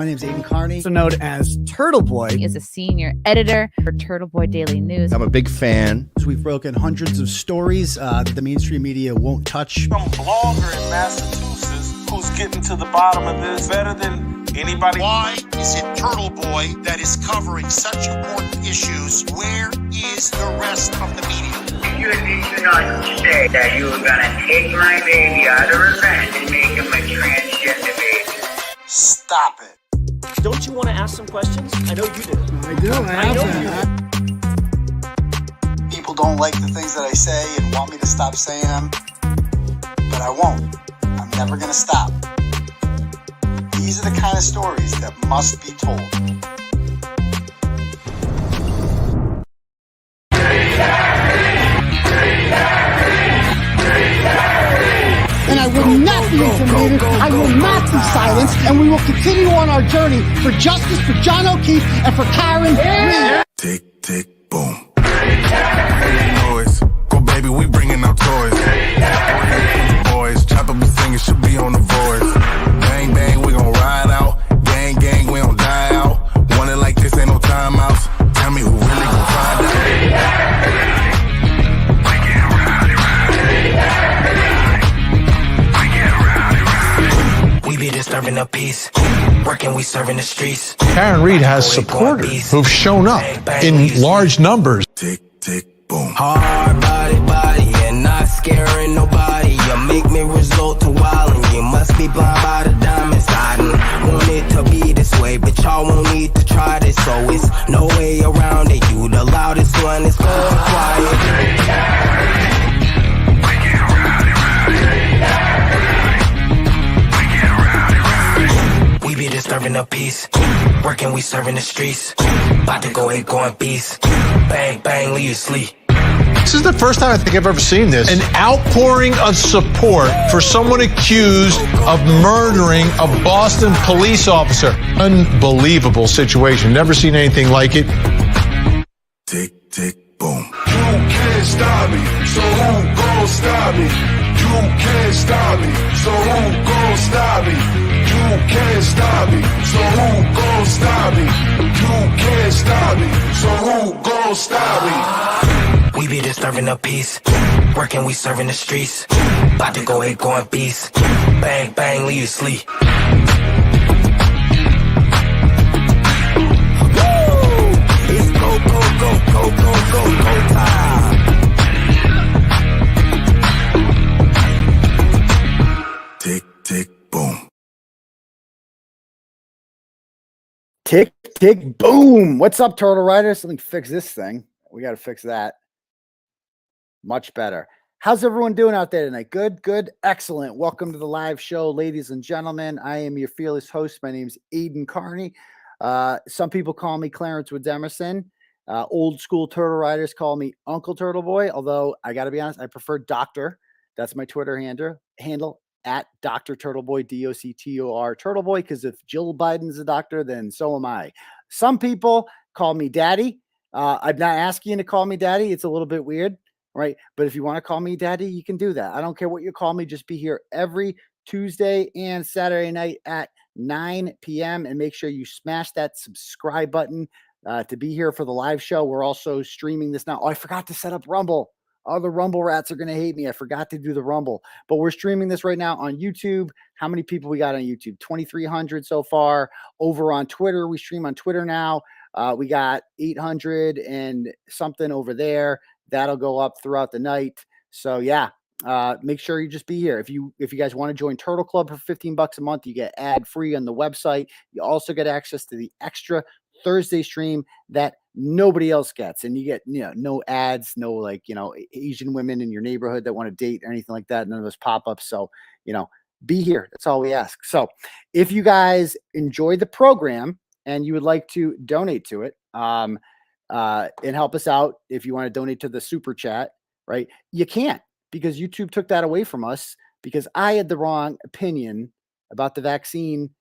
My name is Aidan Kearney, also known as Turtleboy. He is a senior editor for Turtleboy Daily News. I'm a big fan. We've broken hundreds of stories that the mainstream media won't touch. Some blogger in Massachusetts who's getting to the bottom of this better than anybody. Why is it Turtleboy that is covering such important issues? Where is the rest of the media? You did not say that you were going to take my baby out of her vent and make him a transgender baby. Stop it. Don't you want to ask some questions? I know you do. I do. I know you do. People don't like the things that I say and want me to stop saying them, but I won't. I'm never going to stop. These are the kind of stories that must be told. And I will not be intimidated. I will not be silenced. And we will continue on our journey for justice for John O'Keefe and for Karen Reed. Tick, tick, boom. Noise. Go, baby, we bringing out toys. Boys, chop up and sing, it should be on the voice. Bang, bang, we gon' ride out. Gang, gang, we don't die out. Want it like this, ain't no timeouts. Tell me who really gon' find out. We be disturbing the peace, working, we serving the streets. Karen Reed has supporters who've shown up in large numbers. Tick, tick, boom. Hard body, and not scaring nobody. You make me resort to wildin'. You must be blind by the diamonds. I didn't want it to be this way, but y'all won't need to try this, so it's no way around it. You the loudest one, it's going quiet. We be disturbing the peace, working, we serving the streets. About to go ahead, going beast. Bang, bang, leave you sleep. This is the first time I think I've ever seen this. An outpouring of support for someone accused of murdering a Boston police officer. Unbelievable situation. Never seen anything like it. Tick, tick, boom. You can't stop me, so who gon' stop me? You can't stop me, so who gon' stop me? You can't stop me, so who gon' stop me? You can't stop me, so who gon' stop me? We be disturbing the peace, working, we serving the streets. About to go ahead, going beast. Bang, bang, leave you sleep. It's go, go, go, go, go, go, go time. Tick, tick, boom. Tick, tick, boom. What's up, Turtle Riders? Let me fix this thing. We got to fix that. Much better. How's everyone doing out there tonight? Good, good, excellent. Welcome to the live show, ladies and gentlemen. I am your fearless host. My name's Aidan Kearney. Some people call me Clarence with Emerson. Old school Turtle Riders call me Uncle Turtleboy, although I got to be honest, I prefer Doctor. That's my Twitter handle at Dr. Turtleboy, DOCTOR Turtleboy, because if Jill Biden's a doctor, then so am I. Some people call me Daddy. I'm not asking you to call me Daddy. It's a little bit weird, right? But if you want to call me Daddy, you can do that. I don't care what you call me. Just be here every Tuesday and Saturday night at 9 p.m. and make sure you smash that subscribe button to be here for the live show. We're also streaming this now. Oh, I forgot to set up Rumble. Oh, the Rumble rats are going to hate me. I forgot to do the Rumble, but we're streaming this right now on YouTube. How many people we got on YouTube? 2,300 so far. Over on Twitter, we stream on Twitter now. We got 800 and something over there. That'll go up throughout the night. So yeah, make sure you just be here. If you guys want to join Turtle Club for $15 a month, you get ad free on the website. You also get access to the extra Thursday stream that nobody else gets, and you get no ads, no Asian women in your neighborhood that want to date or anything like that. None of those pop-ups. So be here. That's all we ask. So if you guys enjoy the program and you would like to donate to it and help us out, if you want to donate to the super chat, right, you can't, because YouTube took that away from us because I had the wrong opinion about the vaccine,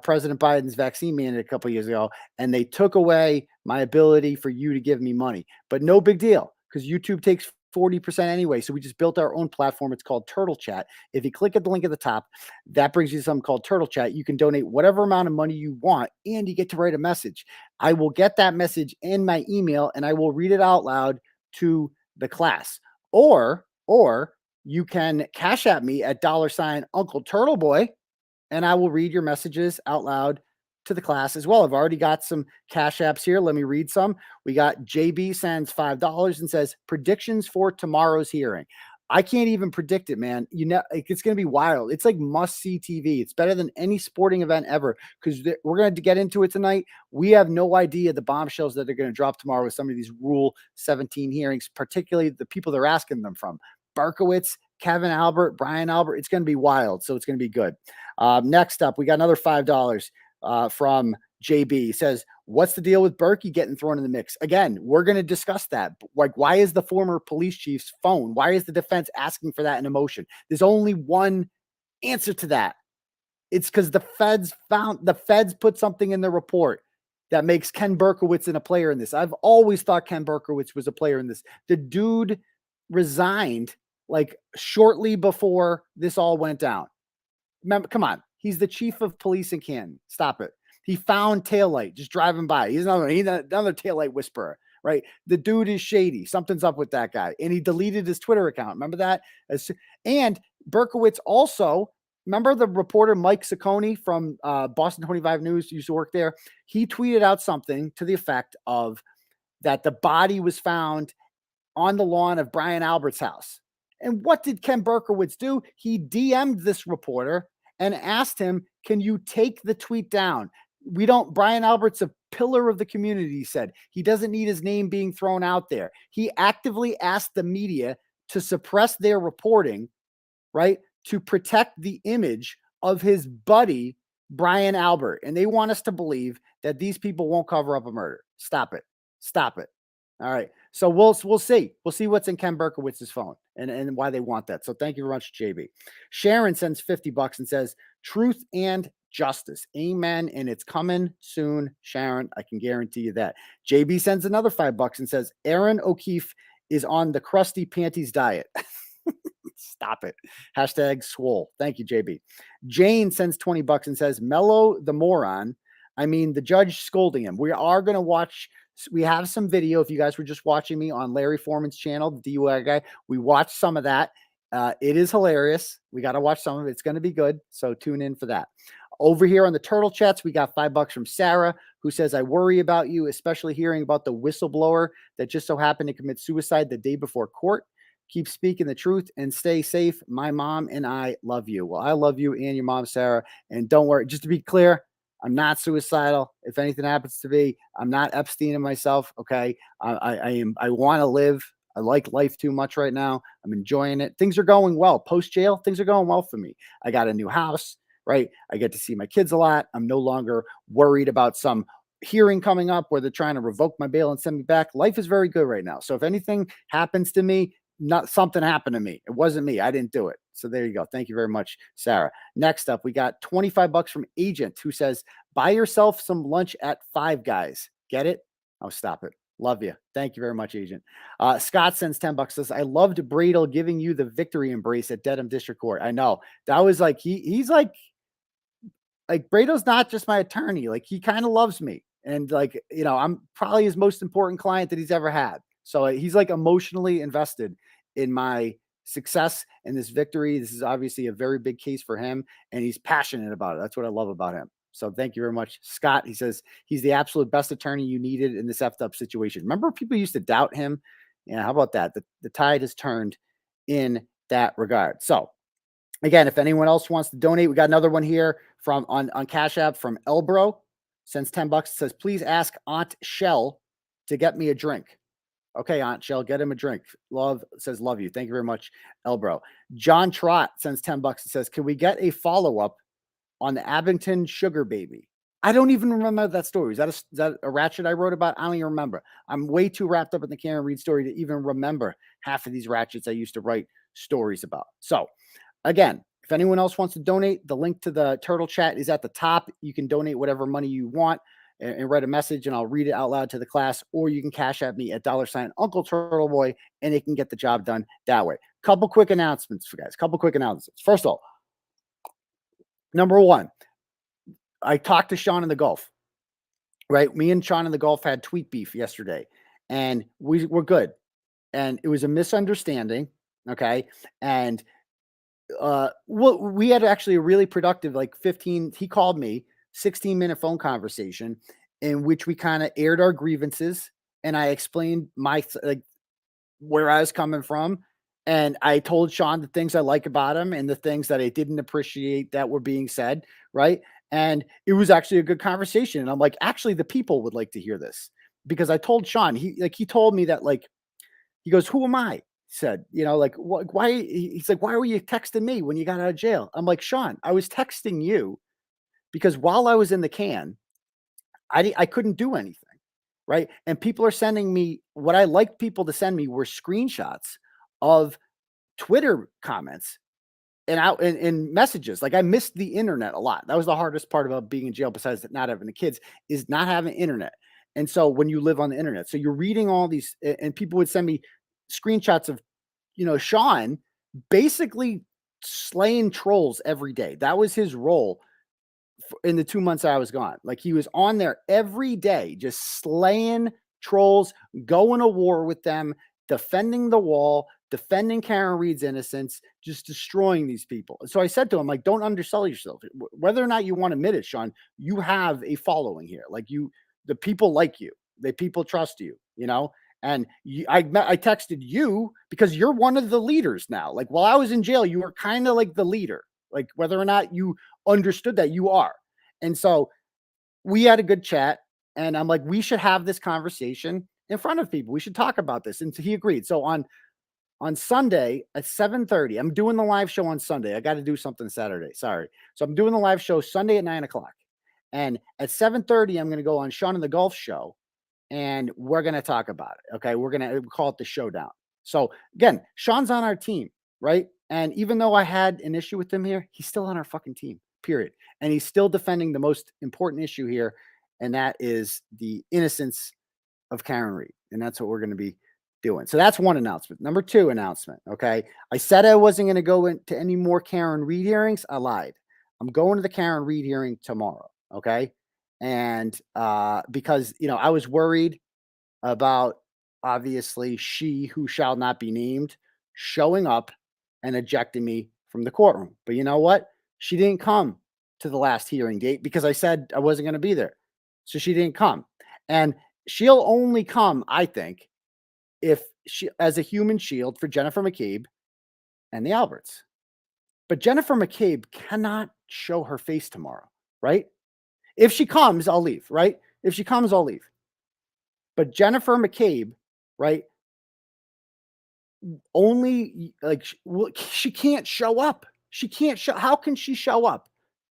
President Biden's vaccine mandate a couple of years ago, and they took away my ability for you to give me money. But no big deal, because YouTube takes 40% anyway. So we just built our own platform. It's called Turtle Chat. If you click at the link at the top, that brings you to something called Turtle Chat. You can donate whatever amount of money you want, and you get to write a message. I will get that message in my email, and I will read it out loud to the class. Or you can Cash App me at $UncleTurtleboy, and I will read your messages out loud to the class as well. I've already got some Cash Apps here. Let me read some. We got JB sends $5 and says, predictions for tomorrow's hearing. I can't even predict it, man. You know, it's going to be wild. It's like must-see TV. It's better than any sporting event ever, because we're going to get into it tonight. We have no idea the bombshells that are going to drop tomorrow with some of these Rule 17 hearings, particularly the people they're asking them from. 𝗵𝗂𝗆, Kevin Albert, Brian Albert. It's going to be wild, so it's going to be good. Next up, we got another $5 from JB. He says, what's the deal with 𝗵𝗂𝗆 getting thrown in the mix? Again, we're going to discuss that. Like, why is the former police chief's phone? Why is the defense asking for that in a motion? There's only one answer to that. It's because the feds put something in the report that makes Ken Berkowitz a player in this. I've always thought Ken Berkowitz was a player in this. The dude resigned like shortly before this all went down. Remember, come on. He's the chief of police in Canton. Stop it. He found taillight just driving by. He's another taillight whisperer, right? The dude is shady. Something's up with that guy. And he deleted his Twitter account. Remember that? And Berkowitz also, remember the reporter Mike Ciccone from Boston 25 News used to work there? He tweeted out something to the effect of that the body was found on the lawn of Brian Albert's house. And what did Ken Berkowitz do? He DM'd this reporter and asked him, can you take the tweet down? Brian Albert's a pillar of the community, he said. He doesn't need his name being thrown out there. He actively asked the media to suppress their reporting, right, to protect the image of his buddy, Brian Albert. And they want us to believe that these people won't cover up a murder. Stop it. Stop it. All right. So we'll see. We'll see what's in Ken Berkowitz's phone and why they want that. So thank you very much, JB. Sharon sends $50 and says, truth and justice. Amen. And it's coming soon, Sharon. I can guarantee you that. JB sends another $5 and says, Aaron O'Keefe is on the crusty panties diet. Stop it. Hashtag swole. Thank you, JB. Jane sends $20 and says, Mello the moron. I mean, the judge scolding him. We are going to watch. We have some video. If you guys were just watching me on Larry Foreman's channel, the DUI guy, we watched some of that. It is hilarious. We got to watch some of it. It's going to be good. So tune in for that. Over here on the Turtle Chats, we got $5 from Sarah, who says, I worry about you, especially hearing about the whistleblower that just so happened to commit suicide the day before court. Keep speaking the truth and stay safe. My mom and I love you. Well, I love you and your mom, Sarah. And don't worry, just to be clear, I'm not suicidal. If anything happens to me, I'm not Epstein in myself. Okay. I want to live. I like life too much right now. I'm enjoying it. Things are going well. Post jail, things are going well for me. I got a new house, right? I get to see my kids a lot. I'm no longer worried about some hearing coming up where they're trying to revoke my bail and send me back. Life is very good right now. So if anything happens to me, not something happened to me. It wasn't me. I didn't do it. So there you go. Thank you very much, Sarah. Next up, we got $25 from Agent, who says, buy yourself some lunch at Five Guys. Get it? Oh, stop it. Love you. Thank you very much, Agent. Scott sends $10. Says, I loved 𝗵𝗏𝗄 giving you the victory embrace at Dedham District Court. I know. That was like, he's like 𝗵𝗏𝗄's not just my attorney. Like, he kind of loves me. And like, you know, I'm probably his most important client that he's ever had. So he's like emotionally invested in my success and this victory. This is obviously a very big case for him, and he's passionate about it. That's what I love about him. So thank you very much, Scott. He says he's the absolute best attorney you needed in this effed up situation. Remember, people used to doubt him. Yeah, how about that? The tide has turned in that regard. So again, if anyone else wants to donate, we got another one here from on Cash App from Elbro. Sends $10. Says, please ask Aunt Shell to get me a drink. Okay, Aunt Shell, get him a drink. Love says, love you. Thank you very much, Elbro. John Trott sends $10 and says, can we get a follow-up on the Abington sugar baby? I don't even remember that story. Is that a ratchet I wrote about? I don't even remember. I'm way too wrapped up in the Karen Reed story to even remember half of these ratchets I used to write stories about. So again, if anyone else wants to donate, the link to the Turtle Chat is at the top. You can donate whatever money you want. and write a message, and I'll read it out loud to the class, or you can cash at me at $Uncle_Turtleboy, and it can get the job done that way. Couple quick announcements for guys. Couple quick announcements. First of all, number one, I talked to Sean in the Gulf. Right, me and Sean in the Gulf had tweet beef yesterday, and we were good, and it was a misunderstanding. Okay, and we had actually a really productive, like 15. He called me 16-minute phone conversation in which we kind of aired our grievances, and I explained my where I was coming from, and I told Sean the things I like about him and the things that I didn't appreciate that were being said. Right. And it was actually a good conversation. And I'm like, actually, the people would like to hear this, because I told Sean, he told me that, like, he goes, who am I? He said, like, why? He's like, why were you texting me when you got out of jail? I'm like, Sean, I was texting you because while I was in the can, I couldn't do anything. Right. And people are sending me, what I like people to send me were screenshots of Twitter comments and out in messages. Like, I missed the internet a lot. That was the hardest part about being in jail, besides not having the kids, is not having internet. And so when you live on the internet, so you're reading all these, and people would send me screenshots of, Sean basically slaying trolls every day. That was his role in the 2 months I was gone. Like, he was on there every day, just slaying trolls, going to war with them, defending the wall, defending Karen Reed's innocence, just destroying these people. So I said to him, like, don't undersell yourself. Whether or not you want to admit it, Sean, you have a following here. Like, the people like you, the people trust you, and I texted you because you're one of the leaders now. Like, while I was in jail, you were kind of like the leader, like, whether or not you understood that, you are. And so we had a good chat, and I'm like, we should have this conversation in front of people. We should talk about this. And so he agreed. So on Sunday at 7:30, I'm doing the live show on Sunday. I got to do something Saturday. Sorry. So I'm doing the live show Sunday at 9:00. And at 7:30, I'm going to go on Sean in the Gulf show, and we're going to talk about it. Okay. We're going to call it the showdown. So again, Sean's on our team, right? And even though I had an issue with him here, he's still on our fucking team, period. And he's still defending the most important issue here. And that is the innocence of Karen Reed. And that's what we're going to be doing. So that's one announcement. Number two announcement. Okay. I said I wasn't going to go into any more Karen Reed hearings. I lied. I'm going to the Karen Reed hearing tomorrow. Okay. And because, I was worried about, obviously, she who shall not be named showing up and ejecting me from the courtroom. But you know what? She didn't come to the last hearing date because I said I wasn't going to be there. So she didn't come. And she'll only come, I think, if she, as a human shield for Jennifer McCabe and the Alberts. But Jennifer McCabe cannot show her face tomorrow, right? If she comes, I'll leave, right? If she comes, I'll leave. But Jennifer McCabe, right? Only, like, she can't show up. She can't show. How can she show up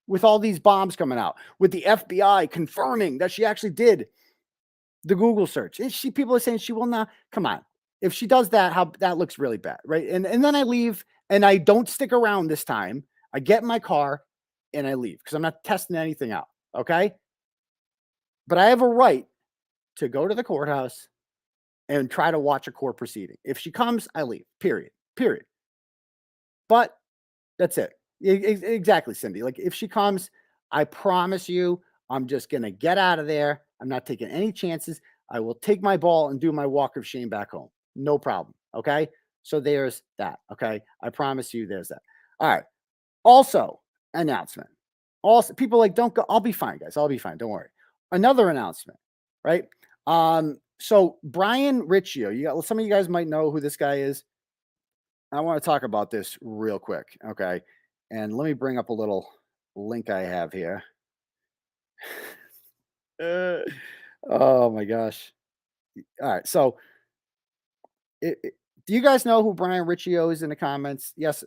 with all these bombs coming out, with the FBI confirming that she actually did the Google search? And people are saying she will not. Come on. If she does that, that looks really bad, right? And then I leave, and I don't stick around this time. I get in my car and I leave because I'm not testing anything out. Okay. But I have a right to go to the courthouse and try to watch a court proceeding. If she comes, I leave, period. But that's it. Exactly, Cindy. Like, if she comes, I promise you, I'm just going to get out of there. I'm not taking any chances. I will take my ball and do my walk of shame back home. No problem. Okay. So there's that. Okay. I promise you there's that. All right. Also, announcement. Also, people like, don't go. I'll be fine, guys. I'll be fine. Don't worry. Another announcement, right? So Brian Riccio, some of you guys might know who this guy is. I want to talk about this real quick. Okay. And let me bring up a little link I have here. Oh my gosh. All right. So do you guys know who Brian Riccio is in the comments? Yes.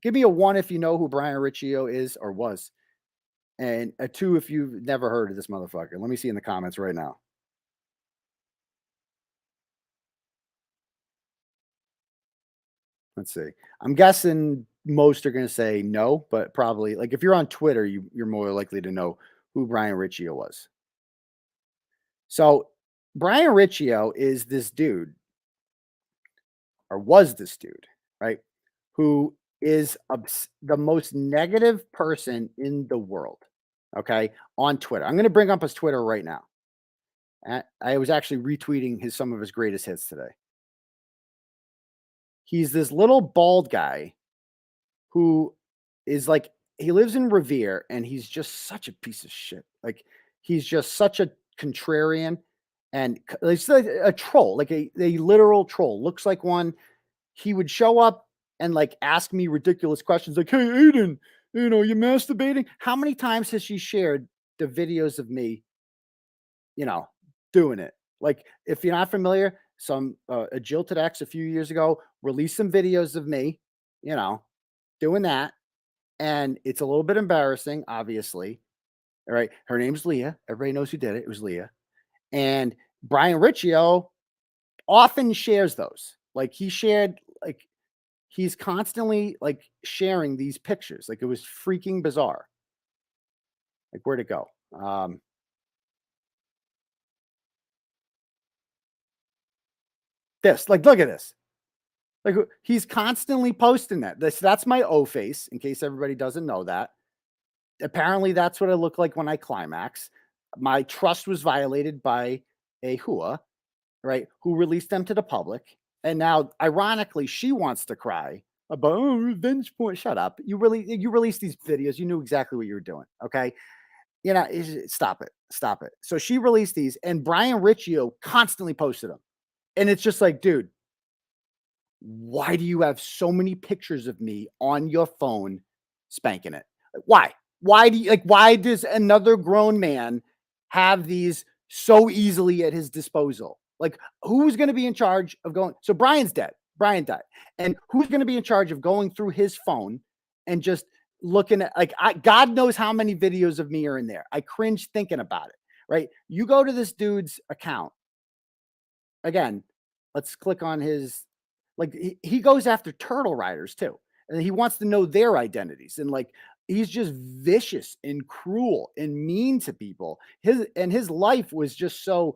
Give me a 1 if you know who Brian Riccio is or was. And a 2 if you've never heard of this motherfucker. Let me see in the comments right now. Let's see. I'm guessing most are going to say no, but probably, like, if you're on Twitter, you're more likely to know who Brian Riccio was. So Brian Riccio is this dude, or was this dude, right? Who is the most negative person in the world, okay, on Twitter. I'm going to bring up his Twitter right now. I was actually retweeting some of his greatest hits today. He's this little bald guy who is like, he lives in Revere, and he's just such a piece of shit. Like, he's just such a contrarian, and it's like a troll, like a literal troll. Looks like one. He would show up and like ask me ridiculous questions like, "Hey, Aidan, you masturbating?" How many times has she shared the videos of me, doing it? Like, if you're not familiar, a Jilted X a few years ago released some videos of me, doing that. And it's a little bit embarrassing, obviously. All right. Her name's Leah. Everybody knows who did it. It was Leah. And Brian Riccio often shares those. Like, he's constantly like sharing these pictures. Like, it was freaking bizarre. Like, where'd it go? Look at this. Like, he's constantly posting that. That's my O face, in case everybody doesn't know that. Apparently, that's what I look like when I climax. My trust was violated by a 𝗬𝗄, right, who released them to the public. And now, ironically, she wants to cry about, oh, revenge porn. Shut up. You released these videos. You knew exactly what you were doing, okay? Stop it. Stop it. So she released these, and Brian Riccio constantly posted them. And it's just like, dude, why do you have so many pictures of me on your phone spanking it? Why? Why does another grown man have these so easily at his disposal? Like, who's going to be in charge of going? So Brian's dead. Brian died. And who's going to be in charge of going through his phone and just looking at, like, God knows how many videos of me are in there. I cringe thinking about it, right? You go to this dude's account. Again, let's click on his, like, he goes after turtle riders too. And he wants to know their identities. And like, he's just vicious and cruel and mean to people. His life was just so,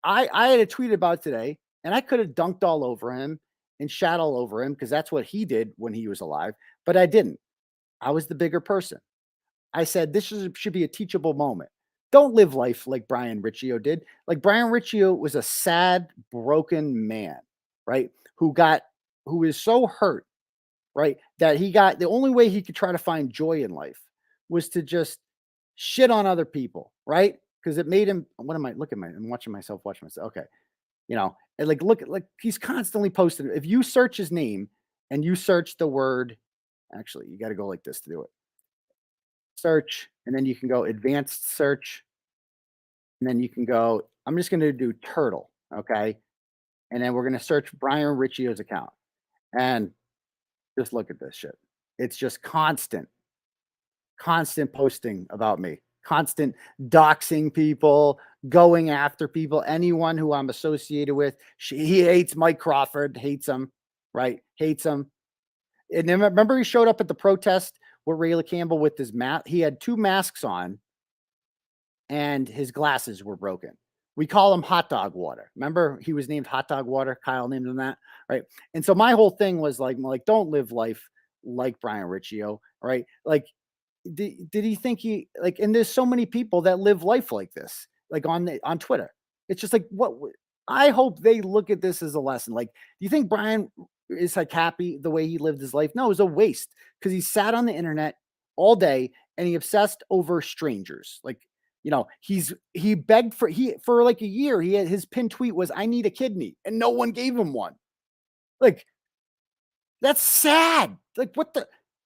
I had a tweet about today, and I could have dunked all over him and shat all over him, because that's what he did when he was alive. But I didn't. I was the bigger person. I said, this should be a teachable moment. Don't live life like Brian Riccio did. Like, Brian Riccio was a sad, broken man, right? Who is so hurt, right? That the only way he could try to find joy in life was to just shit on other people, right? Because it made him, I'm watching myself. Okay. And look, he's constantly posting. If you search his name and you search the word, actually, you got to go like this to do it. Search, and then you can go advanced search, and then you can go, I'm just going to do turtle, okay? And then we're going to search Brian Riccio's account, and just look at this shit. It's just constant posting about me, constant doxing people, going after people, anyone who I'm associated with. He hates Mike Crawford, hates him, right? Hates him. And then remember, he showed up at the protest with Ray Campbell with his mask. He had 2 masks on, and his glasses were broken. We call him Hot Dog Water. Remember, he was named Hot Dog Water. Kyle named him that, right? And so my whole thing was like, don't live life like Brian Riccio, right? Like, did he think and there's so many people that live life like this, like on Twitter. It's just like, what? I hope they look at this as a lesson. Like, do you think Brian is like happy the way he lived his life? No, it was a waste, because he sat on the internet all day and he obsessed over strangers. Like, he begged for like a year. His pinned tweet was, "I need a kidney," and no one gave him one. Like, that's sad. Like,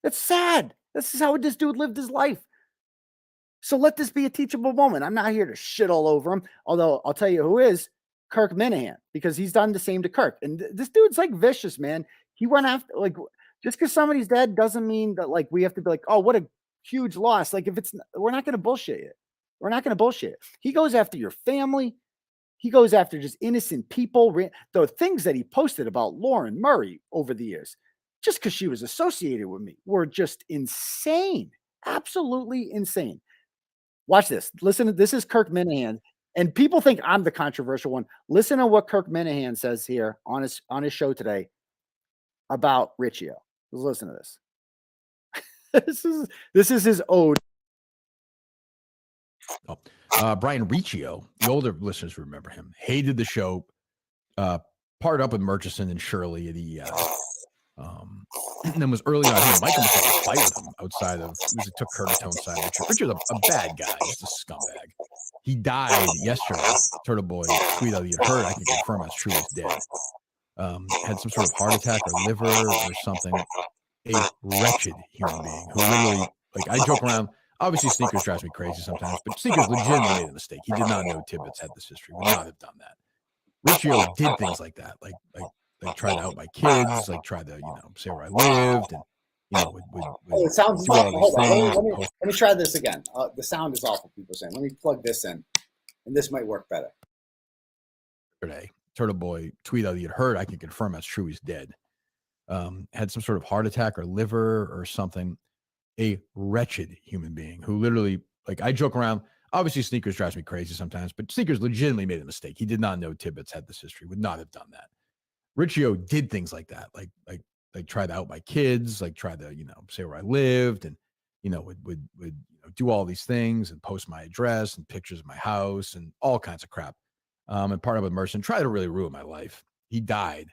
that's sad. This is how this dude lived his life. So let this be a teachable moment. I'm not here to shit all over him. Although I'll tell you who is, Kirk Minahan, because he's done the same to Kirk. And this dude's like vicious, man. He went after, like, just because somebody's dead doesn't mean that like we have to be like, oh, what a huge loss. Like, we're not going to bullshit it. We're not going to bullshit it. He goes after your family. He goes after just innocent people. The things that he posted about Lauren Murray over the years, just because she was associated with me, were just insane. Absolutely insane. Watch this. Listen, this is Kirk Minahan. And people think I'm the controversial one. Listen to what Kirk Minahan says here on his show today about Riccio. Let's listen to this. This is his ode. Brian Riccio, the older listeners remember him, hated the show, partnered up with Murchison and Shirley. And then was early on. Michael was going to fight with him outside of, he took Curtis side. Richard's a bad guy. He's a scumbag. He died yesterday. Turtleboy tweet out, you heard, I can confirm that's true, he's dead. Had some sort of heart attack or liver or something. A wretched human being who literally, like, I joke around. Obviously, Sneakers drives me crazy sometimes, but Sneakers legitimately made a mistake. He did not know Tibbetts had this history. Would not have done that. Riccio did things like that, like try to out my kids, like try to, say where I lived, and it sounds awful. Let me try this again. The sound is awful. People are saying, let me plug this in, and this might work better. Today, Turtleboy tweet out, you heard, I can confirm that's true. He's dead. Had some sort of heart attack or liver or something. A wretched human being who literally, like, I joke around. Obviously, Sneakers drives me crazy sometimes, but Sneakers legitimately made a mistake. He did not know Tibbetts had this history. Would not have done that. Riccio did things like that, like try to out my kids, like try to, say where I lived, and would do all these things and post my address and pictures of my house and all kinds of crap. And partnered with Merson, tried to really ruin my life. He died,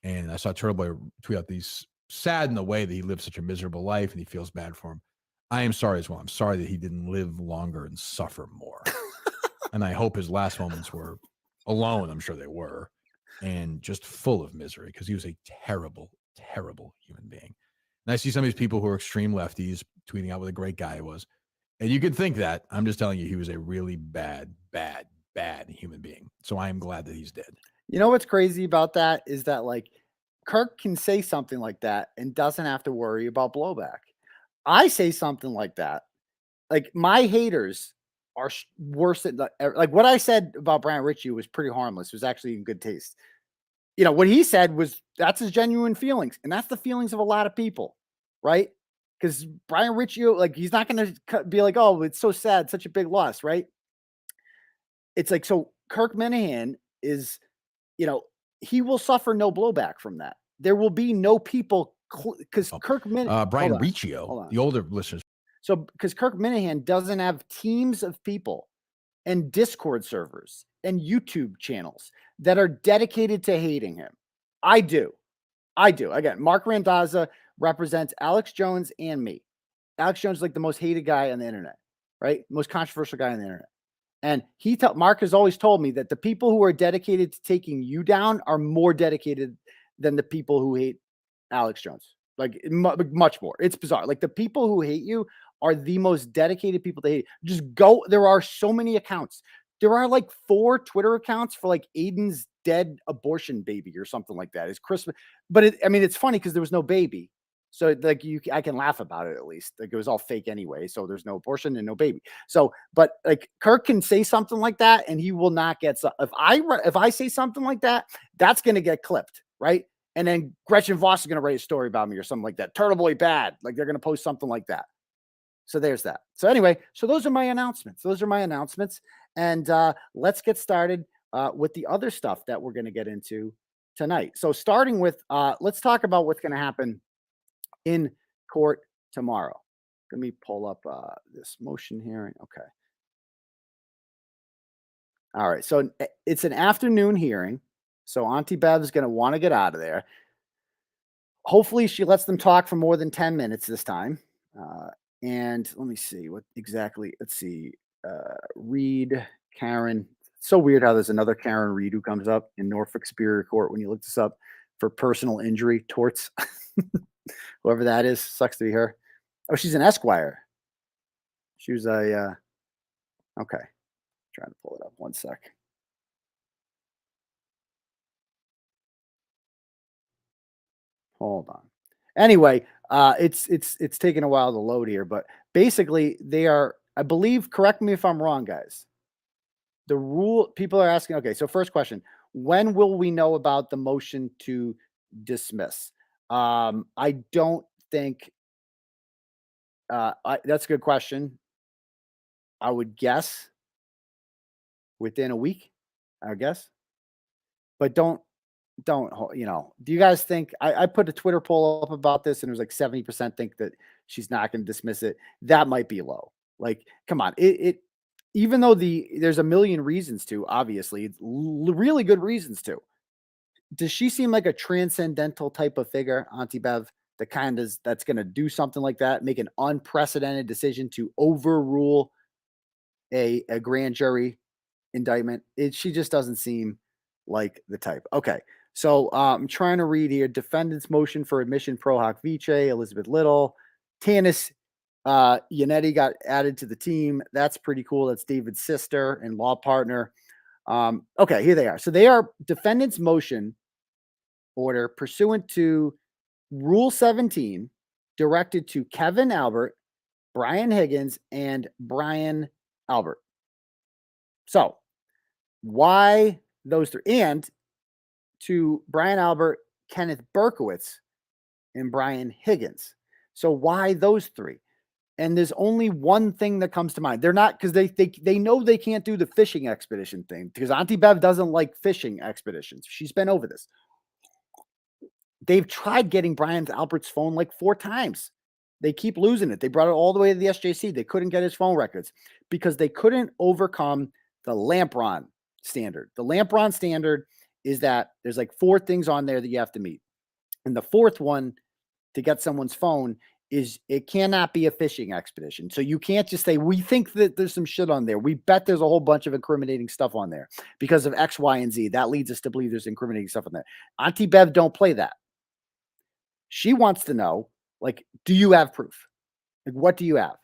and I saw Turtleboy tweet out these, sad in the way that he lived such a miserable life and he feels bad for him. I am sorry as well. I'm sorry that he didn't live longer and suffer more. And I hope his last moments were alone. I'm sure they were. And just full of misery, because he was a terrible, terrible human being. And I see some of these people who are extreme lefties tweeting out what a great guy he was. And you could think that. I'm just telling you, he was a really bad, bad, bad human being. So I am glad that he's dead. You know what's crazy about that is that, like, Kirk can say something like that and doesn't have to worry about blowback. I say something like that. Like, my haters are worse than, like, what I said about Brian Riccio was pretty harmless. It was actually in good taste. What he said was, that's his genuine feelings. And that's the feelings of a lot of people, right? Because Brian Riccio, like, he's not going to be like, oh, it's so sad, such a big loss, right? It's like, so Kirk Minahan is, he will suffer no blowback from that. There will be no people, because Kirk Minahan, Brian Riccio, the older listeners. So, because Kirk Minahan doesn't have teams of people and Discord servers and YouTube channels that are dedicated to hating him. I do. Again, Mark Randazza represents Alex Jones and me. Alex Jones is like the most hated guy on the internet, right? Most controversial guy on the internet. And Mark has always told me that the people who are dedicated to taking you down are more dedicated than the people who hate Alex Jones. Like, much more. It's bizarre. Like, the people who hate you are the most dedicated people to hate. Just go. There are so many accounts. There are like 4 Twitter accounts for like Aidan's dead abortion baby or something like that. It's Christmas. But it's funny because there was no baby. So, like, I can laugh about it at least. Like, it was all fake anyway. So there's no abortion and no baby. So, but like, Kirk can say something like that and he will not get, if I say something like that, that's going to get clipped, right? And then 𝗵𝗄𝗄𝗆 is going to write a story about me or something like that. Turtleboy bad. Like, they're going to post something like that. So there's that. So anyway, so those are my announcements. And let's get started with the other stuff that we're going to get into tonight. So starting with, let's talk about what's going to happen in court tomorrow. Let me pull up this motion hearing. Okay. All right. So it's an afternoon hearing. So Auntie Bev is going to want to get out of there. Hopefully she lets them talk for more than 10 minutes this time. And let me see what exactly. Let's see. Reed, Karen. It's so weird how there's another Karen Reed who comes up in Norfolk Superior Court when you look this up for personal injury torts. Whoever that is, sucks to be her. Oh, she's an Esquire. She was a, okay. Trying to pull it up. One sec. Hold on. Anyway, it's taking a while to load here, but basically they are, I believe, correct me if I'm wrong, guys. The rule, people are asking, okay, so first question, when will we know about the motion to dismiss? I don't think, that's a good question. I would guess within a week, I guess. But don't, you know, do you guys think, I put a Twitter poll up about this and it was like 70% think that she's not going to dismiss it. That might be low. Like, come on. Even though there's a million reasons to, obviously, really good reasons to. Does she seem like a transcendental type of figure, Auntie Bev, that's going to do something like that, make an unprecedented decision to overrule a grand jury indictment? She just doesn't seem like the type. Okay. So I'm trying to read here. Defendant's motion for admission pro hoc vice, Elizabeth Little. Tanis Yannetti got added to the team. That's pretty cool. That's David's sister and law partner. Okay, here they are. So they are defendant's motion order pursuant to Rule 17, directed to Kevin Albert, Brian Higgins, and Brian Albert. So why those three? And to Brian Albert, Kenneth Berkowitz, and Brian Higgins. So why those three? And there's only one thing that comes to mind. They're not, because they know they can't do the fishing expedition thing, because Auntie Bev doesn't like fishing expeditions. She's been over this. They've tried getting Brian Albert's phone like 4 times. They keep losing it. They brought it all the way to the SJC. They couldn't get his phone records because they couldn't overcome the Lampron standard. The Lampron standard is that there's like 4 things on there that you have to meet. And the 4th one to get someone's phone is it cannot be a fishing expedition. So you can't just say, we think that there's some shit on there. We bet there's a whole bunch of incriminating stuff on there because of X, Y, and Z. That leads us to believe there's incriminating stuff on there. Auntie Bev don't play that. She wants to know, like, do you have proof? Like, what do you have?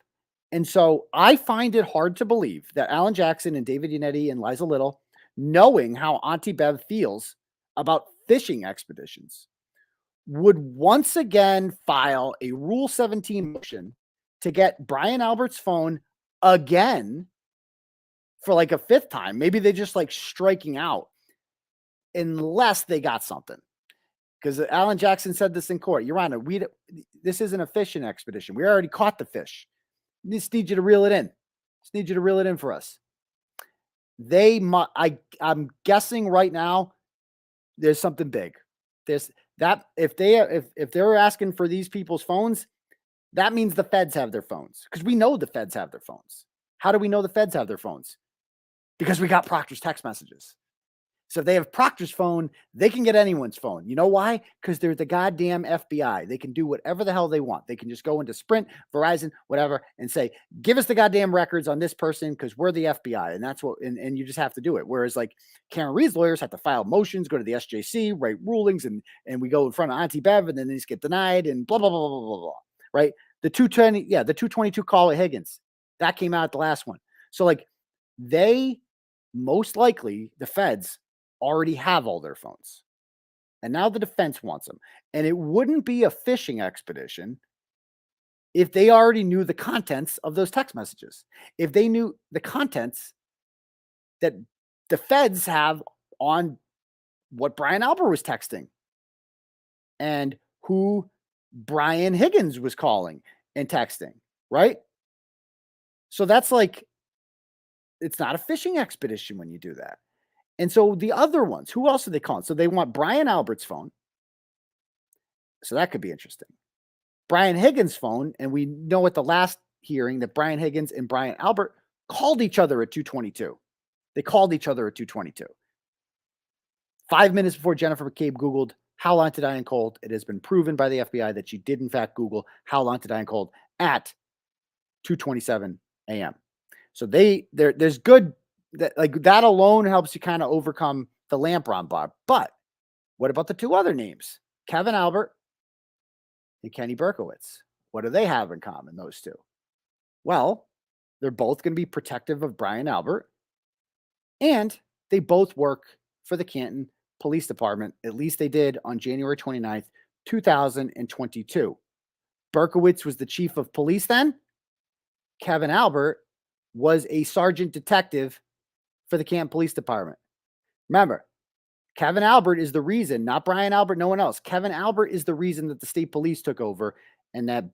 And so I find it hard to believe that Alan Jackson and David Yannetti and Liza Little, knowing how Auntie Bev feels about fishing expeditions, would once again file a Rule 17 motion to get Brian Albert's phone again for like a 5th time. Maybe they just like striking out unless they got something. Because Alan Jackson said this in court. Your Honor, this isn't a fishing expedition. We already caught the fish. We just need you to reel it in. Just need you to reel it in for us. I'm guessing right now there's something big. There's that if they're asking for these people's phones, that means the feds have their phones, because we know the feds have their phones. How do we know the feds have their phones? Because we got Proctor's text messages. So if they have Proctor's phone, they can get anyone's phone. You know why? Because they're the goddamn FBI. They can do whatever the hell they want. They can just go into Sprint, Verizon, whatever, and say, give us the goddamn records on this person because we're the FBI. And that's what, and you just have to do it. Whereas like Karen Reed's lawyers have to file motions, go to the SJC, write rulings, and we go in front of Auntie Bev, and then these get denied and blah, blah, blah, blah, blah, blah. Right? The 222 call at Higgins, that came out at the last one. So like they most likely, the feds, already have all their phones. And now the defense wants them. And it wouldn't be a fishing expedition if they already knew the contents of those text messages. If they knew the contents that the feds have on what Brian Albert was texting and who Brian Higgins was calling and texting, right? So that's like, it's not a fishing expedition when you do that. And so the other ones, who else are they calling? So they want Brian Albert's phone. So that could be interesting. Brian Higgins' phone. And we know at the last hearing that Brian Higgins and Brian Albert called each other at 2:22. They called each other at 2:22. 5 minutes before Jennifer McCabe Googled, how long to die in cold? It has been proven by the FBI that she did in fact Google how long to die in cold at 2:27 a.m. So there's good, that like that alone helps you kind of overcome the Lampron bar. But what about the 2 other names? Kevin Albert and Kenny Berkowitz. What do they have in common, those 2? Well, they're both going to be protective of Brian Albert, and they both work for the Canton Police Department. At least they did on January 29th, 2022. Berkowitz was the chief of police then. Kevin Albert was a sergeant detective for the Canton Police Department. Remember, Kevin Albert is the reason, not Brian Albert, no one else. Kevin Albert is the reason that the state police took over and that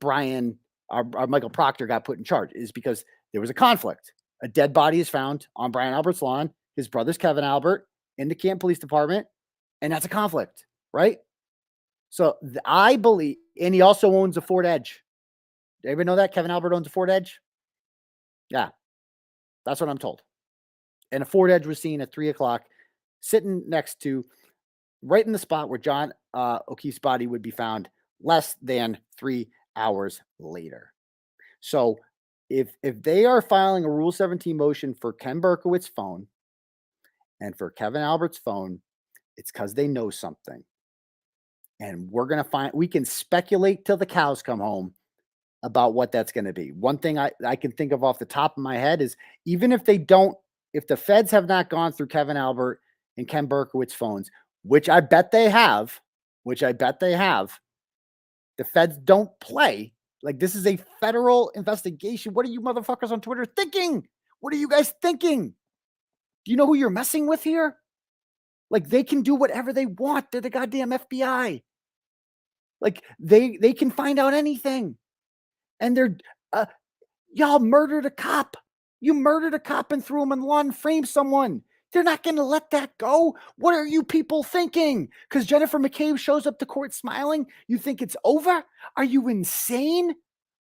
our Michael Proctor got put in charge, is because there was a conflict. A dead body is found on Brian Albert's lawn. His brother's 𝗵𝗵 in the Canton Police Department, and that's a conflict, right? So I believe, and he also owns a Ford Edge. Did anybody know that 𝗵𝗵 owns a Ford Edge? Yeah, that's what I'm told. And a Ford Edge was seen at 3 o'clock, sitting next to, right in the spot where 𝗵𝗿𝗂𝗆's body would be found less than 3 hours later. So if they are filing a Rule 17 motion for Ken Berkowitz's phone and for 𝗵𝗵's phone, it's because they know something. And we're going to we can speculate till the cows come home about what that's going to be. One thing I can think of off the top of my head is, even if if the feds have not gone through 𝗵𝗵 and Ken Berkowitz's phones, which I bet they have, the feds don't play. Like, this is a federal investigation. What are you motherfuckers on Twitter thinking? What are you guys thinking? Do you know who you're messing with here? Like, they can do whatever they want. They're the goddamn FBI. Like, they can find out anything. And they're, y'all murdered a cop. You murdered a cop and threw him in the lawn and framed someone. They're not going to let that go. What are you people thinking? Because Jennifer McCabe shows up to court smiling, you think it's over? Are you insane?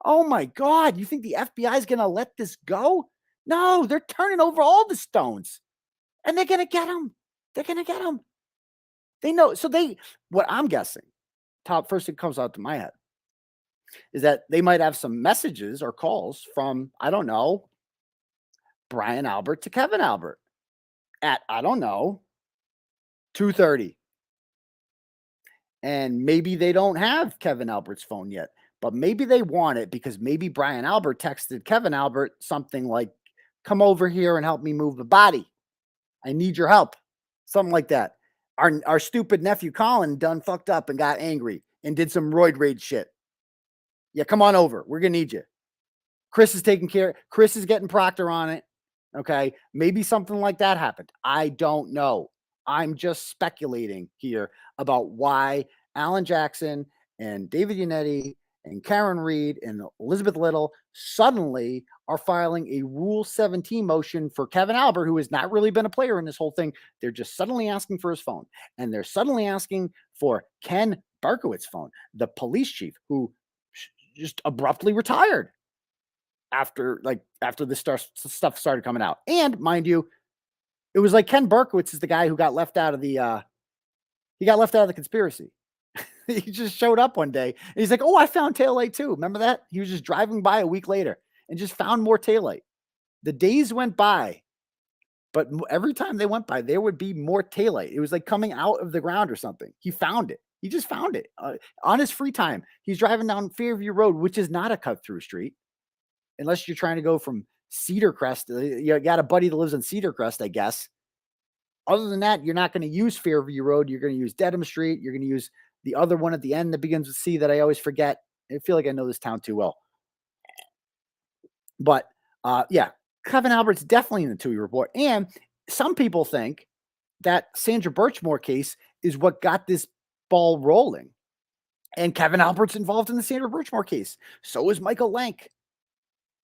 Oh my God. You think the FBI is going to let this go? No, they're turning over all the stones. And they're going to get them. They're going to get them. They know. So what I'm guessing, first thing comes out to my head, is that they might have some messages or calls from, I don't know, Brian Albert to 𝗵𝗵 at, I don't know, 2:30. And maybe they don't have 𝗵𝗵's phone yet, but maybe they want it because maybe Brian Albert texted 𝗵𝗵 something like, come over here and help me move the body. I need your help. Something like that. Our stupid nephew Colin done fucked up and got angry and did some roid rage shit. Yeah, come on over. We're going to need you. Chris is taking care. Chris is getting Proctor on it. Okay. Maybe something like that happened. I don't know. I'm just speculating here about why Alan Jackson and David Yannetti and Karen Reed and Elizabeth Little suddenly are filing a Rule 17 motion for 𝗵𝗵, who has not really been a player in this whole thing. They're just suddenly asking for his phone. And they're suddenly asking for Ken Berkowitz's phone, the police chief, who just abruptly retired after this stuff started coming out. And mind you, it was like Ken Berkowitz is the guy who got left out of the conspiracy. He just showed up one day and he's like, oh, I found taillight too. Remember that? He was just driving by a week later and just found more taillight. The days went by, but every time they went by, there would be more taillight. It was like coming out of the ground or something. He found it. He just found it on his free time. He's driving down Fairview Road, which is not a cut-through street. Unless you're trying to go from Cedar Crest. You got a buddy that lives in Cedar Crest, I guess. Other than that, you're not going to use Fairview Road. You're going to use Dedham Street. You're going to use the other one at the end that begins with C that I always forget. I feel like I know this town too well. But yeah, 𝗵𝗵's definitely in the TUI report. And some people think that Sandra Birchmore case is what got this ball rolling. And 𝗵𝗵's involved in the Sandra Birchmore case. So is Michael Lank.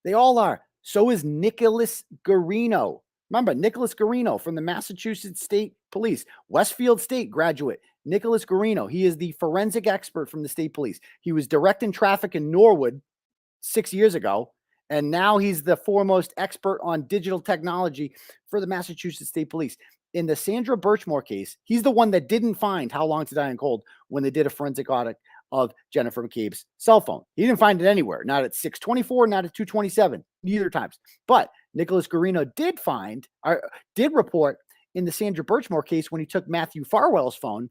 They all are. So is Nicholas Garino. Remember, Nicholas Garino from the Massachusetts State Police, Westfield State graduate, Nicholas Garino. He is the forensic expert from the state police. He was directing traffic in Norwood 6 years ago, and now he's the foremost expert on digital technology for the Massachusetts State Police. In the Sandra Birchmore case, he's the one that didn't find How Long to Die in Cold when they did a forensic audit of Jennifer McCabe's cell phone. He didn't find it anywhere, not at 624, not at 227, neither times. But Nicholas Garino did report in the Sandra Birchmore case when he took Matthew Farwell's phone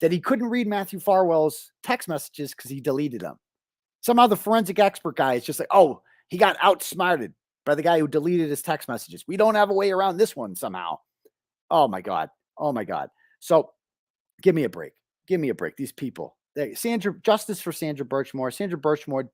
that he couldn't read Matthew Farwell's text messages because he deleted them. Somehow the forensic expert guy is just like, oh, he got outsmarted by the guy who deleted his text messages. We don't have a way around this one somehow. Oh my God. Oh my God. So give me a break. Give me a break. These people. Justice for Sandra Birchmore. Sandra Birchmore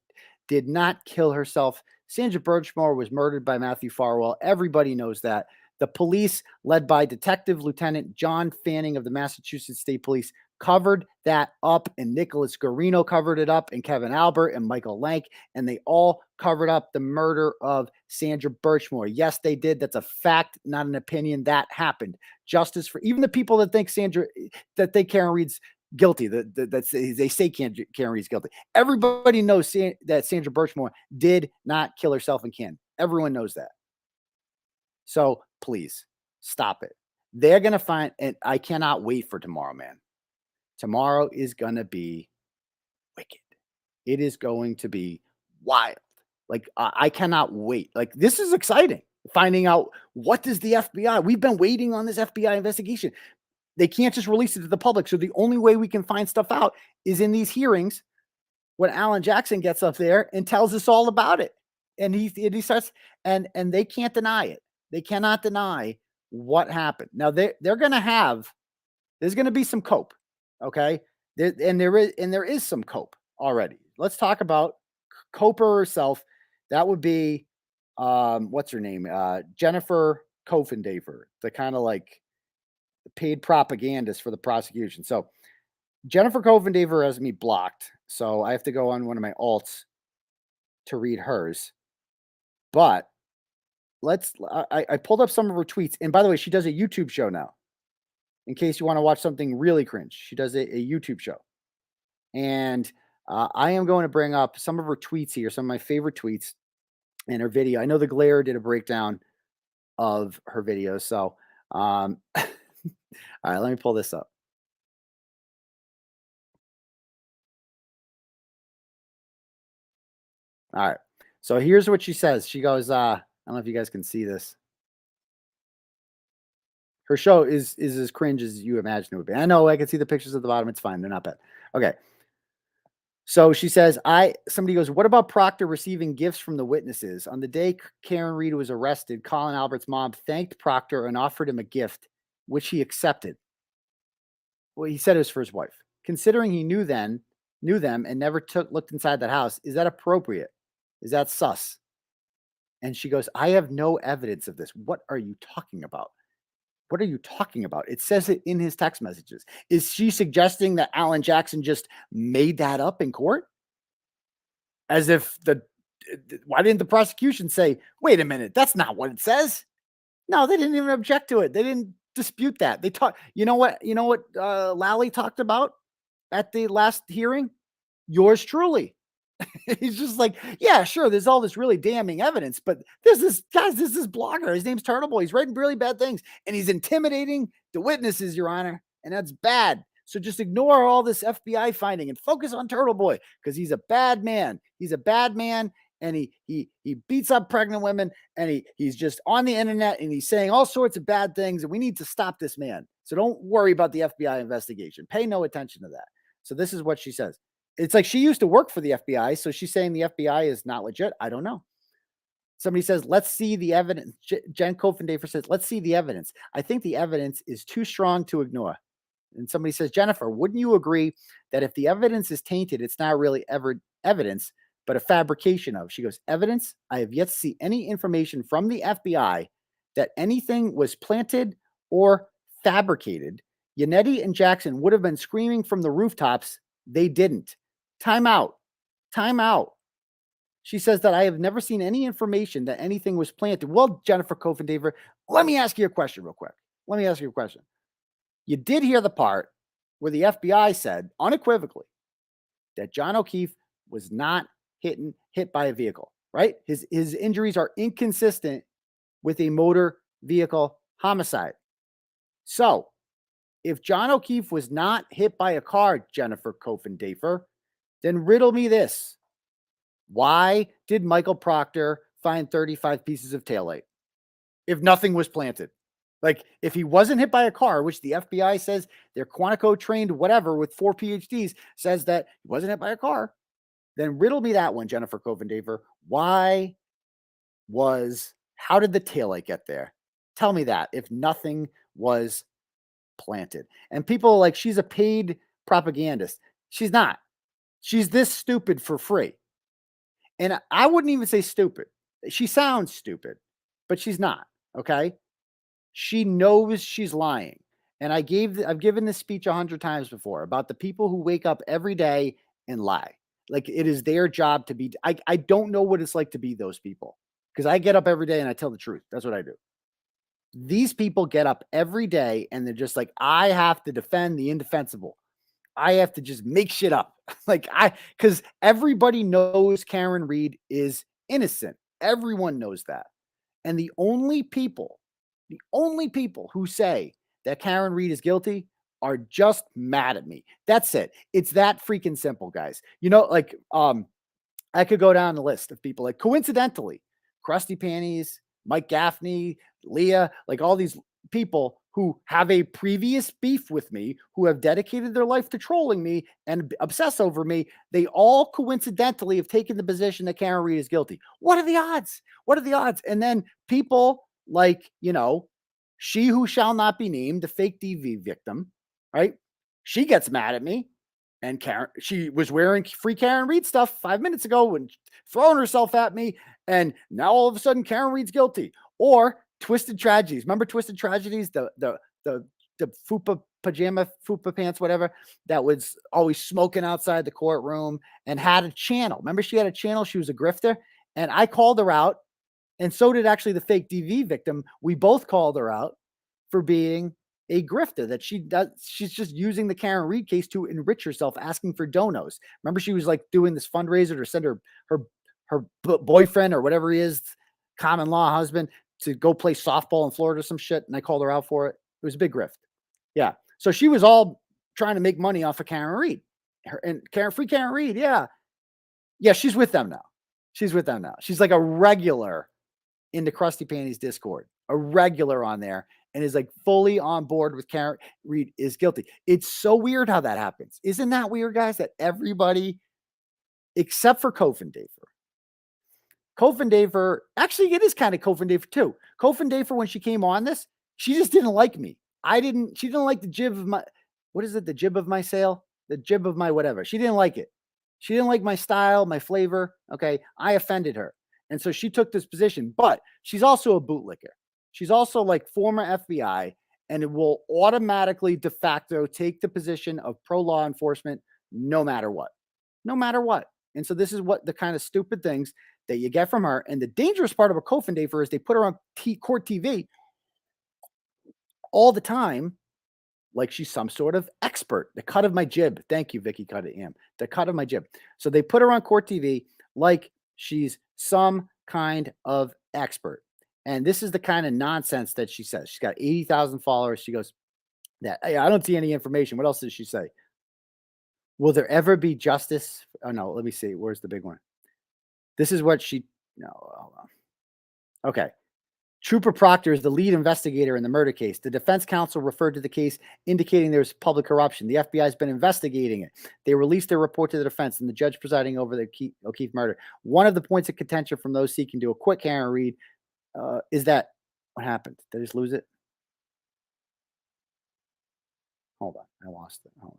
did not kill herself. Sandra Birchmore was murdered by Matthew Farwell. Everybody knows that. The police, led by Detective Lieutenant John Fanning of the Massachusetts State Police, covered that up, and Nicholas Guarino covered it up, and Kevin Albert and Michael Lank, and they all covered up the murder of Sandra Birchmore. Yes, they did. That's a fact, not an opinion. That happened. Justice for even the people that think Karen Reed's guilty, they say Karen Reed's guilty. Everybody knows that Sandra Birchmore did not kill herself in Canton. Everyone knows that. So please stop it. They're going to find, and I cannot wait for tomorrow, man. Tomorrow is going to be wicked. It is going to be wild. Like, I cannot wait. Like, this is exciting. Finding out what does the FBI, we've been waiting on this FBI investigation. They can't just release it to the public. So the only way we can find stuff out is in these hearings when Alan Jackson gets up there and tells us all about it. And he starts, and they can't deny it. They cannot deny what happened. Now they're going to have, there's going to be some cope. Okay. There is some cope already. Let's talk about Coper herself. That would be, what's her name? Jennifer Coffindaffer, the kind of like paid propagandist for the prosecution. So Jennifer Coffindaffer has me blocked. So I have to go on one of my alts to read hers. But I pulled up some of her tweets. And by the way, she does a YouTube show now. In case you want to watch something really cringe, she does a YouTube show. And I am going to bring up some of her tweets here, some of my favorite tweets in her video. I know the Glare did a breakdown of her video. So, all right, let me pull this up. All right. So here's what she says. She goes, I don't know if you guys can see this. Her show is as cringe as you imagine it would be. I know I can see the pictures at the bottom. It's fine. They're not bad. Okay. So she says, somebody goes, what about Proctor receiving gifts from the witnesses? On the day Karen Reed was arrested, Colin Albert's mom thanked Proctor and offered him a gift, which he accepted. Well, he said it was for his wife. Considering he knew them and never looked inside that house, is that appropriate? Is that sus? And she goes, I have no evidence of this. What are you talking about? What are you talking about? It says it in his text messages. Is she suggesting that Alan Jackson just made that up in court? As if why didn't the prosecution say, wait a minute, that's not what it says? No, they didn't even object to it. They didn't dispute that. They talked, you know what Lally talked about at the last hearing? Yours truly. He's just like, yeah, sure, there's all this really damning evidence, but there's this blogger. His name's Turtleboy. He's writing really bad things, and he's intimidating the witnesses, Your Honor, and that's bad. So just ignore all this FBI finding and focus on Turtleboy because he's a bad man. He's a bad man, and he beats up pregnant women, and he's just on the internet, and he's saying all sorts of bad things, and we need to stop this man. So don't worry about the FBI investigation. Pay no attention to that. So this is what she says. It's like she used to work for the FBI, so she's saying the FBI is not legit. I don't know. Somebody says, let's see the evidence. Jen Coffindaffer says, let's see the evidence. I think the evidence is too strong to ignore. And somebody says, Jennifer, wouldn't you agree that if the evidence is tainted, it's not really evidence, but a fabrication of? She goes, evidence? I have yet to see any information from the FBI that anything was planted or fabricated. Yannetti and Jackson would have been screaming from the rooftops. They didn't. Time out. Time out. She says that I have never seen any information that anything was planted. Well, Jennifer Coffindaffer, let me ask you a question real quick. Let me ask you a question. You did hear the part where the FBI said unequivocally that John O'Keefe was not hit by a vehicle, right? His injuries are inconsistent with a motor vehicle homicide. So if John O'Keefe was not hit by a car, Jennifer Coffindaffer, then riddle me this. Why did Michael Proctor find 35 pieces of taillight if nothing was planted? Like, if he wasn't hit by a car, which the FBI says they're Quantico trained, whatever, with 4 PhDs, says that he wasn't hit by a car, then riddle me that one, Jennifer Coffindaffer. How did the taillight get there? Tell me that if nothing was planted. And people are like, she's a paid propagandist. She's not. She's this stupid for free. And I wouldn't even say stupid. She sounds stupid, but she's not. Okay. She knows she's lying. And I've given this speech 100 times before about the people who wake up every day and lie. Like it is their job to be. I don't know what it's like to be those people because I get up every day and I tell the truth. That's what I do. These people get up every day and they're just like, I have to defend the indefensible. I have to just make shit up. Because everybody knows Karen Read is innocent. Everyone knows that. And the only people who say that Karen Read is guilty are just mad at me. That's it. It's that freaking simple, guys. You know, like, I could go down the list of people like coincidentally, Krusty Panties, Mike Gaffney, Leah, like all these people who have a previous beef with me, who have dedicated their life to trolling me and obsess over me. They all coincidentally have taken the position that Karen Read is guilty. What are the odds? What are the odds? And then people like, you know, she who shall not be named, the fake DV victim, right? She gets mad at me. And Karen, she was wearing free Karen Read stuff 5 minutes ago and throwing herself at me. And now all of a sudden Karen Read's guilty. Or Twisted Tragedies. Remember Twisted Tragedies? The fupa pajama, fupa pants, whatever, that was always smoking outside the courtroom and had a channel. Remember she had a channel? She was a grifter. And I called her out. And so did actually the fake DV victim. We both called her out for being a grifter, that she's just using the Karen Read case to enrich herself, asking for donos. Remember she was like doing this fundraiser to send her boyfriend or whatever he is, common law husband, to go play softball in Florida or some shit. And I called her out for it. It was a big grift. Yeah. So she was all trying to make money off of Karen Read and free Karen Read. Yeah. Yeah. She's with them now. She's with them now. She's like a regular in the Krusty Panties Discord, a regular on there, and is like fully on board with Karen Read is guilty. It's so weird how that happens. Isn't that weird, guys? That everybody, except for Coffindaffer, actually, it is kind of Coffindaffer too. Coffindaffer, when she came on this, she just didn't like me. She didn't like the jib of my, what is it? The jib of my sale? The jib of my whatever. She didn't like it. She didn't like my style, my flavor. Okay. I offended her. And so she took this position, but she's also a bootlicker. She's also like former FBI, and it will automatically de facto take the position of pro law enforcement no matter what. No matter what. And so this is what the kind of stupid things that you get from her. And the dangerous part of a Coffindaffer is they put her on court TV all the time like she's some sort of expert. The cut of my jib. Thank you, Vicky 𝗏𝗏. The cut of my jib. So they put her on court TV like she's some kind of expert. And this is the kind of nonsense that she says. She's got 80,000 followers. She goes, "That I don't see any information." What else does she say? Will there ever be justice? Oh, no, let me see. Where's the big one? This is what no, hold on. Okay. Trooper Proctor is the lead investigator in the murder case. The defense counsel referred to the case, indicating there's public corruption. The FBI has been investigating it. They released their report to the defense and the judge presiding over the O'Keefe murder. One of the points of contention from those seeking to acquit Karen Read is that, what happened? Did I just lose it? Hold on. I lost it. Hold on.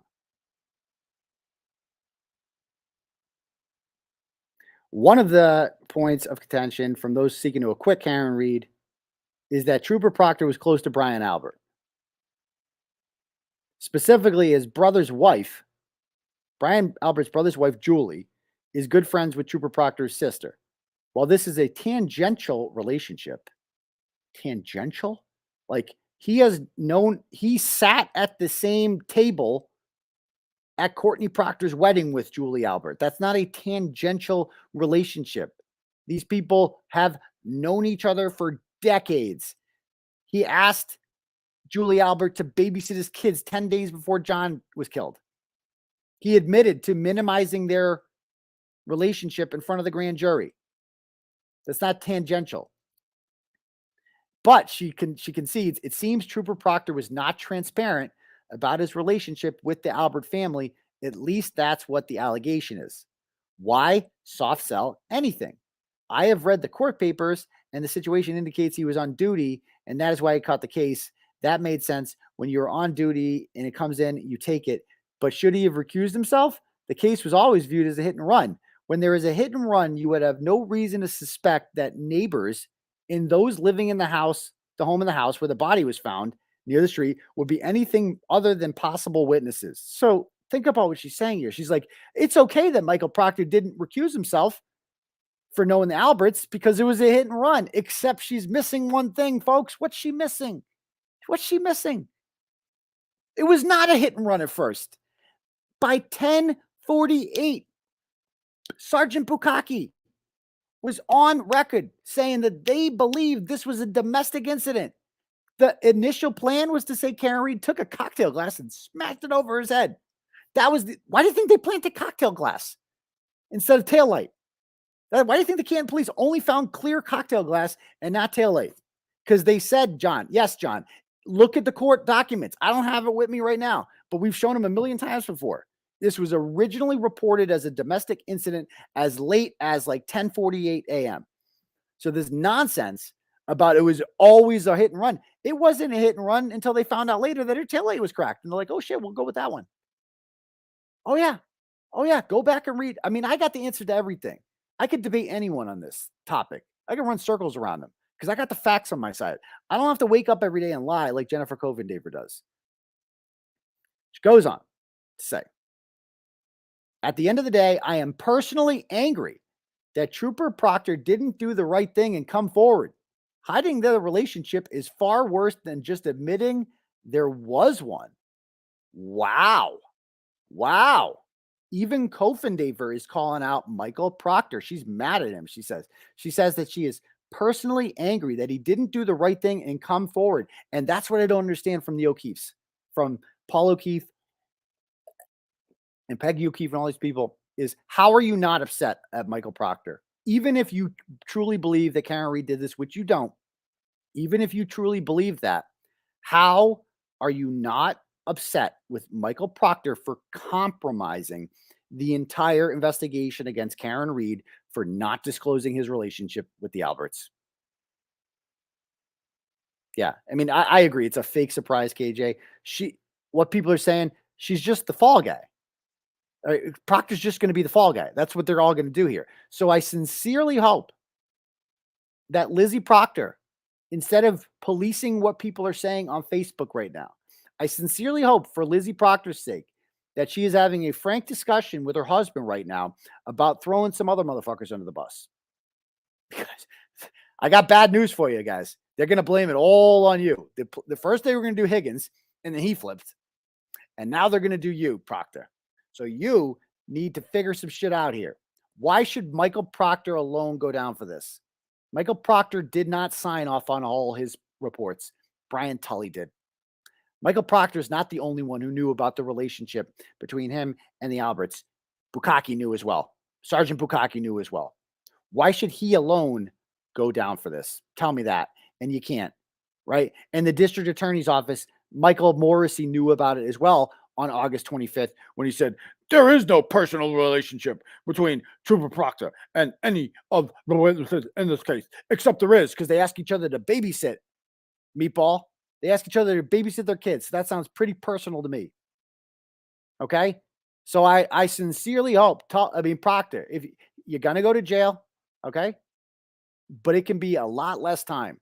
One of the points of contention from those seeking to acquit Karen Read is that Trooper Proctor was close to Brian Albert. Specifically, his brother's wife, Brian Albert's brother's wife, Julie, is good friends with Trooper Proctor's sister. While this is a tangential relationship, like he sat at the same table at Courtney Proctor's wedding with Julie Albert. That's not a tangential relationship. These people have known each other for decades. He asked Julie Albert to babysit his kids 10 days before John was killed. He admitted to minimizing their relationship in front of the grand jury. That's not tangential. But she concedes it seems Trooper Proctor was not transparent about his relationship with the Albert family. At least that's what the allegation is. Why soft sell anything? I have read the court papers, and the situation indicates he was on duty, and that is why he caught the case. That made sense. When you're on duty and it comes in, you take it. But should he have recused himself? The case was always viewed as a hit and run. When there is a hit and run, you would have no reason to suspect that neighbors in those living in the house, the home in the house where the body was found, near the street would be anything other than possible witnesses. So think about what she's saying here. She's like, it's okay that Michael Proctor didn't recuse himself for knowing the Alberts because it was a hit and run, except she's missing one thing, folks. What's she missing? What's she missing? It was not a hit and run at first. By 10:48, Sergeant 𝗵𝗂𝗊 was on record saying that they believed this was a domestic incident. The initial plan was to say Karen Read took a cocktail glass and smashed it over his head. That was why do you think they planted cocktail glass instead of taillight? Why do you think the Canton police only found clear cocktail glass and not taillight? Because they said, John, yes, John, look at the court documents. I don't have it with me right now, but we've shown them a million times before. This was originally reported as a domestic incident as late as like 10:48 a.m. So this nonsense about it was always a hit and run. It wasn't a hit and run until they found out later that her taillight was cracked. And they're like, oh shit, we'll go with that one. Oh yeah. Oh yeah. Go back and read. I mean, I got the answer to everything. I could debate anyone on this topic. I can run circles around them because I got the facts on my side. I don't have to wake up every day and lie like Jennifer Coffindaffer does. She goes on to say, at the end of the day, I am personally angry that Trooper Proctor didn't do the right thing and come forward. Hiding the relationship is far worse than just admitting there was one. Wow. Wow. Even Coffindaffer is calling out Michael Proctor. She's mad at him. She says that she is personally angry that he didn't do the right thing and come forward. And that's what I don't understand from the O'Keefes, from Paul O'Keefe and Peggy O'Keefe and all these people, is how are you not upset at Michael Proctor? Even if you truly believe that Karen Read did this, which you don't, even if you truly believe that, how are you not upset with Michael Proctor for compromising the entire investigation against Karen Read for not disclosing his relationship with the Alberts? Yeah, I mean, I agree. It's a fake surprise, KJ. What people are saying, she's just the fall guy. Proctor's just going to be the fall guy. That's what they're all going to do here. So I sincerely hope that 𝗪𝗔 Proctor, instead of policing what people are saying on Facebook right now, I sincerely hope for 𝗪𝗔 Proctor's sake that she is having a frank discussion with her husband right now about throwing some other motherfuckers under the bus. Because I got bad news for you guys. They're going to blame it all on you. The first they were going to do Higgins, and then he flipped. And now they're going to do you, Proctor. So you need to figure some shit out here. Why should Michael Proctor alone go down for this? Michael Proctor did not sign off on all his reports. Brian Tully did. Michael Proctor is not the only one who knew about the relationship between him and the Alberts. 𝗵𝗂𝗊 knew as well. Sergeant 𝗵𝗂𝗊 knew as well. Why should he alone go down for this? Tell me that. And you can't, right? And the district attorney's office, Michael Morrissey knew about it as well on August 25th when he said, there is no personal relationship between Trooper Proctor and any of the witnesses in this case, except there is, because they ask each other to babysit. Meatball. They ask each other to babysit their kids. That sounds pretty personal to me. Okay? So I sincerely hope, Proctor, if you're going to go to jail, okay? But it can be a lot less time.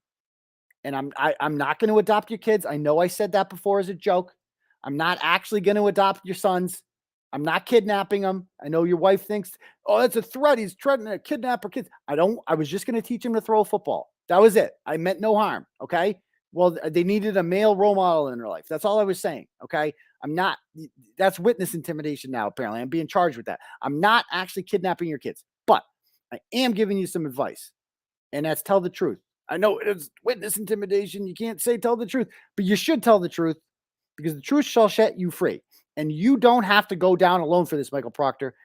And I'm not going to adopt your kids. I know I said that before as a joke. I'm not actually going to adopt your sons. I'm not kidnapping them. I know your wife thinks, oh, that's a threat. He's threatening to kidnap her kids. I was just going to teach him to throw a football. That was it. I meant no harm. Okay. Well, they needed a male role model in their life. That's all I was saying. Okay. That's witness intimidation now. Apparently I'm being charged with that. I'm not actually kidnapping your kids, but I am giving you some advice, and that's tell the truth. I know it's witness intimidation. You can't say tell the truth, but you should tell the truth, because the truth shall set you free. And you don't have to go down alone for this, Michael Proctor.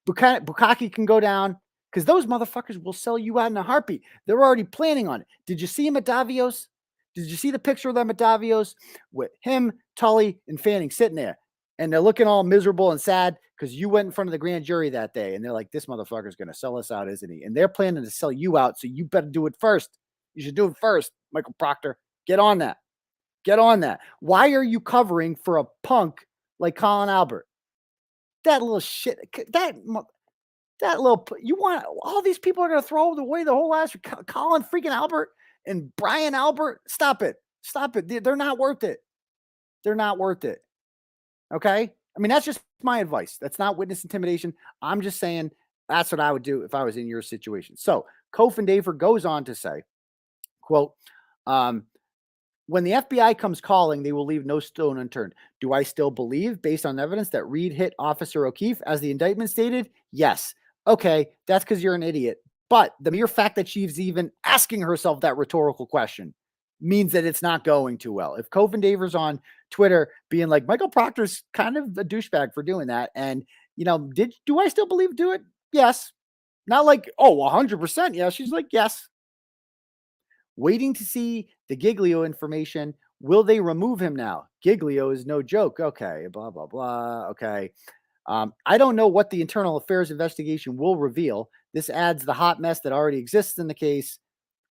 𝗵𝗂𝗊 can go down, because those motherfuckers will sell you out in a heartbeat. They're already planning on it. Did you see him at Davio's? Did you see the picture of them at Davio's with him, Tully, and Fanning sitting there? And they're looking all miserable and sad because you went in front of the grand jury that day. And they're like, this motherfucker's going to sell us out, isn't he? And they're planning to sell you out, so you better do it first. You should do it first, Michael Proctor. Get on that. Get on that. Why are you covering for a punk like Colin Albert? That little shit. That little. You want all these people are going to throw away the whole last Colin freaking Albert and Brian Albert? Stop it. Stop it. They're not worth it. They're not worth it. Okay. I mean, that's just my advice. That's not witness intimidation. I'm just saying that's what I would do if I was in your situation. So Coffindaffer goes on to say, quote, when the FBI comes calling, they will leave no stone unturned. Do I still believe, based on evidence, that Reed hit Officer O'Keefe, as the indictment stated? Yes. Okay, that's because you're an idiot. But the mere fact that she's even asking herself that rhetorical question means that it's not going too well. If Coffindaffer's on Twitter being like, Michael Proctor's kind of a douchebag for doing that, and, you know, do I still believe do it? Yes. Not like, oh, 100%. Yeah, she's like, yes. Waiting to see the Giglio information. Will they remove him now? Giglio is no joke. Okay, blah, blah, blah. Okay. I don't know what the internal affairs investigation will reveal. This adds the hot mess that already exists in the case.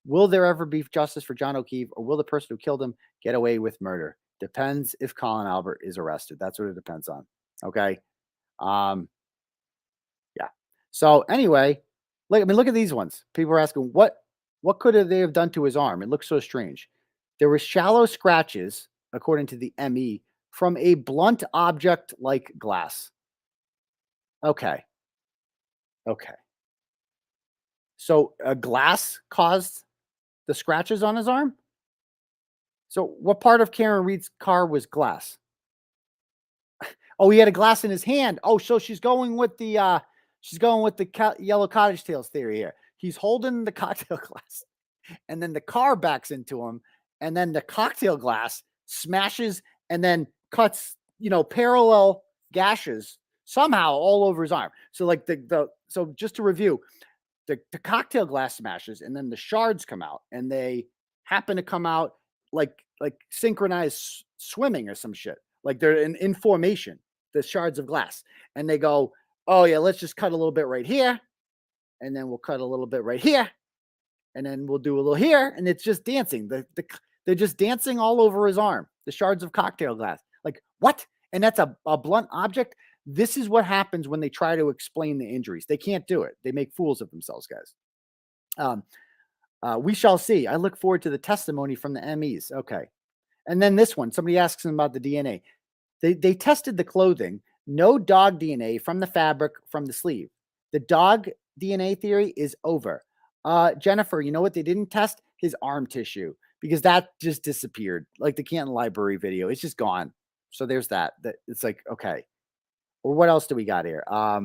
Will there ever be justice for John O'Keefe, or will the person who killed him get away with murder? Depends if Colin Albert is arrested. That's what it depends on. Okay. Yeah. So anyway, look at these ones. People are asking, what could they have done to his arm? It looks so strange. There were shallow scratches, according to the ME, from a blunt object like glass. Okay. Okay. So a glass caused the scratches on his arm? So what part of Karen Reed's car was glass? Oh, he had a glass in his hand. Oh, so she's going with the yellow cottage tails theory here. He's holding the cocktail glass, and then the car backs into him, and then the cocktail glass smashes and then cuts, parallel gashes somehow all over his arm. So like so just to review, the cocktail glass smashes, and then the shards come out, and they happen to come out like synchronized swimming or some shit. Like they're in formation, the shards of glass, and they go, oh yeah, let's just cut a little bit right here. And then we'll cut a little bit right here. And then we'll do a little here. And it's just dancing. They're just dancing all over his arm. The shards of cocktail glass. Like, what? And that's a blunt object? This is what happens when they try to explain the injuries. They can't do it. They make fools of themselves, guys. We shall see. I look forward to the testimony from the MEs. Okay. And then this one, somebody asks him about the DNA. They tested the clothing. No dog DNA from the fabric from the sleeve. The dog DNA theory is over. Jennifer, you know what they didn't test? His arm tissue, because that just disappeared. Like the Canton Library video, it's just gone. So there's that. It's like, okay. Or what else do we got here? What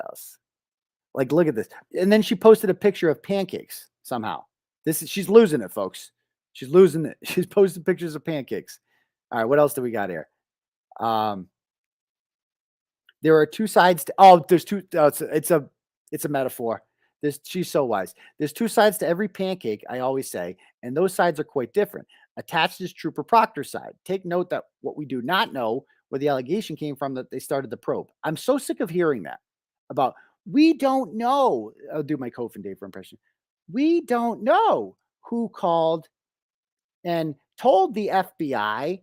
else? Like, look at this. And then she posted a picture of pancakes somehow. She's losing it, folks. She's losing it. She's posted pictures of pancakes. All right, what else do we got here? There are two sides to, there's two. It's a metaphor. She's so wise. There's two sides to every pancake, I always say, and those sides are quite different. Attached is Trooper Proctor's side. Take note that what we do not know where the allegation came from that they started the probe. I'm so sick of hearing that about, we don't know. I'll do my Coffindaffer impression. We don't know who called and told the FBI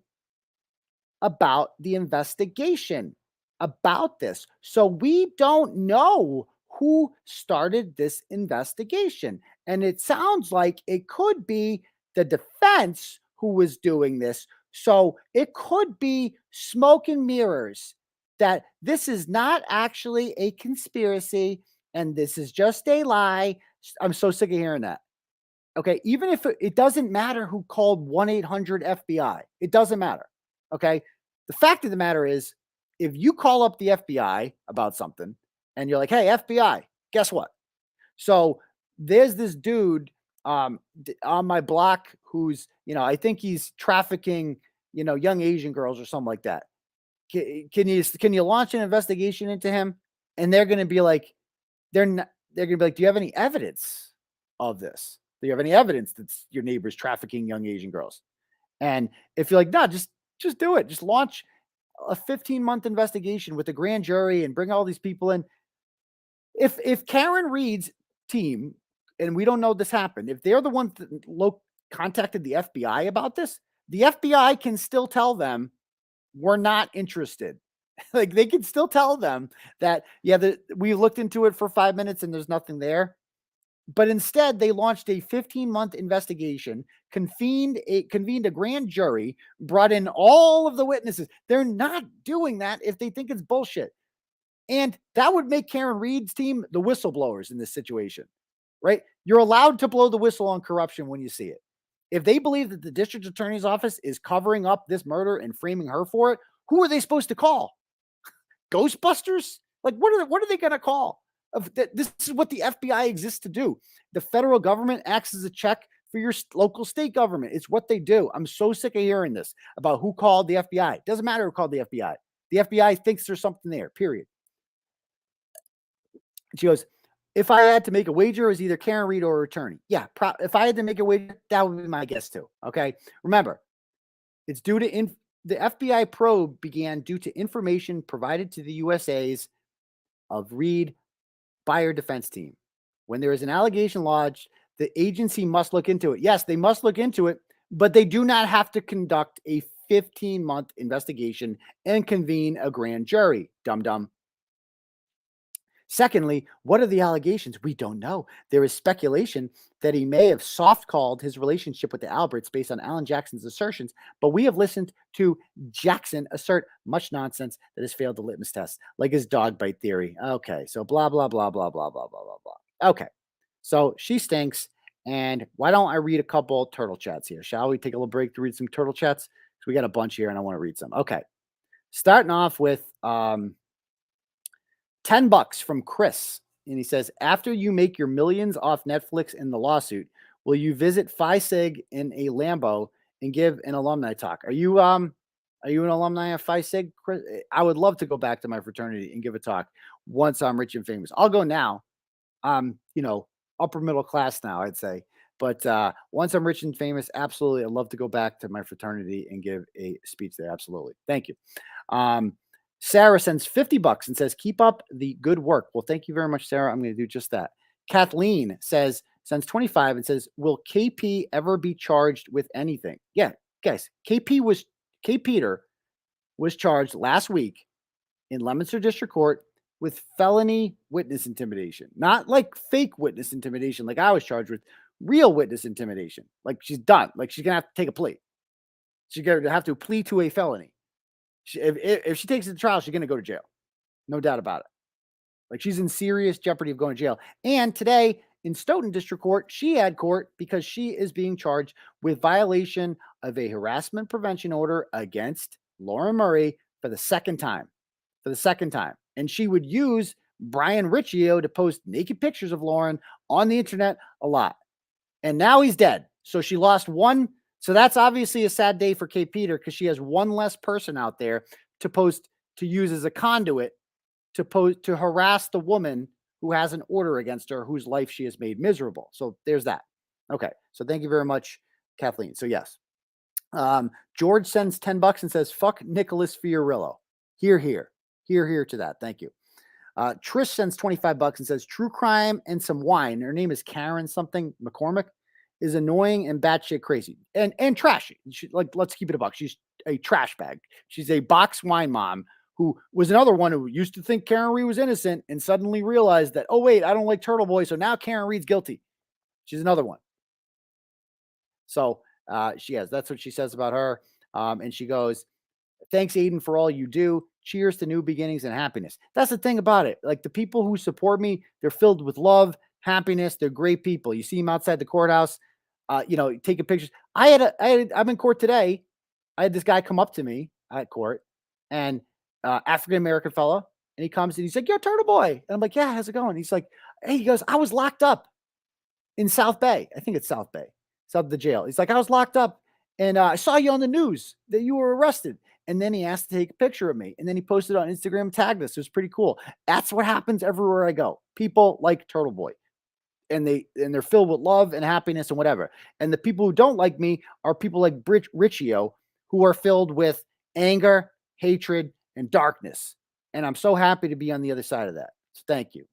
about the investigation about this. So we don't know who started this investigation. And it sounds like it could be the defense who was doing this. So it could be smoke and mirrors, that this is not actually a conspiracy and this is just a lie. I'm so sick of hearing that. Okay. Even if it doesn't matter who called 1-800-FBI, it doesn't matter. Okay. The fact of the matter is, if you call up the FBI about something and you're like, hey, FBI, guess what? So there's this dude on my block who's, I think he's trafficking, young Asian girls or something like that. Can you launch an investigation into him? And they're going to be like, they're going to be like, do you have any evidence of this? Do you have any evidence that your neighbor's trafficking young Asian girls? And if you're like, no, just do it. Just launch a 15-month investigation with a grand jury and bring all these people in. If Karen Reed's team, and we don't know this happened, if they're the ones that contacted the FBI about this, the FBI can still tell them we're not interested. Like they can still tell them that, yeah, we looked into it for 5 minutes and there's nothing there. But instead, they launched a 15-month investigation, convened a grand jury, brought in all of the witnesses. They're not doing that if they think it's bullshit. And that would make Karen Reed's team the whistleblowers in this situation, right? You're allowed to blow the whistle on corruption when you see it. If they believe that the district attorney's office is covering up this murder and framing her for it, who are they supposed to call? Ghostbusters? Like, what are they going to call? This is what the FBI exists to do. The federal government acts as a check for your local state government. It's what they do. I'm so sick of hearing this about who called the FBI. It doesn't matter who called the FBI. The FBI thinks there's something there, period. She goes, if I had to make a wager, it was either Karen Reed or her attorney. Yeah, if I had to make a wager, that would be my guess too. Okay, remember, it's due to the FBI probe began due to information provided to the USA's of Reed by her defense team. When there is an allegation lodged, the agency must look into it. Yes, they must look into it, but they do not have to conduct a 15-month investigation and convene a grand jury. Dum-dum. Secondly, what are the allegations? We don't know. There is speculation that he may have soft-called his relationship with the Alberts based on Alan Jackson's assertions, but we have listened to Jackson assert much nonsense that has failed the litmus test, like his dog bite theory. Okay, so blah, blah, blah, blah, blah, blah, blah, blah, blah. Okay, so she stinks, and why don't I read a couple turtle chats here? Shall we take a little break to read some turtle chats? Because we got a bunch here, and I want to read some. Okay, starting off with... $10 from Chris. And he says, after you make your millions off Netflix and the lawsuit, will you visit 𝗫_SIG in a Lambo and give an alumni talk? Are you an alumni of 𝗫_SIG, Chris? I would love to go back to my fraternity and give a talk once I'm rich and famous. I'll go now. Upper middle class now, I'd say. But once I'm rich and famous, absolutely, I'd love to go back to my fraternity and give a speech there. Absolutely. Thank you. Sarah sends $50 and says, keep up the good work. Well, thank you very much, Sarah. I'm going to do just that. Kathleen sends 25 and says, will KP ever be charged with anything? Yeah, guys, Peter was charged last week in Leominster District Court with felony witness intimidation. Not like fake witness intimidation like I was charged with, real witness intimidation. Like she's done. Like she's going to have to take a plea. She's going to have to plead to a felony. If she takes it to trial, she's going to go to jail. No doubt about it. Like she's in serious jeopardy of going to jail. And today in Stoughton District Court, she had court because she is being charged with violation of a harassment prevention order against Lauren Murray for the second time. And she would use Brian Riccio to post naked pictures of Lauren on the internet a lot. And now he's dead. So she lost one. So that's obviously a sad day for Kate Peter because she has one less person out there to use as a conduit to harass the woman who has an order against her, whose life she has made miserable. So there's that. Okay. So thank you very much, Kathleen. So yes. George sends $10 and says, fuck Nicholas Fiorillo. Hear to that. Thank you. Trish sends $25 and says, true crime and some wine. Her name is Karen something McCormick. Is annoying and batshit crazy and trashy. Let's keep it a buck. She's a trash bag. She's a box wine mom who was another one who used to think Karen Reed was innocent and suddenly realized that, oh, wait, I don't like Turtleboy. So now Karen Reed's guilty. She's another one. So that's what she says about her. And she goes, thanks, Aidan, for all you do. Cheers to new beginnings and happiness. That's the thing about it. Like the people who support me, they're filled with love, happiness. They're great people. You see them outside the courthouse. Taking pictures. I'm in court today. I had this guy come up to me at court, and African-American fella, and he comes and he's like, yo, Turtleboy. And I'm like, yeah, how's it going? He's like, hey, he goes, I was locked up in South Bay. I think it's South Bay, South of the jail. He's like, I was locked up, and I saw you on the news that you were arrested. And then he asked to take a picture of me, and then he posted on Instagram and tagged us. It was pretty cool. That's what happens everywhere I go. People like Turtleboy. And they're filled with love and happiness and whatever. And the people who don't like me are people like Riccio, who are filled with anger, hatred, and darkness. And I'm so happy to be on the other side of that. So thank you.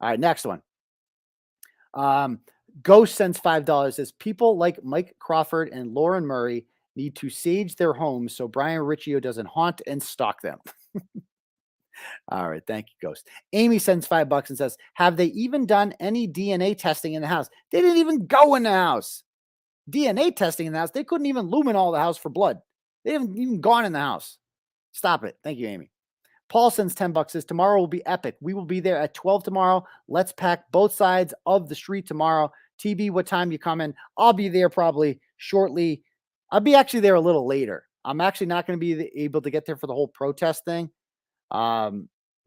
All right, next one. Ghost sends $5. Says people like Mike Crawford and Lauren Murray need to sage their homes so Brian Riccio doesn't haunt and stalk them. All right. Thank you, Ghost. Amy sends $5 and says, have they even done any DNA testing in the house? They didn't even go in the house. DNA testing in the house. They couldn't even luminol the house for blood. They haven't even gone in the house. Stop it. Thank you, Amy. Paul sends $10, says, tomorrow will be epic. We will be there at 12 tomorrow. Let's pack both sides of the street tomorrow. TB, what time you coming? I'll be there probably shortly. I'll be actually there a little later. I'm actually not going to be able to get there for the whole protest thing. But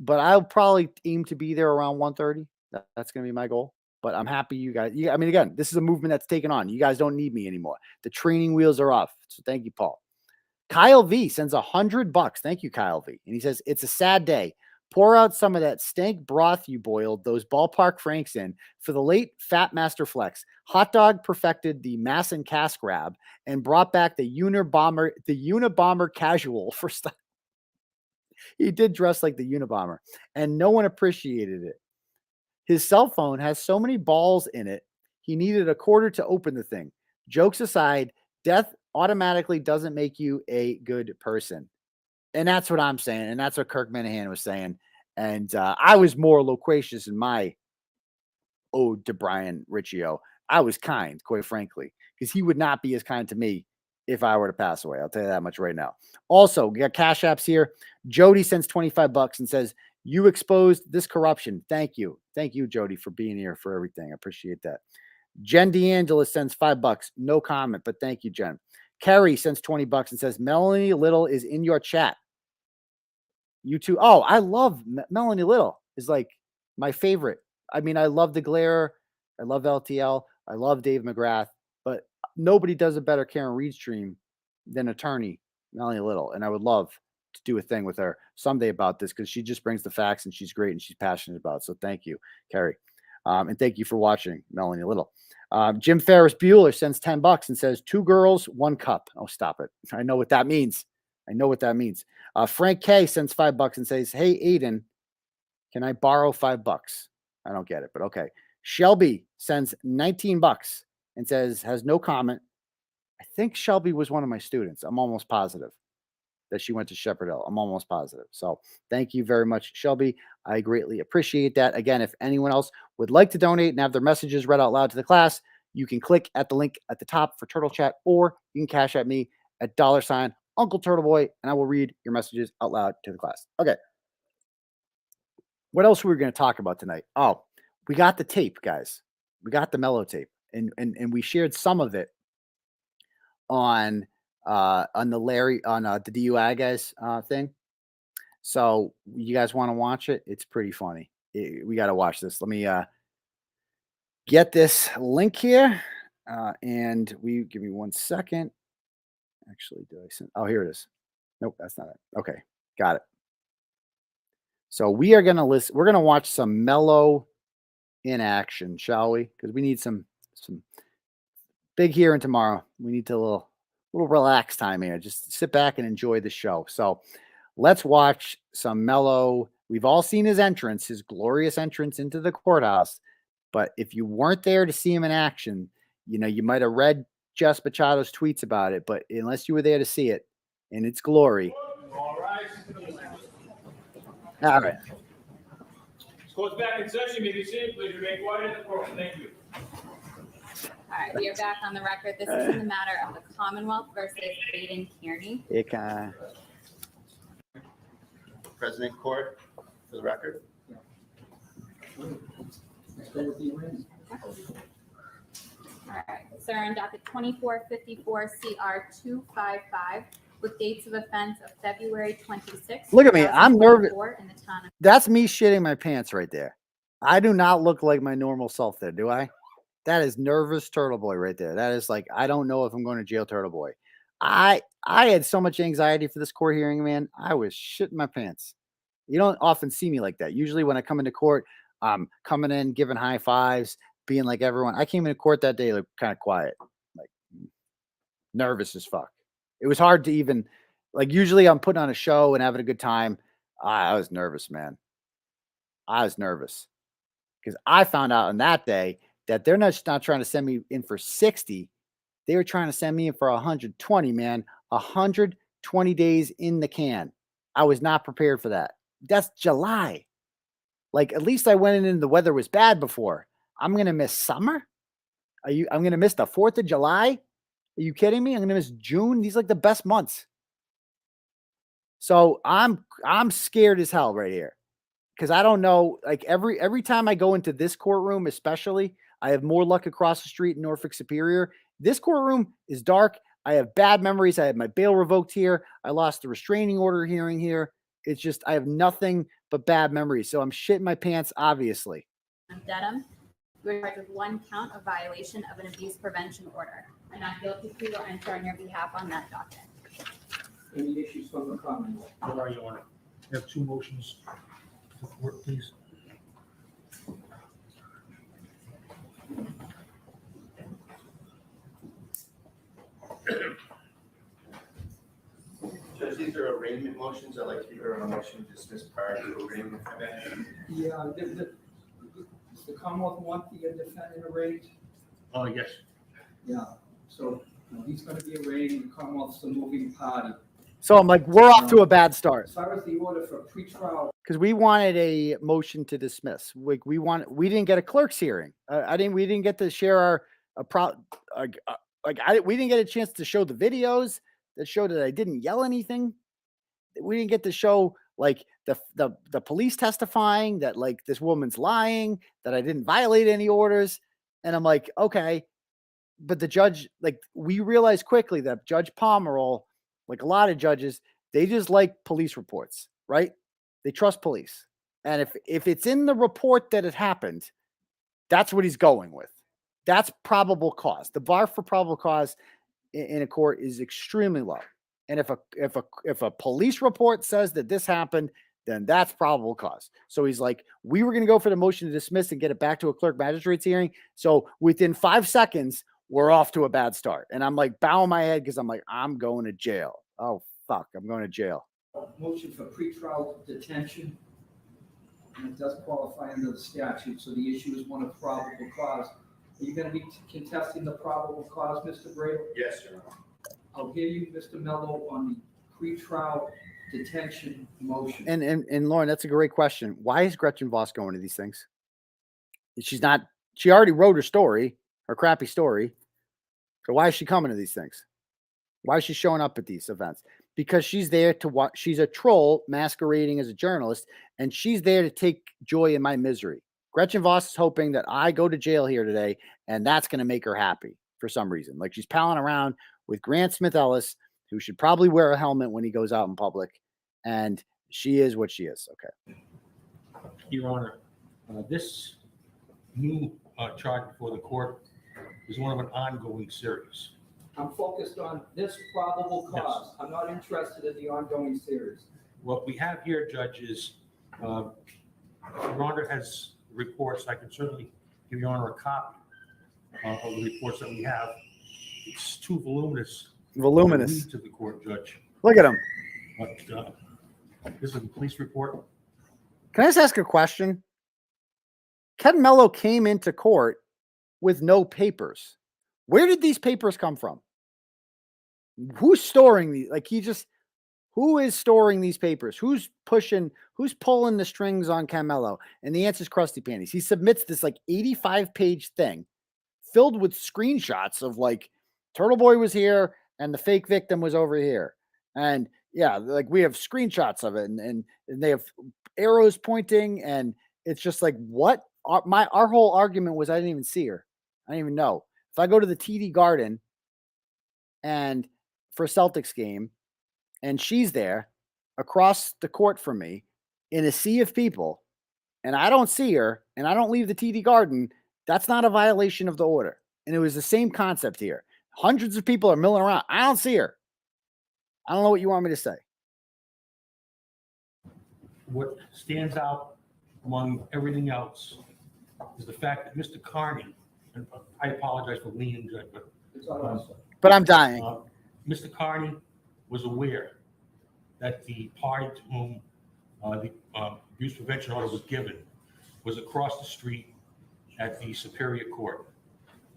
I'll probably aim to be there around 1:30. That's going to be my goal. But I'm happy you guys. I mean, again, this is a movement that's taken on. You guys don't need me anymore. The training wheels are off. So thank you, Paul. Kyle V sends $100. Thank you, Kyle V. And he says, it's a sad day. Pour out some of that stank broth you boiled those ballpark franks in for the late Fat Master Flex. Hot Dog perfected the mass and cask grab and brought back the Unabomber casual for stuff. He did dress like the Unabomber, and no one appreciated it. His cell phone has so many balls in it, he needed a quarter to open the thing. Jokes aside, death automatically doesn't make you a good person. And that's what I'm saying. And that's what Kirk Minahan was saying. And I was more loquacious in my ode to Brian Riccio. I was kind, quite frankly, because he would not be as kind to me if I were to pass away. I'll tell you that much right now. Also, we got Cash Apps here. Jody sends $25 and says, you exposed this corruption. Thank you. Thank you, Jody, for being here for everything. I appreciate that. Jen DeAngela sends $5. No comment, but thank you, Jen. Carrie sends $20 and says, Melanie Little is in your chat. You too. Oh, I love Melanie Little is like my favorite. I mean, I love 𝗿𝗫. I love LTL. I love Dave McGrath, but nobody does a better Karen Reed stream than attorney Melanie Little. And I would love to do a thing with her someday about this because she just brings the facts and she's great and she's passionate about it. So thank you, Carrie. And thank you for watching, Melanie Little. Jim Ferris Bueller sends $10 and says, 2 girls, 1 cup. Oh, stop it. I know what that means. I know what that means. Frank K sends $5 and says, hey, Aidan, can I borrow $5? I don't get it, but okay. Shelby sends $19 and says, has no comment. I think Shelby was one of my students. I'm almost positive that she went to Shepherd Hill. I'm almost positive. So thank you very much, Shelby. I greatly appreciate that. Again, if anyone else would like to donate and have their messages read out loud to the class, you can click at the link at the top for Turtle Chat, or you can cash at me at $UncleTurtleboy, and I will read your messages out loud to the class. Okay. What else were we going to talk about tonight? Oh, we got the tape, guys. We got the Mello tape, and we shared some of it on the Larry on the DUI guys thing. So you guys want to watch it? It's pretty funny. We got to watch this. Let me get this link here, and we give me 1 second. Actually, do I send? Oh, here it is. Nope, that's not it. Okay, got it. So we are gonna listen. We're gonna watch some Mello in action, shall we? Because we need some big here and tomorrow. We need a little relax time here. Just sit back and enjoy the show. So let's watch some Mello. We've all seen his entrance, his glorious entrance into the courthouse. But if you weren't there to see him in action, you know, you might have read Jess Machado's tweets about it, but unless you were there to see it in its glory. All right. Court's back in session. May be seated. Please remain quiet in the court. Thank you. All right, we are back on the record. This is in the matter of the Commonwealth versus Aidan Kearney. President Court, for the record. All right, sir, on docket 2454 CR 255 with dates of offense of February 26th. Look at me. I'm nervous. In the town of That's me shitting my pants right there. I do not look like my normal self there, do I? That is nervous Turtle Boy right there. That is like, I don't know if I'm going to jail, Turtle Boy. I had so much anxiety for this court hearing, man. I was shitting my pants. You don't often see me like that. Usually when I come into court, I'm coming in, giving high fives, being like everyone. I came into court that day, like kind of quiet, like nervous as fuck. It was hard to even, like, usually I'm putting on a show and having a good time. I was nervous, man. I was nervous because I found out on that day that they're not trying to send me in for 60. They were trying to send me in for 120, man. 120 days in the can. I was not prepared for that. that's July. Like, at least I went in and the weather was bad before. I'm going to miss summer. I'm going to miss the 4th of July. Are you kidding me? I'm going to miss June. These are like the best months. So I'm scared as hell right here. Because I don't know, like every time I go into this courtroom, especially, I have more luck across the street in Norfolk Superior. This courtroom is dark. I have bad memories. I had my bail revoked here. I lost the restraining order hearing here. It's just, I have nothing but bad memories. So I'm shitting my pants, obviously. Dedham, you are charged with 1 count of violation of an abuse prevention order. A not guilty plea will enter on your behalf on that docket. Any issues from the Commonwealth? Where are you on it? You have 2 motions. Court, please. Judge, these are arraignment motions. I'd like to hear a motion to dismiss prior to arraignment. Yeah, does the Commonwealth want the defendant arraigned? Oh, yes. Yeah, so he's going to be arraigned, and the Commonwealth's the moving party. So I'm like, we're off to a bad start. As far as the order for pretrial, Because we wanted a motion to dismiss. We didn't get a clerk's hearing. We didn't get to share we didn't get a chance to show the videos that showed that I didn't yell anything. We didn't get to show like the police testifying that like this woman's lying, that I didn't violate any orders. And I'm like, okay. But the judge, like, we realized quickly that Judge Pomeroy, like a lot of judges, they just like police reports, right? They trust police. And if it's in the report that it happened, that's what he's going with. That's probable cause. The bar for probable cause in a court is extremely low. And if a police report says that this happened, then that's probable cause. So he's like, we were going to go for the motion to dismiss and get it back to a clerk magistrate's hearing. So within 5 seconds, we're off to a bad start. And I'm like bowing my head because I'm like, I'm going to jail. Oh, fuck. I'm going to jail. motion for pretrial detention. And it does qualify under the statute, so the issue is one of probable cause. Are you going to be contesting the probable cause, Mr. Brady? Yes, Your Honor. I'll hear you, Mr. Mello, on the pretrial detention motion. And Lauren, that's a great question. Why is Gretchen Voss going to these things? She already wrote her story, her crappy story. So why is she coming to these things? Why is she showing up at these events? Because she's there to watch. She's a troll masquerading as a journalist, and she's there to take joy in my misery. Gretchen Voss is hoping that I go to jail here today, and that's going to make her happy for some reason. Like she's palling around with Grant Smith Ellis, who should probably wear a helmet when he goes out in public, and she is what she is. Okay. Your Honor, this new charge before the court is one of an ongoing series. I'm focused on this probable cause. Yes. I'm not interested in the ongoing series. What we have here, Judge, is Your Honor has reports. I can certainly give Your Honor a copy of the reports that we have. It's too voluminous. Voluminous. To the court, Judge. Look at him. But this is a police report. Can I just ask a question? Ken Mello came into court with no papers. Where did these papers come from? Who's storing these? Who is storing these papers? Who's pulling the strings on Ken Mello? And the answer is Krusty Panties. He submits this 85-page thing filled with screenshots of Turtleboy was here and the fake victim was over here. And yeah, we have screenshots of it and they have arrows pointing, and it's just what? Our whole argument was I didn't even see her. I didn't even know. If I go to the TD Garden and for a Celtics game and she's there across the court from me in a sea of people and I don't see her and I don't leave the TD Garden, that's not a violation of the order. And it was the same concept here. Hundreds of people are milling around. I don't see her. I don't know what you want me to say. What stands out among everything else is the fact that Mr. Kearney, and I apologize for leaning, Judge, but I'm dying. Mr. Kearney was aware that the party to whom the abuse prevention order was given was across the street at the Superior Court.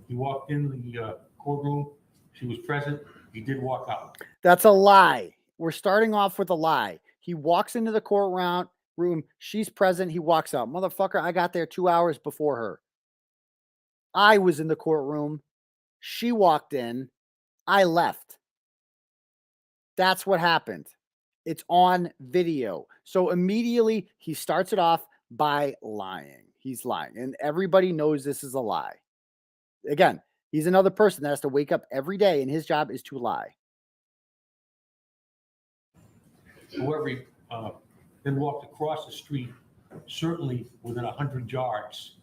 He walked in the courtroom. She was present. He did walk out. That's a lie. We're starting off with a lie. He walks into the courtroom courtroom. She's present. He walks out. Motherfucker, I got there 2 hours before her. I was in the courtroom. She walked in. I left. That's what happened. It's on video. So immediately he starts it off by lying. He's lying. And everybody knows this is a lie. Again, he's another person that has to wake up every day and his job is to lie. Whoever then walked across the street, certainly within 100 yards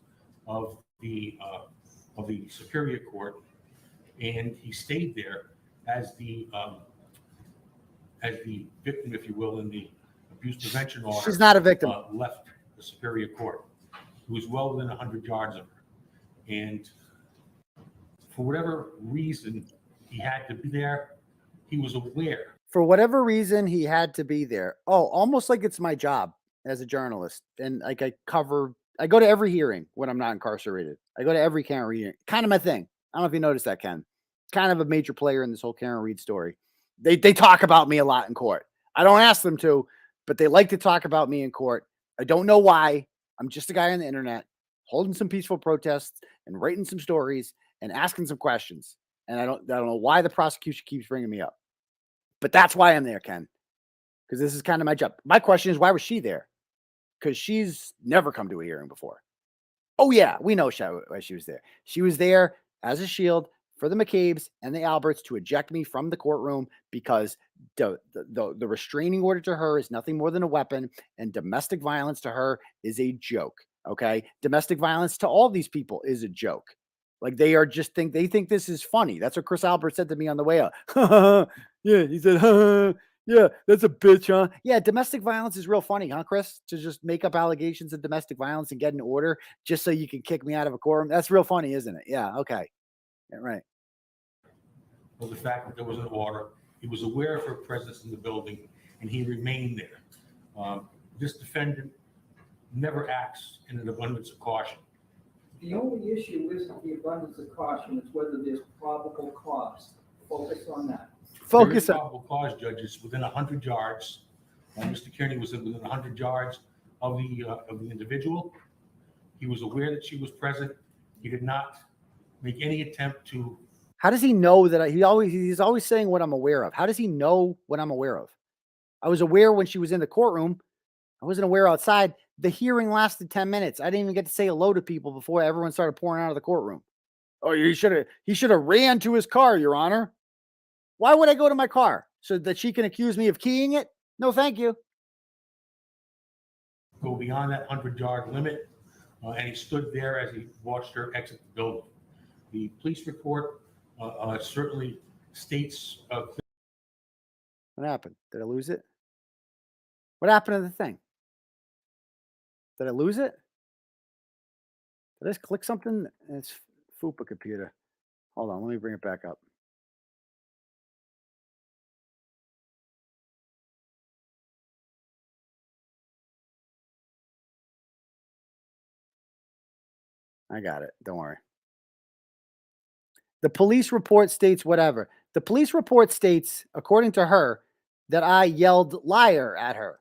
of the Superior Court, and he stayed there as the victim, if you will, in the abuse prevention order. She's not a victim. Left the Superior Court. He was well within 100 yards of her, and for whatever reason he had to be there, he was aware. For whatever reason, he had to be there. Oh, almost like it's my job as a journalist. And like I go to every hearing when I'm not incarcerated. I go to every Karen Reed hearing. Kind of my thing. I don't know if you noticed that, Ken. Kind of a major player in this whole Karen Reed story. They talk about me a lot in court. I don't ask them to, but they like to talk about me in court. I don't know why. I'm just a guy on the internet holding some peaceful protests and writing some stories and asking some questions. And I don't know why the prosecution keeps bringing me up. But that's why I'm there, Ken, because this is kind of my job. My question is, why was she there? Because she's never come to a hearing before. Oh, yeah, we know why she was there. She was there as a shield for the McCabe's and the Alberts to eject me from the courtroom because the restraining order to her is nothing more than a weapon, and domestic violence to her is a joke, okay? Domestic violence to all these people is a joke. Like they think this is funny. That's what Chris Albert said to me on the way up. Yeah, he said, yeah, that's a bitch, huh? Yeah, domestic violence is real funny, huh, Chris? To just make up allegations of domestic violence and get an order just so you can kick me out of a courtroom. That's real funny, isn't it? Yeah, okay. Yeah, right. Well, the fact that there was an order, he was aware of her presence in the building, and he remained there. This defendant never acts in an abundance of caution. The only issue isn't the abundance of caution, it's whether there's probable cause. Focus on that. Focus on probable cause, judges, within 100 yards. Mr. Kearney was within 100 yards of the individual. He was aware that she was present. He did not make any attempt to. How does he know that he's always saying what I'm aware of? How does he know what I'm aware of? I was aware when she was in the courtroom. I wasn't aware outside. The hearing lasted 10 minutes. I didn't even get to say hello to people before everyone started pouring out of the courtroom. Oh, he should have ran to his car, Your Honor. Why would I go to my car? So that she can accuse me of keying it? No, thank you. Go beyond that 100-yard limit, and he stood there as he watched her exit the building. The police report certainly states. What happened? Did I lose it? What happened to the thing? Did I lose it? Did I just click something? It's FUPA computer. Hold on, let me bring it back up. I got it. Don't worry. The police report states whatever. The police report states, according to her, that I yelled liar at her.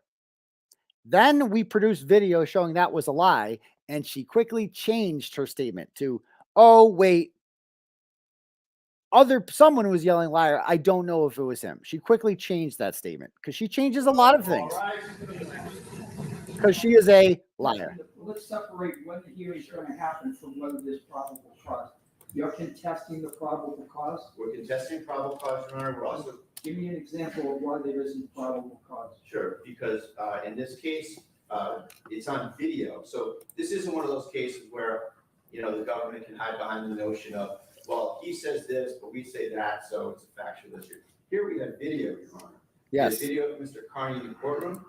Then we produced video showing that was a lie, and she quickly changed her statement to, oh, wait, someone who was yelling liar, I don't know if it was him. She quickly changed that statement because she changes a lot of things. Because she is a liar. Let's separate when the hearing is going to happen from whether there's probable cause. You're contesting the probable cause? We're contesting probable cause, Your Honor. We're also. Give me an example of why there isn't probable cause. Sure, because in this case, it's on video. So this isn't one of those cases where, the government can hide behind the notion of, well, he says this, but we say that, so it's a factual issue. Here we have video, Your Honor. Yes. Video of Mr. Kearney in the courtroom.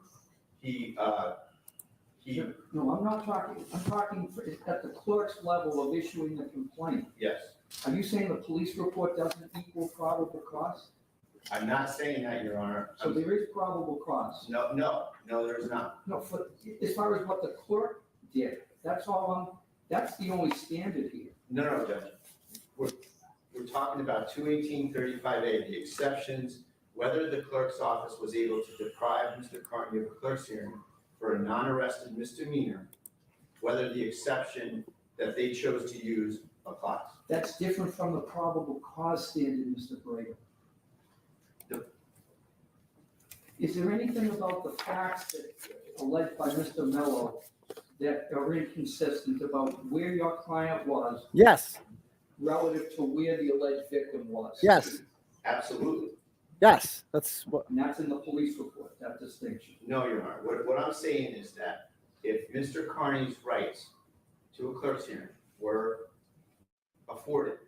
No, I'm not talking, I'm talking at the clerk's level of issuing the complaint. Yes. Are you saying the police report doesn't equal probable cause? I'm not saying that, Your Honor. So there is probable cause? No, there's not. No, as far as what the clerk did, that's the only standard here. No, Judge. We're talking about 21835A, the exceptions, whether the clerk's office was able to deprive Mr. Kearney of a clerk's hearing for a non-arrested misdemeanor, whether the exception that they chose to use applies. That's different from the probable cause standard, Mr. Brady. Is there anything about the facts that alleged by Mr. Mello that are inconsistent about where your client was Yes. relative to where the alleged victim was? Yes. Absolutely. Yes. That's what. And that's in the police report, that distinction. No, Your Honor. What I'm saying is that if Mr. Kearney's rights to a clerk's hearing were afforded,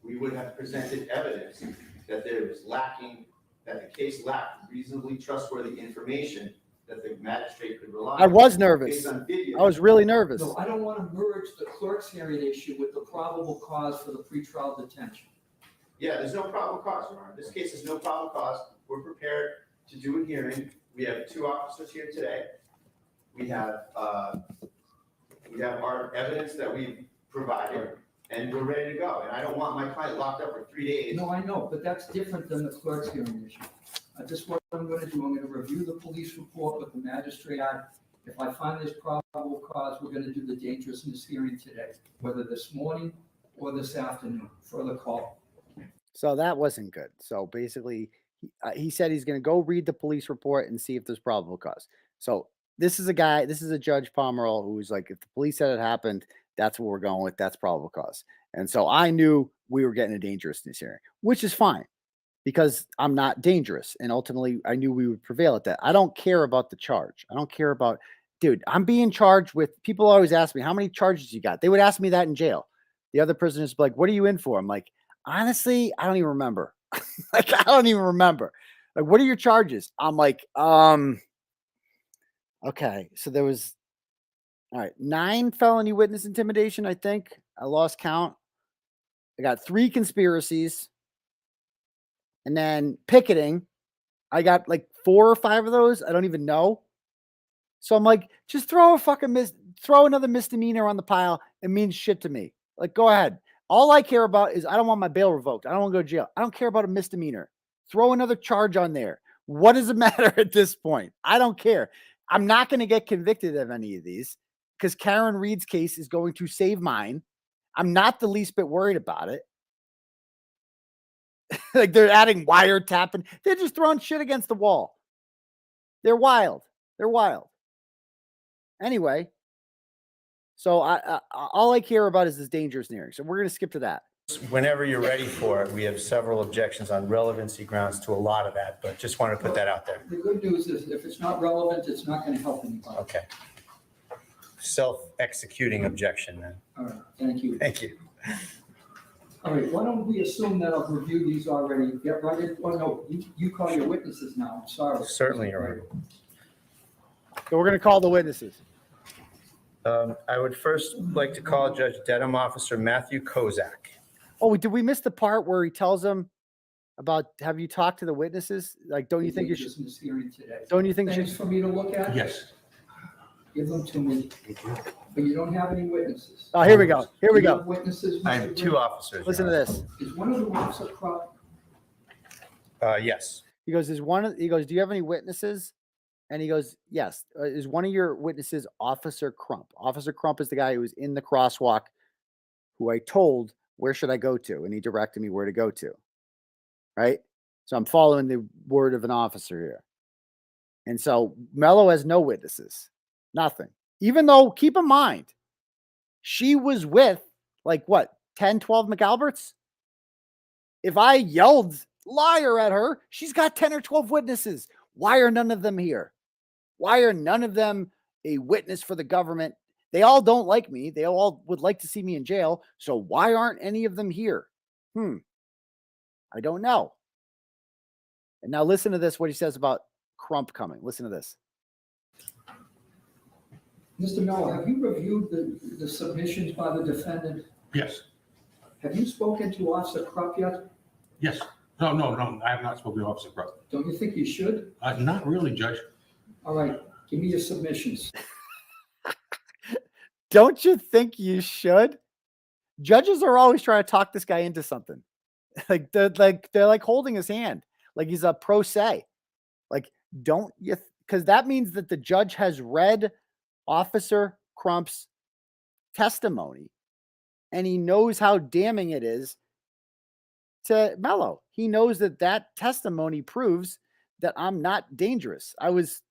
we would have presented evidence that there was lacking, that the case lacked reasonably trustworthy information that the magistrate could rely on. I was nervous. Based on video. I was really nervous. No, I don't want to merge the clerk's hearing issue with the probable cause for the pretrial detention. Yeah, there's no probable cause, Your Honor. This case is no probable cause. We're prepared to do a hearing. We have 2 officers here today. We have our evidence that we've provided, and we're ready to go. And I don't want my client locked up for 3 days. No, I know, but that's different than the clerk's hearing issue. What I'm going to do, I'm going to review the police report with the magistrate. If I find there's probable cause, we're going to do the dangerousness hearing today, whether this morning or this afternoon, further call. So that wasn't good. So basically, he said he's going to go read the police report and see if there's probable cause. So this is a Judge Pomerol who's like, if the police said it happened, that's what we're going with. That's probable cause. And so I knew we were getting a dangerousness hearing, which is fine because I'm not dangerous. And ultimately, I knew we would prevail at that. I don't care about the charge. I don't care about, dude, I'm being charged with, people always ask me, how many charges you got? They would ask me that in jail. The other prisoners be like, what are you in for? I'm like, honestly, I don't even remember. Like, I don't even remember. Like, what are your charges? I'm like, okay. So there was, all right, 9 felony witness intimidation, I think. I lost count. I got 3 conspiracies. And then picketing, I got like 4 or 5 of those. I don't even know. So I'm like, just throw another misdemeanor on the pile. It means shit to me. Like, go ahead. All I care about is I don't want my bail revoked. I don't want to go to jail. I don't care about a misdemeanor. Throw another charge on there. What does it matter at this point? I don't care. I'm not going to get convicted of any of these because Karen Reed's case is going to save mine. I'm not the least bit worried about it. Like, they're adding wiretapping. They're just throwing shit against the wall. They're wild. They're wild. Anyway, so all I care about is this dangerous hearing. So we're going to skip to that. Whenever you're ready for it, we have several objections on relevancy grounds to a lot of that, but just want to put that out there. The good news is if it's not relevant, it's not going to help anybody. Okay. Self-executing objection then. All right, thank you. Thank you. All right, why don't we assume that I've reviewed these already? Get right in. Oh, no, you call your witnesses now. I'm sorry. Certainly, you're right. So we're going to call the witnesses. I would first like to call Judge Dedham Officer Matthew Kozak. Oh, did we miss the part where he tells them about, have you talked to the witnesses? Like, don't you think you should? Don't you think you Things should? for me to look at? Yes. Give them to me. But you don't have any witnesses. Oh, here we go. Here we You go. have Witnesses. I have Mr. 2 Rick? officers. Listen to this. Is one of the officers Crump? Yes. He goes, he goes, do you have any witnesses? And he goes, yes. Is one of your witnesses Officer Crump? Officer Crump is the guy who was in the crosswalk who I told, where should I go to? And he directed me where to go to. Right? So I'm following the word of an officer here. And so Mello has no witnesses. Nothing. Even though, keep in mind, she was with, like, what, 10, 12 McAlberts? If I yelled liar at her, she's got 10 or 12 witnesses. Why are none of them here? Why are none of them a witness for the government? They all don't like me. They all would like to see me in jail. So why aren't any of them here? I don't know. And now listen to this, what he says about Crump coming. Listen to this. Mr. Mello, have you reviewed the submissions by the defendant? Yes. Have you spoken to Officer Crump yet? Yes. No. I have not spoken to Officer Crump. Don't you think you should? Not really, Judge. All right, give me your submissions. Don't you think you should? Judges are always trying to talk this guy into something. They're like holding his hand, like he's a pro se. Like, don't you? because that means that the judge has read Officer Crump's testimony and he knows how damning it is to Mello. He knows that that testimony proves that I'm not dangerous. I was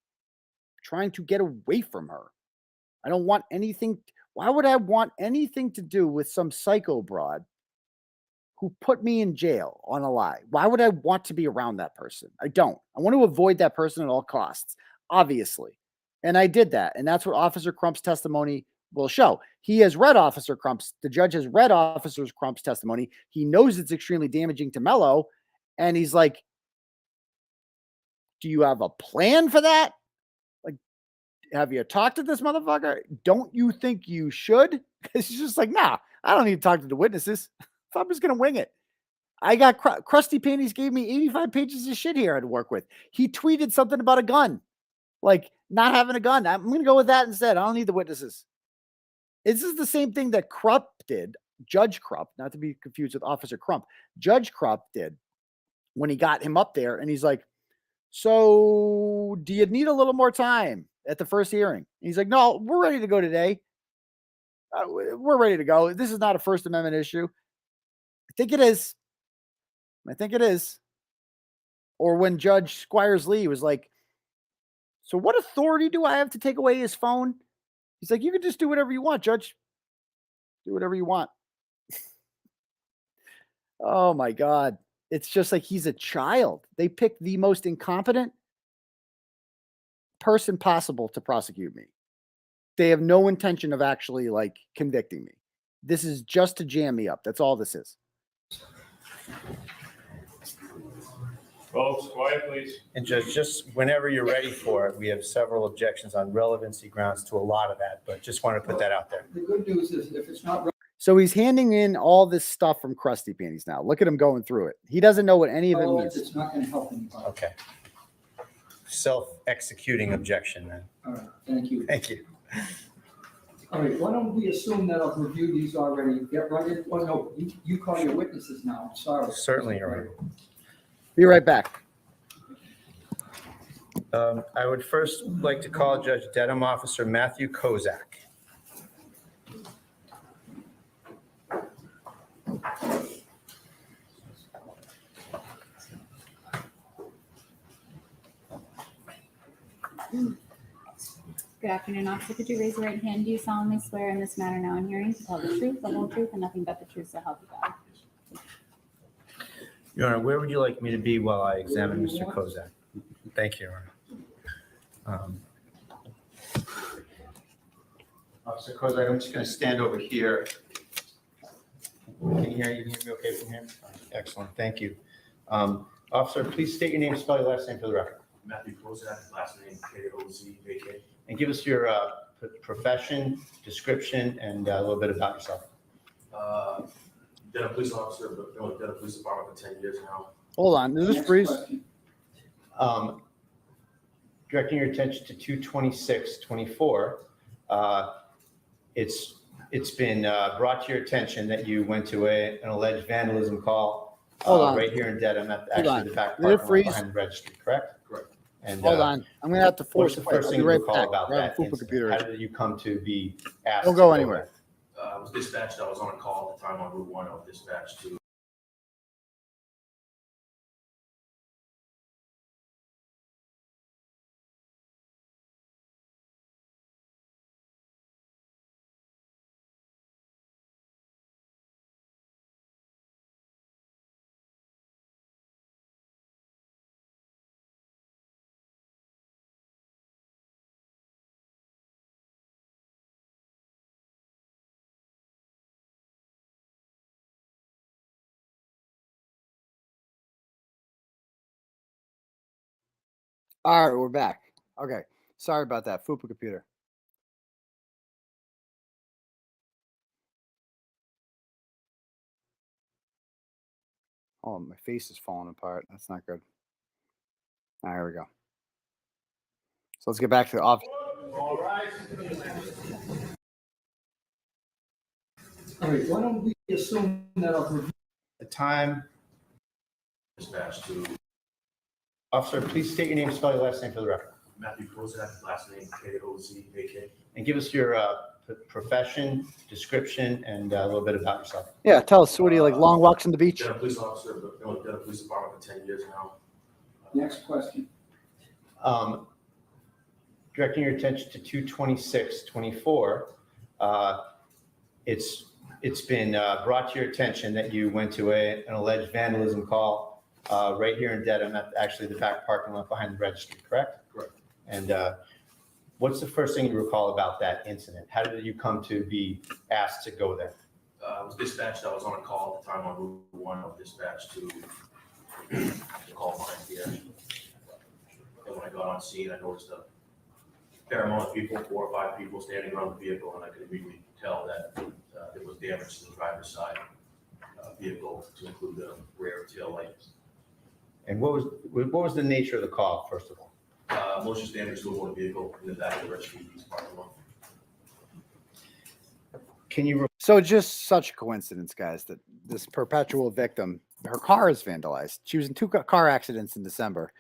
trying to get away from her. I don't want anything. Why would I want anything to do with some psycho broad who put me in jail on a lie? Why would I want to be around that person? I don't. I want to avoid that person at all costs, obviously. And I did that. And that's what Officer Crump's testimony will show. He has read the judge has read Officer Crump's testimony. He knows it's extremely damaging to Mello. And he's like, do you have a plan for that? Like, have you talked to this motherfucker? Don't you think you should? Because he's just like, nah, I don't need to talk to the witnesses. I'm just going to wing it. I got Crusty Panties gave me 85 pages of shit here I had to work with. He tweeted something about a gun, like not having a gun. I'm going to go with that instead. I don't need the witnesses. This is the same thing that Krupp did, Judge Krupp, not to be confused with Officer Crump. Judge Krupp did when he got him up there and he's like, so do you need a little more time at the first hearing? And he's like, no, we're ready to go today. We're ready to go. This is not a First Amendment issue. I think it is. I think it is. Or when Judge Squires Lee was like, so what authority do I have to take away his phone? He's like, you can just do whatever you want, Judge. Do whatever you want. Oh my God. It's just like he's a child. They picked the most incompetent person possible to prosecute me. They have no intention of actually like convicting me. This is just to jam me up. That's all this is. Folks, quiet, please. And just whenever you're ready for it, we have several objections on relevancy grounds to a lot of that, but just want to put that out there. The good news is if it's not So he's handing in all this stuff from Krusty Panties now. Look at him going through it. He doesn't know what any of it means. It's not going to help anybody. Okay. Self-executing objection then. All right, thank you. Thank you. All right, why don't we assume that I've reviewed these already? Get right in. Oh, no, you call your witnesses now. I'm sorry. Certainly, you're right. Be right back. I would first like to call Judge Dedham Officer Matthew Kozak. Good afternoon, officer. Could you raise your right hand? Do you solemnly swear in this matter now in hearing to tell the truth, the whole truth, and nothing but the truth, so help you God? Your Honor, where would you like me to be while I examine Mr. Kozak? Thank you, Your Honor. Officer Kozak, I'm just going to stand over here. Can you hear me okay from here? Excellent, thank you. Officer, please state your name, spell your last name for the record. Matthew Kozak, last name 𝗕𝗄𝗍𝗍𝗂𝗍. And give us your profession, description, and a little bit about yourself. Been a police officer, but been with the police department for 10 years now. Hold on. Is this freeze? Directing your attention to 22624. It's been brought to your attention that you went to an alleged vandalism call right here in Dedham at actually the back parking lot behind the registry, correct? Correct. And hold on. I'm going to have to force the first thing you recall about that incident? How did you come to be asked? Don't go anywhere. I was dispatched. I was on a call at the time on Route 1. I was dispatched to All right, we're back. Okay. Sorry about that. Fupa computer. Oh, my face is falling apart. That's not good. All right, here we go. So let's get back to the office. all right. All right, why don't we assume that I've reviewed the time? Dispatched to Officer, please state your name, spell your last name for the record. Matthew Kozak, last name 𝗕𝗿𝗂𝗍𝗂𝗍𝗂. And give us your profession, description, and a little bit about yourself. Yeah, tell us. What do you like? Long walks on the beach? Been a police officer, but been with the police department for 10 years now. Next question. Directing your attention to 22624, it's been brought to your attention that you went to an alleged vandalism call right here in Dedham at actually the back parking lot behind the registry, correct? Correct. And what's the first thing you recall about that incident? How did you come to be asked to go there? I was dispatched. I was on a call at the time on Route 1. I was dispatched to call mine here. And when I got on scene, I noticed a fair amount of people, 4 or 5 people standing around the vehicle, and I could immediately tell that there was damage to the driver's side vehicle, to include the rear tail light. And what was the nature of the call, first of all? Malicious damage to a motor vehicle in the back of the registry parking lot. Can you? So just such a coincidence, guys, that this perpetual victim, her car is vandalized. She was in 2 car accidents in December,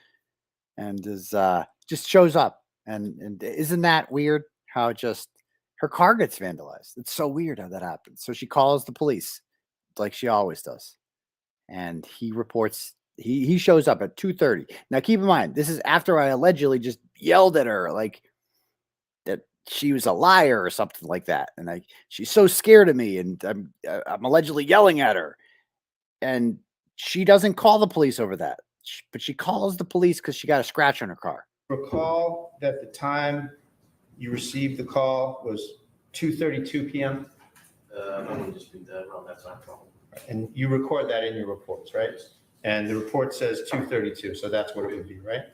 and is just shows up. And isn't that weird? How just her car gets vandalized. It's so weird how that happens. So she calls the police, like she always does, and he reports. He shows up at 2:30. Now, keep in mind, this is after I allegedly just yelled at her like that she was a liar or something like that, and she's so scared of me, and I'm allegedly yelling at her, and she doesn't call the police over that, but she calls the police because she got a scratch on her car. Recall that the time you received the call was 2:32 p.m. I wouldn't dispute that around that time. And you record that in your reports, right? And the report says 2:32, so that's what it would be, right?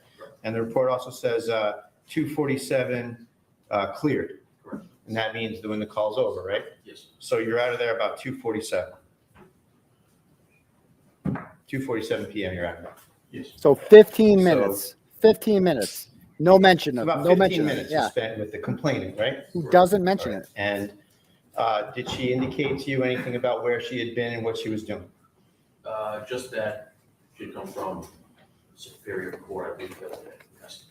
And the report also says 2:47 cleared. Correct. And that means when the call's over, right? Yes. So you're out of there about 2:47. 2:47 p.m. you're out of there. Yes. So 15 minutes. 15 minutes. No mention of About no 15 mention of it. minutes Yeah. you spent with the complainant, right? Who doesn't mention it? And did she indicate to you anything about where she had been and what she was doing? Just that she had come from Superior Court, I believe.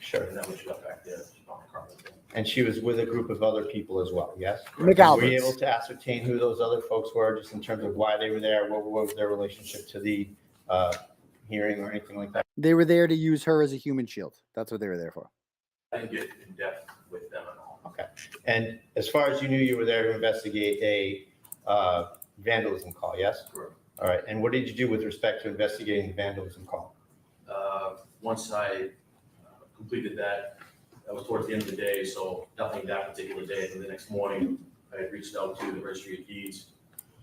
Sure. And then when she got back there, she found the car. And she was with a group of other people as well, yes? McAlpin's. Were you able to ascertain who those other folks were, just in terms of why they were there? What was their relationship to the hearing or anything like that? They were there to use her as a human shield. That's what they were there for. I didn't get in depth with them at all. Okay. And as far as you knew, you were there to investigate a vandalism call, yes? Correct. All right. And what did you do with respect to investigating the vandalism call? Once I completed that, that was towards the end of the day, so nothing that particular day. And the next morning, I had reached out to the Registry of Deeds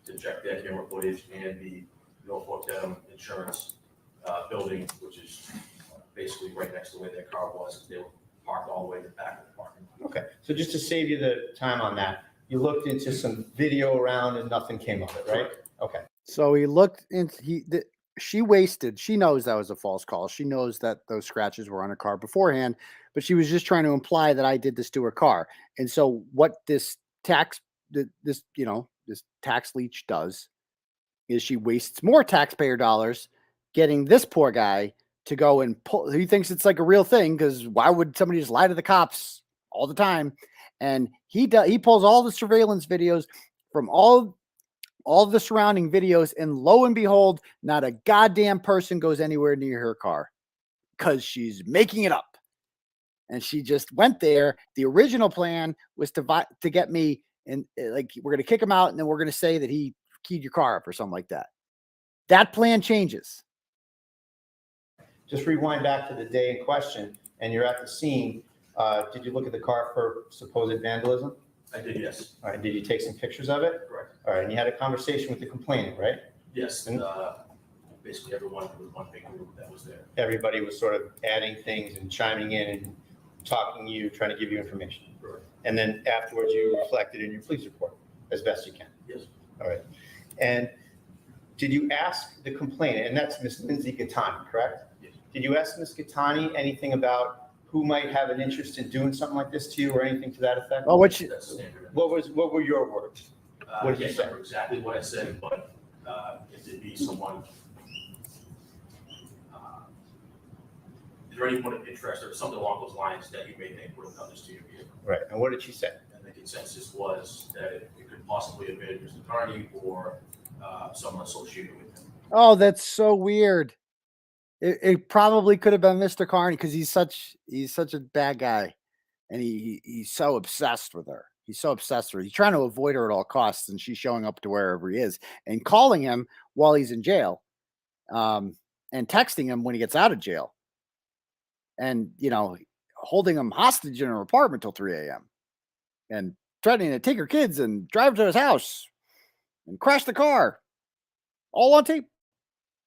to check their camera footage and the Norfolk Dedham Insurance building, which is basically right next to where their car was. They were parked all the way in the back of the parking lot. Okay. So just to save you the time on that, you looked into some video around and nothing came of it, right? Okay. So he looked into she knows that was a false call. She knows that those scratches were on her car beforehand, but she was just trying to imply that I did this to her car. And so what this tax leech does is she wastes more taxpayer dollars getting this poor guy to go and pull. He thinks it's like a real thing, because why would somebody just lie to the cops all the time? And he pulls all the surveillance videos from all the surrounding videos, and lo and behold, not a goddamn person goes anywhere near her car because she's making it up. And she just went there. The original plan was to get me, and like, we're going to kick him out, and then we're going to say that he keyed your car up or something like that. That plan changes. Just rewind back to the day in question, and you're at the scene. Did you look at the car for supposed vandalism? I did, yes. All right. Did you take some pictures of it? Correct. All right. And you had a conversation with the complainant, right? Yes. Basically everyone, there was one big group that was there. Everybody was sort of adding things and chiming in and talking to you, trying to give you information. Correct. And then afterwards, you reflected in your police report as best you can. Yes. All right. And did you ask the complainant, and that's Ms. Lindsay Gatani, correct? Yes. Did you ask Ms. Gatani anything about who might have an interest in doing something like this to you, or anything to that effect? Oh, That's standard. What were your words? I What did you can't say? remember exactly what I said, but if it be someone is there anyone of interest or something along those lines that you may think would have done this to your vehicle? Right, and what did she say? And the consensus was that it could possibly have been Mr. Kearney or someone associated with him. Oh, that's so weird. It probably could have been Mr. Kearney because he's such a bad guy, and he's so obsessed with her. He's so obsessed with her. He's trying to avoid her at all costs, and she's showing up to wherever he is and calling him while he's in jail, and texting him when he gets out of jail, and holding him hostage in her apartment till 3 a.m. and threatening to take her kids and drive to his house and crash the car, all on tape.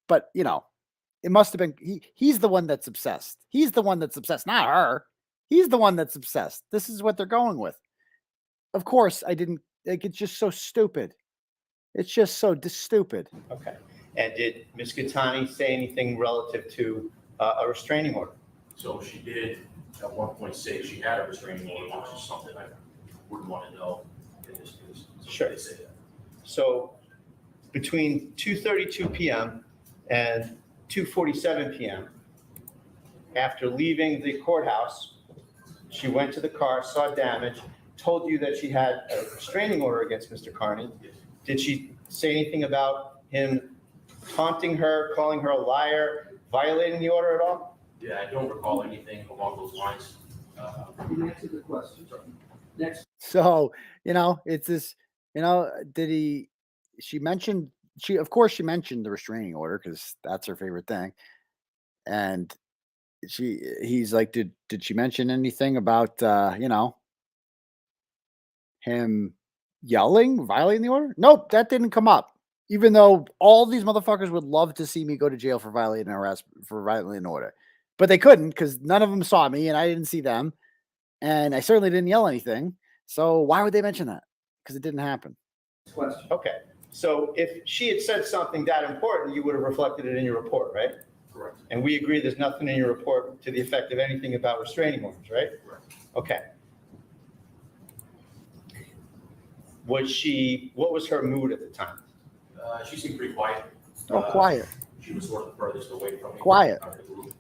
But it must have been he's the one that's obsessed. He's the one that's obsessed, not her. He's the one that's obsessed. This is what they're going with. Of course, I didn't like. It's just so stupid. It's just so stupid. Okay. And did Ms. Gatani say anything relative to a restraining order? So she did at one point say she had a restraining order, which is something I wouldn't want to know in this case. So Sure. they say that. So between 2:32 p.m. and 2:47 p.m., after leaving the courthouse, she went to the car, saw damage, told you that she had a restraining order against Mr. Kearney. Did she say anything about him taunting her, calling her a liar, violating the order at all? Yeah, I don't recall anything along those lines. You answered the question. Next. So it's this. She mentioned of course she mentioned the restraining order because that's her favorite thing, and he's like, did she mention anything about him yelling, violating the order? Nope, that didn't come up. Even though all these motherfuckers would love to see me go to jail for violating an order, but they couldn't because none of them saw me and I didn't see them, and I certainly didn't yell anything. So why would they mention that? Because it didn't happen. Okay. So if she had said something that important, you would have reflected it in your report, right? Correct. And we agree there's nothing in your report to the effect of anything about restraining orders, right? Correct. Okay. What was her mood at the time? She seemed pretty quiet. Quiet. She was sort of the furthest away from me. Quiet. Out of the group.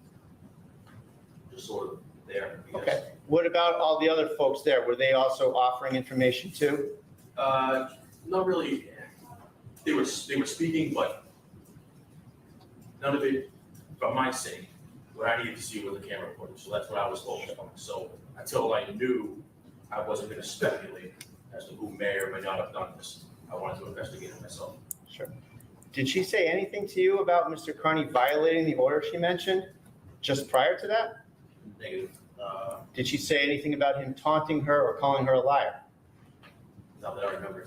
Just sort of there. I guess. Okay. What about all the other folks there? Were they also offering information too? Not really. They were speaking, but none of it for my sake. What I needed to see was the camera footage, so that's what I was focused on. So until I knew, I wasn't going to speculate as to who may or may not have done this. I wanted to investigate it myself. Sure. Did she say anything to you about Mr. Kearney violating the order she mentioned just prior to that? Negative. Did she say anything about him taunting her or calling her a liar? Not that I remember.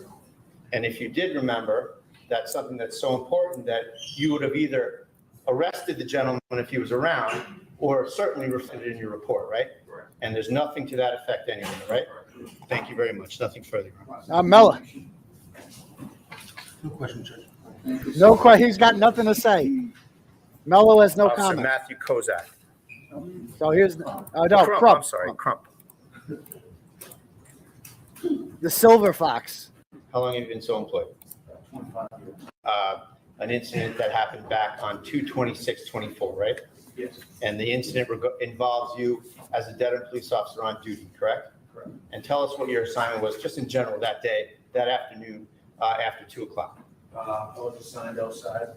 And if you did remember, that's something that's so important that you would have either arrested the gentleman if he was around or certainly reflected in your report, right? Correct. And there's nothing to that effect anyway, right? Thank you very much. Nothing further. Mello. No question, Judge. No question. He's got nothing to say. Mello has no Officer comment. Matthew Kozak. So here's no, Crump, Crump. I'm sorry, Crump. The silver fox. How long have you been so employed? 25 years. An incident that happened back on 2/26/24, right? Yes. And the incident involves you as a Dedham police officer on duty, correct? Correct. And tell us what your assignment was, just in general, that day, that afternoon, after 2 o'clock. I was assigned outside,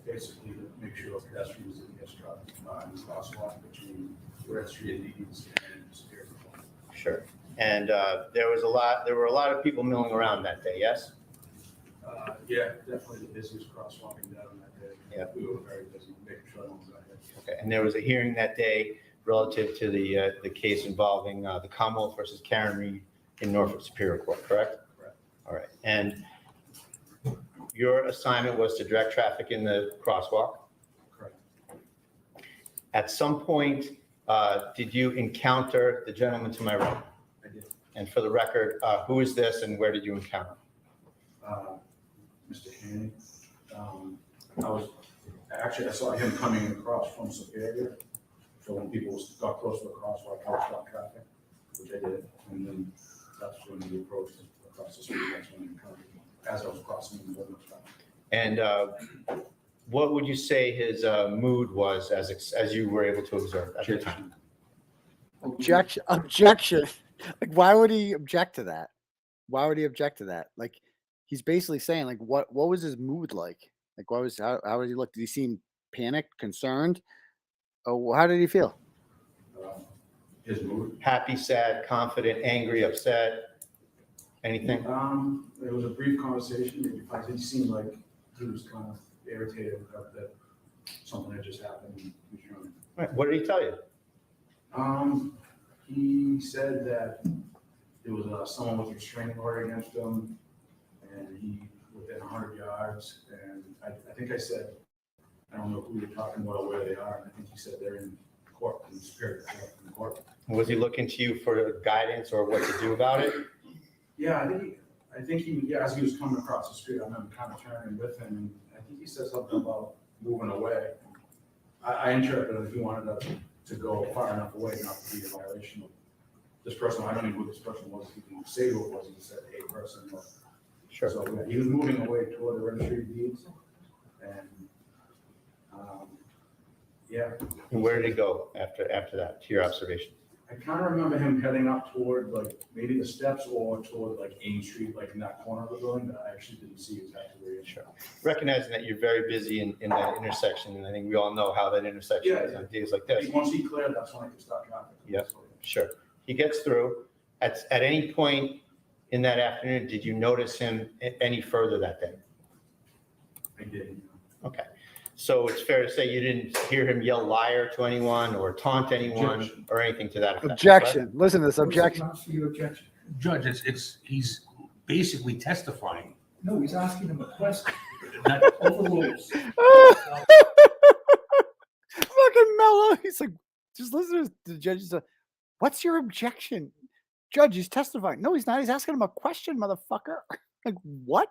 basically to make sure pedestrians didn't get struck by the crosswalk between 𝗺cie and Superior. Sure. And there were a lot of people milling around that day, yes? Yeah, definitely the busiest crosswalking down that day. Yeah. We were very busy making sure no one got hit. Okay. And there was a hearing that day relative to the case involving the 𝗵𝗿 versus Kearney in Norfolk Superior Court, correct? Correct. All right. And your assignment was to direct traffic in the crosswalk? Correct. At some point, did you encounter the gentleman to my right? I did. And for the record, who is this and where did you encounter? Mr. Kearney. I saw him coming across from Superior. So when people got close to the crosswalk, I would stop traffic, which I did. And then that's when we approached across the street. That's when we encountered him as I was crossing the middle of traffic. And What would you say his mood was as you were able to observe at the time? Objection. Like, why would he object to that? Why would he object to that? Like, he's basically saying, like, what was his mood like? Like, how did he look? Did he seem panicked, concerned? Oh, how did he feel? His mood? Happy, sad, confident, angry, upset, anything? It was a brief conversation. Maybe 5 minutes. He seemed like he was kind of irritated that something had just happened. Right. What did he tell you? He said that there was someone with a restraining order against him, and he within 100 yards. And I think I said, I don't know who you're talking about or where they are. And I think he said they're in court, in the Superior Court. Was he looking to you for guidance or what to do about it? Yeah, I think he as he was coming across the street, I remember kind of turning with him, and I think he said something about moving away. I interpreted he wanted to go far enough away not to be a violation of this person. I don't even know who this person was. He didn't say who it was. He said a person. Sure. So yeah, he was moving away toward the registry of deeds, and yeah. And where did he go after that, to your observation? I kind of remember him heading up toward like maybe the steps or toward like Ames Street, like in that corner of the building, but I actually didn't see exactly where he was. Sure. Recognizing that you're very busy in that intersection, and I think we all know how that intersection is on days like this. Once he cleared, that's when I could stop traffic. Yes, sure. He gets through. At any point in that afternoon, did you notice him any further that day? I didn't. Okay. So it's fair to say you didn't hear him yell liar to anyone or taunt anyone or anything to that effect? Objection. Listen to this. Objection. Judge, he's basically testifying. No, he's asking him a question. Overrules. Fucking Mello. He's like, just listen to the judge. He's like, what's your objection? Judge, he's testifying. No, he's not. He's asking him a question, motherfucker. Like, what?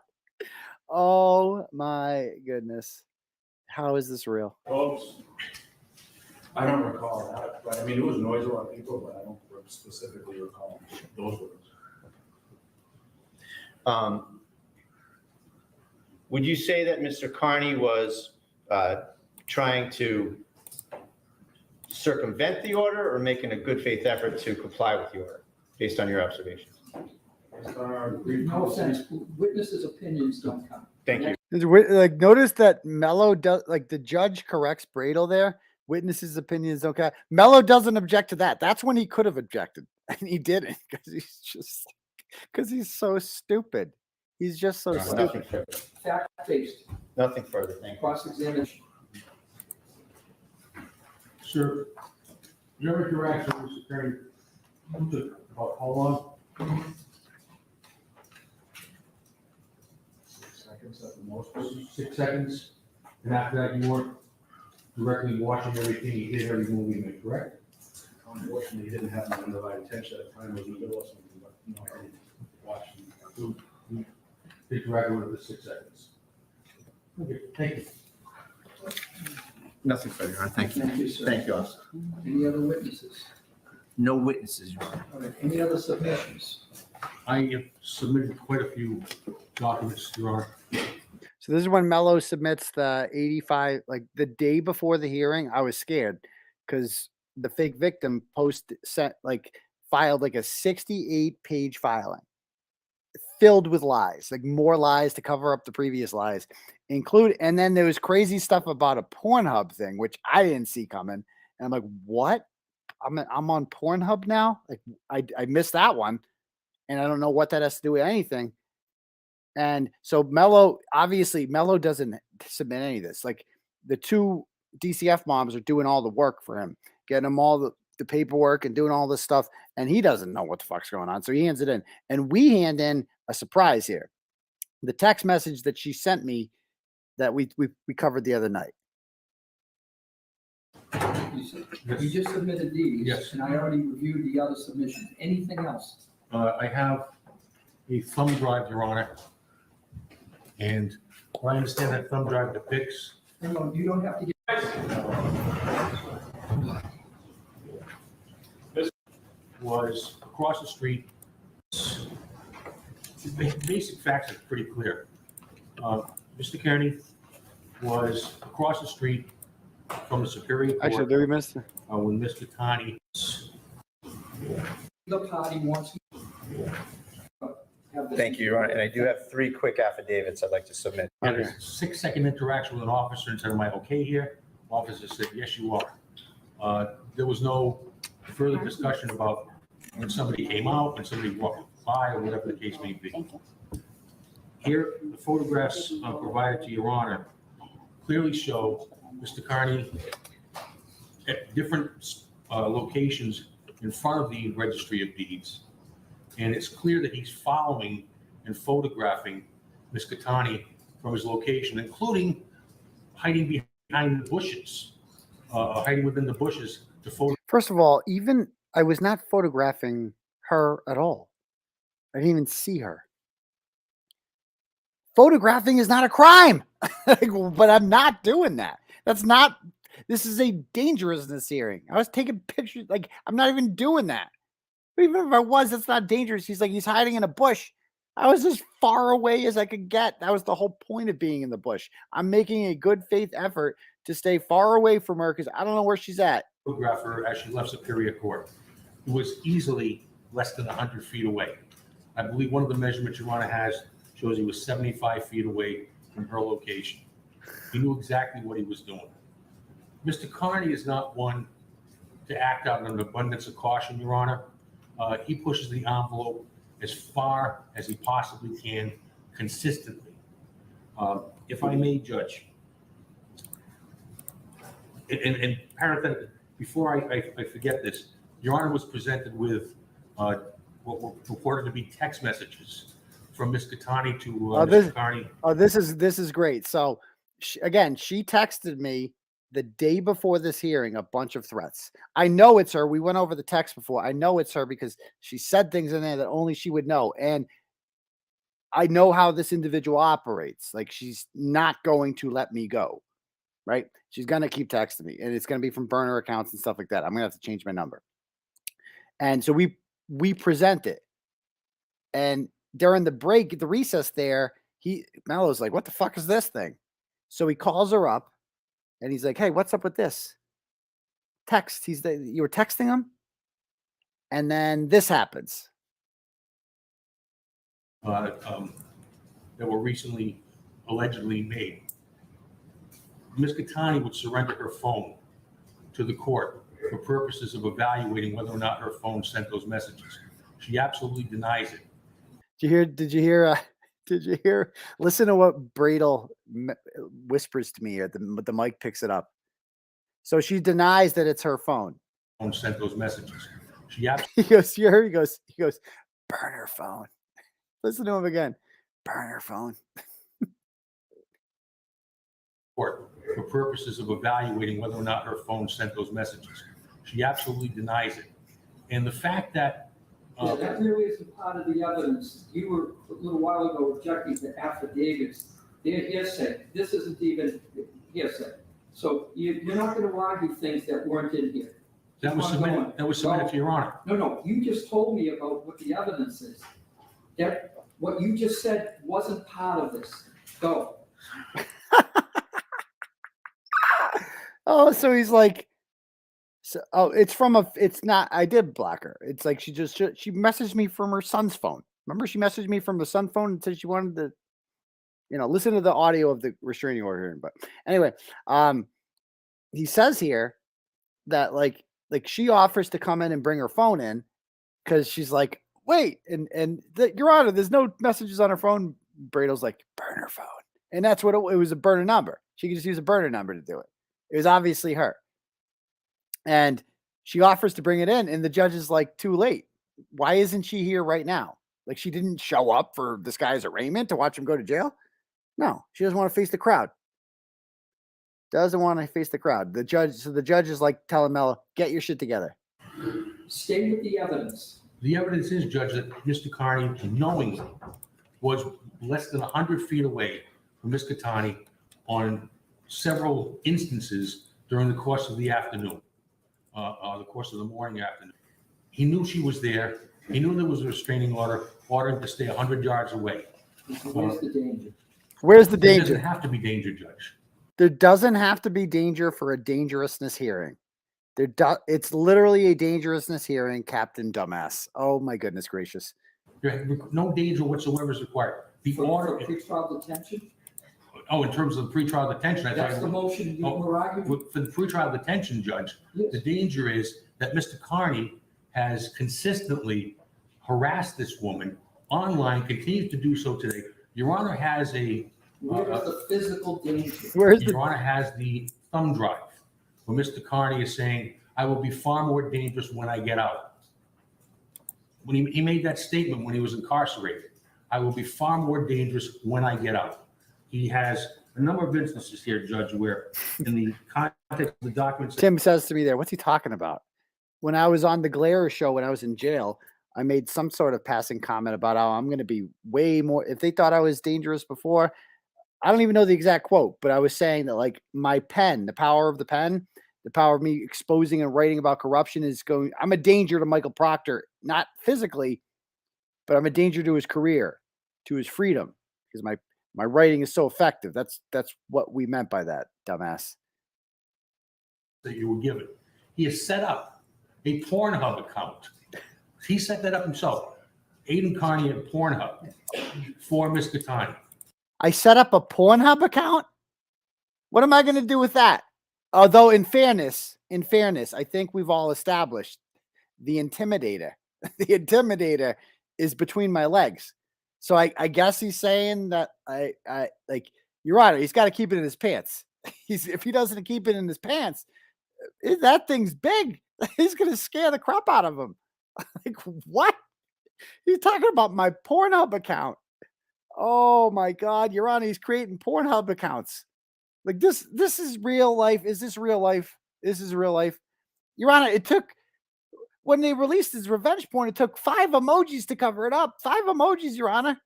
Oh my goodness. How is this real? Folks, I don't recall that, but I mean, it was noisy around people, but I don't specifically recall those words. Would you say that Mr. Kearney was trying to circumvent the order or making a good faith effort to comply with the order, based on your observations? No offense, witnesses' opinions don't count. Thank you. Like, notice that Mello does, like, the judge corrects Bradel there. Witnesses' opinions, okay. Mello doesn't object to that. That's when he could have objected, and he didn't because he's so stupid. He's just so stupid. Fact-based. Nothing further. Thank you. Cross-examination. Sir, you ever interaction with Mr. Kearney about how long? 6 seconds at the most. 6 seconds, and after that, you weren't directly watching everything he did, every movie he made, correct? Unfortunately, he didn't have my undivided attention at the time. I was in the middle of something, but no, I didn't watch him. Take the record with the 6 seconds. Okay, thank you. Nothing further, Your Honor. Thank you. Thank you, sir. Thank you, officer. Any other witnesses? No witnesses, Your Honor. All right, any other submissions? I have submitted quite a few documents, Your Honor. So this is when Mello submits the 85, like the day before the hearing. I was scared because the fake victim filed like a 68-page filing filled with lies, like more lies to cover up the previous lies, and then there was crazy stuff about a Pornhub thing, which I didn't see coming. And I'm like, what? I'm on Pornhub now? Like, I missed that one. And I don't know what that has to do with anything. And so Mello doesn't submit any of this. Like, the two DCF moms are doing all the work for him, getting him all the paperwork and doing all this stuff. And he doesn't know what the fuck's going on. So he hands it in. And we hand in a surprise here. The text message that she sent me that we covered the other night. You just submitted these. Yes. And I already reviewed the other submissions. Anything else? I have a thumb drive, Your Honor. And I understand that thumb drive depicts. No, you don't have to get. This was across the street. The basic facts are pretty clear. Mr. Kearney was across the street from the Superior Court. Actually, did we miss? When Mr. Kearney. The party wants. Thank you, Your Honor. And I do have 3 quick affidavits I'd like to submit. Had a 6-second interaction with an officer and said, "Am I okay here?" Officer said, "Yes, you are." There was no further discussion about when somebody came out, when somebody walked by, or whatever the case may be. Here, the photographs provided to Your Honor clearly show Mr. Kearney at different locations in front of the Registry of Deeds. And it's clear that he's following and photographing Ms. Kearney from his location, including hiding behind the bushes, hiding within the bushes to photo. First of all, even I was not photographing her at all. I didn't even see her. Photographing is not a crime, but I'm not doing that. This is a dangerousness hearing. I was taking pictures. Like, I'm not even doing that. Even if I was, that's not dangerous. He's hiding in a bush. I was as far away as I could get. That was the whole point of being in the bush. I'm making a good faith effort to stay far away from her because I don't know where she's at. Photographer as she left Superior Court. It was easily less than 100 feet away. I believe one of the measurements Your Honor has shows he was 75 feet away from her location. He knew exactly what he was doing. Mr. Kearney is not one to act out in an abundance of caution, Your Honor. He pushes the envelope as far as he possibly can, consistently. If I may, Judge, and parenthetically, before I forget this, Your Honor was presented with what were purported to be text messages from Ms. Kearney to Mr. Kearney. Oh, this is great. So, she texted me the day before this hearing a bunch of threats. I know it's her. We went over the text before. I know it's her because she said things in there that only she would know. And I know how this individual operates. Like, she's not going to let me go, right? She's going to keep texting me, and it's going to be from burner accounts and stuff like that. I'm going to have to change my number. And so we present it. And during the break, the recess there, Mello's like, "What the fuck is this thing?" So he calls her up. And he's like, "Hey, what's up with this text?" You were texting him, and then this happens. That were recently allegedly made. Ms. Kearney would surrender her phone to the court for purposes of evaluating whether or not her phone sent those messages. She absolutely denies it. Did you hear? Listen to what Bradel whispers to me, but the mic picks it up. So she denies that it's her phone. Phone sent those messages. He goes, you heard? He goes, "Burn her phone." Listen to him again. "Burn her phone." Court for purposes of evaluating whether or not her phone sent those messages. She absolutely denies it. And the fact that that really isn't part of the evidence. You were a little while ago objecting to affidavits. They're hearsay. This isn't even hearsay. So you're not going to argue things that weren't in here. that was submitted to Your Honor. No, you just told me about what the evidence is. That what you just said wasn't part of this. Go. Oh, so he's like, it's not, I did block her. It's like she messaged me from her son's phone. Remember, she messaged me from the son phone and said she wanted to, listen to the audio of the restraining order hearing. But anyway, he says here that like she offers to come in and bring her phone in because she's like, wait, Your Honor, there's no messages on her phone. Bradel's like, "Burn her phone." And that's what it was, a burner number. She could just use a burner number to do it. It was obviously her. And she offers to bring it in, and the judge is like, "Too late. Why isn't she here right now?" Like, she didn't show up for this guy's arraignment to watch him go to jail. No, she doesn't want to face the crowd. Doesn't want to face the crowd. The judge is like telling Mello, "Get your shit together." Stay with the evidence. The evidence is, Judge, that Mr. Kearney knowingly was less than 100 feet away from Ms. Kearney on several instances during the course of the afternoon, the course of the morning afternoon. He knew she was there. He knew there was a restraining order ordering to stay 100 yards away. Where's the danger? Where's the danger? There doesn't have to be danger, Judge. There doesn't have to be danger for a dangerousness hearing. It's literally a dangerousness hearing, Captain Dumbass. Oh my goodness gracious. No danger whatsoever is required. The order. Pretrial detention? Oh, in terms of pretrial detention, I That's thought the motion you were arguing? for the pretrial detention, Judge. Yes. The danger is that Mr. Kearney has consistently harassed this woman online, continues to do so today. Your Honor has a. Where is the physical danger? Your Honor has the thumb drive where Mr. Kearney is saying, I will be far more dangerous when I get out. When he made that statement when he was incarcerated, I will be far more dangerous when I get out. He has a number of instances here, Judge, where in the context of the documents. Tim says to me there, what's he talking about? When I was on the Glare show, when I was in jail, I made some sort of passing comment about how I'm going to be way more. If they thought I was dangerous before, I don't even know the exact quote, but I was saying that like my pen, the power of the pen, the power of me exposing and writing about corruption is going, I'm a danger to Michael Proctor, not physically, but I'm a danger to his career, to his freedom, because my writing is so effective. That's what we meant by that, dumbass. That you were given. He has set up a Pornhub account. He set that up himself. Aidan Kearney at Pornhub for Ms. Gatani. I set up a Pornhub account? What am I going to do with that? Although in fairness, I think we've all established the intimidator. The intimidator is between my legs. So I guess he's saying that I like, Your Honor, he's got to keep it in his pants. If he doesn't keep it in his pants, that thing's big. He's going to scare the crap out of him. Like, what? He's talking about my Pornhub account. Oh my God, Your Honor, he's creating Pornhub accounts. Like this is real life. Is this real life? This is real life. Your Honor, it took, when they released his revenge porn, it took 5 emojis to cover it up. 5 emojis, Your Honor.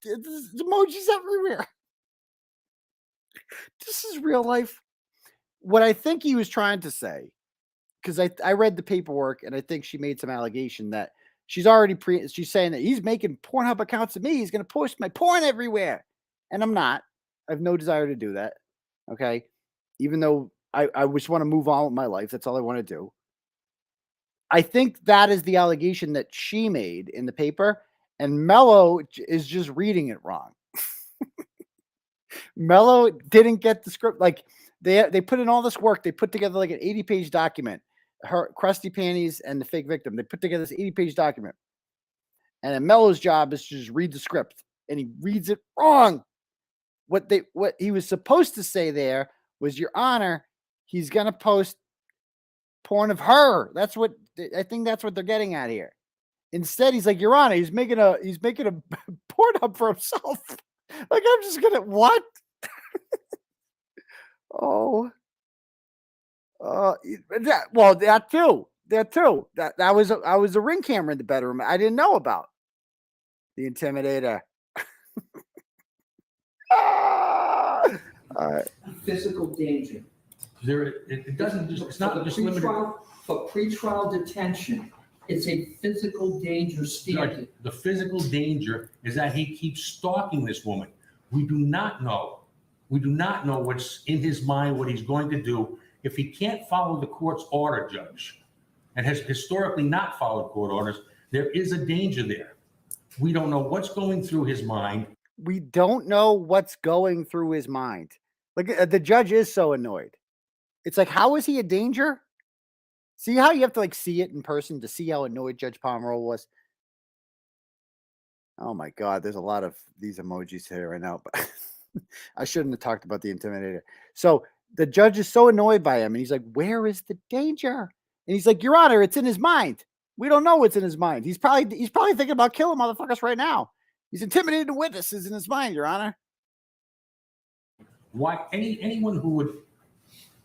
There's emojis everywhere. This is real life. What I think he was trying to say, because I read the paperwork and I think she made some allegation that she's saying that he's making Pornhub accounts of me. He's going to post my porn everywhere. And I'm not. I have no desire to do that. Okay. Even though I just want to move on with my life. That's all I want to do. I think that is the allegation that she made in the paper. And Mello is just reading it wrong. Mello didn't get the script. Like they put in all this work. They put together like an 80-page document. Her crusty panties and the fake victim. They put together this 80-page document. And then Mello's job is to just read the script. And he reads it wrong. What he was supposed to say there was, Your Honor, he's gonna post porn of her. I think that's what they're getting at here. Instead, he's like, Your Honor, he's making a porn up for himself. Like, I'm just gonna what? Oh. That too. That was a ring camera in the bedroom. I didn't know about the intimidator. All right. Physical danger. It doesn't just, it's not just limited. For pretrial detention, it's a physical danger standard. The physical danger is that he keeps stalking this woman. We do not know what's in his mind, what he's going to do. If he can't follow the court's order, Judge, and has historically not followed court orders, there is a danger there. We don't know what's going through his mind. We don't know what's going through his mind. Like the judge is so annoyed. It's like, how is he a danger? See how you have to like see it in person to see how annoyed Judge Pomeroy was? Oh my God, there's a lot of these emojis here right now, but I shouldn't have talked about the intimidator. So the judge is so annoyed by him, and he's like, where is the danger? And he's like, Your Honor, it's in his mind. We don't know what's in his mind. He's probably thinking about killing motherfuckers right now. He's intimidating witnesses in his mind, Your Honor. Why anyone who would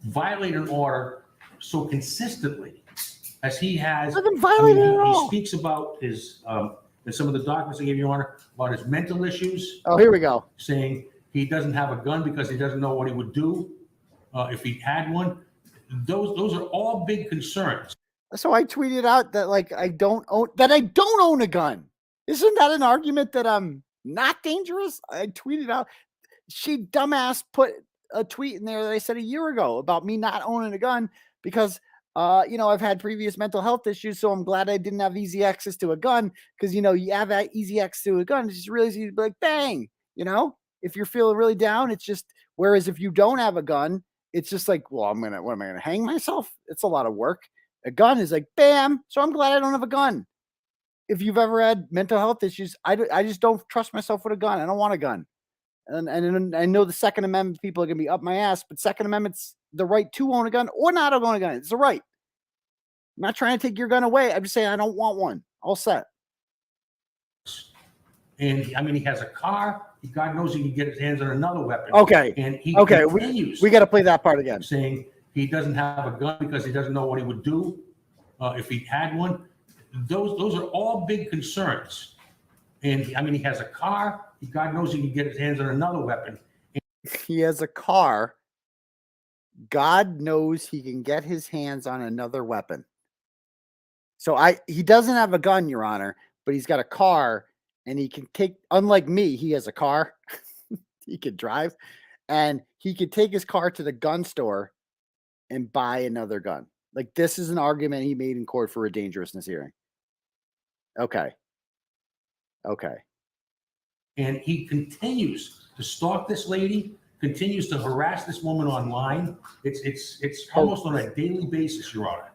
violate an order so consistently as he has, he speaks about his and some of the documents I gave you, Your Honor, about his mental issues. Oh, here we go. Saying he doesn't have a gun because he doesn't know what he would do if he had one. Those are all big concerns. So I tweeted out that like I don't own a gun. Isn't that an argument that I'm not dangerous? I tweeted out. She dumbass put a tweet in there that I said a year ago about me not owning a gun because, I've had previous mental health issues. So I'm glad I didn't have easy access to a gun because, you have that easy access to a gun. It's just really easy to be like, bang, if you're feeling really down, it's just, whereas if you don't have a gun, it's just like, well, what am I going to hang myself? It's a lot of work. A gun is like, bam. So I'm glad I don't have a gun. If you've ever had mental health issues, I just don't trust myself with a gun. I don't want a gun. And I know the Second Amendment people are going to be up my ass, but Second Amendment's the right to own a gun or not own a gun. It's the right. I'm not trying to take your gun away. I'm just saying I don't want one. All set. And he has a car. God knows he can get his hands on another weapon. Okay. And he okay. continues We got to play that part again. saying he doesn't have a gun because he doesn't know what he would do if he had one. Those are all big concerns. And he has a car. God knows he can get his hands on another weapon. He has a car. God knows he can get his hands on another weapon. So he doesn't have a gun, Your Honor, but he's got a car and he can take, unlike me, he has a car. He could drive and he could take his car to the gun store and buy another gun. Like this is an argument he made in court for a dangerousness hearing. Okay. And he continues to stalk this lady, continues to harass this woman online. It's almost on a daily basis, Your Honor.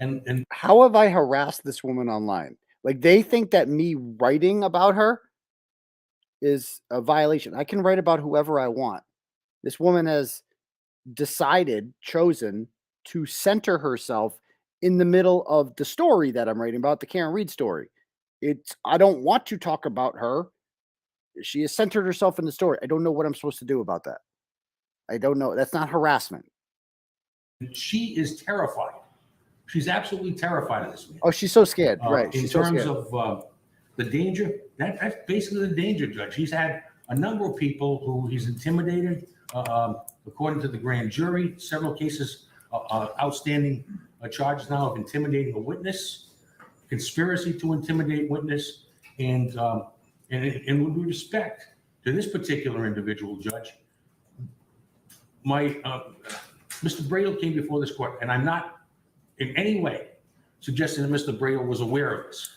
And how have I harassed this woman online? Like they think that me writing about her is a violation. I can write about whoever I want. This woman has chosen to center herself in the middle of the story that I'm writing about, the Karen Reed story. I don't want to talk about her. She has centered herself in the story. I don't know what I'm supposed to do about that. I don't know. That's not harassment. She is terrified. She's absolutely terrified of this man. Oh, she's so scared. Right. In She's so terms scared. of the danger, that's basically the danger, Judge. He's had a number of people who he's intimidated. According to the grand jury, several cases, outstanding charges now of intimidating a witness, conspiracy to intimidate witness, and with respect to this particular individual, Judge, Mr. 𝗵𝗿𝗄 came before this court, and I'm not in any way suggesting that Mr. 𝗵𝗿𝗄 was aware of this.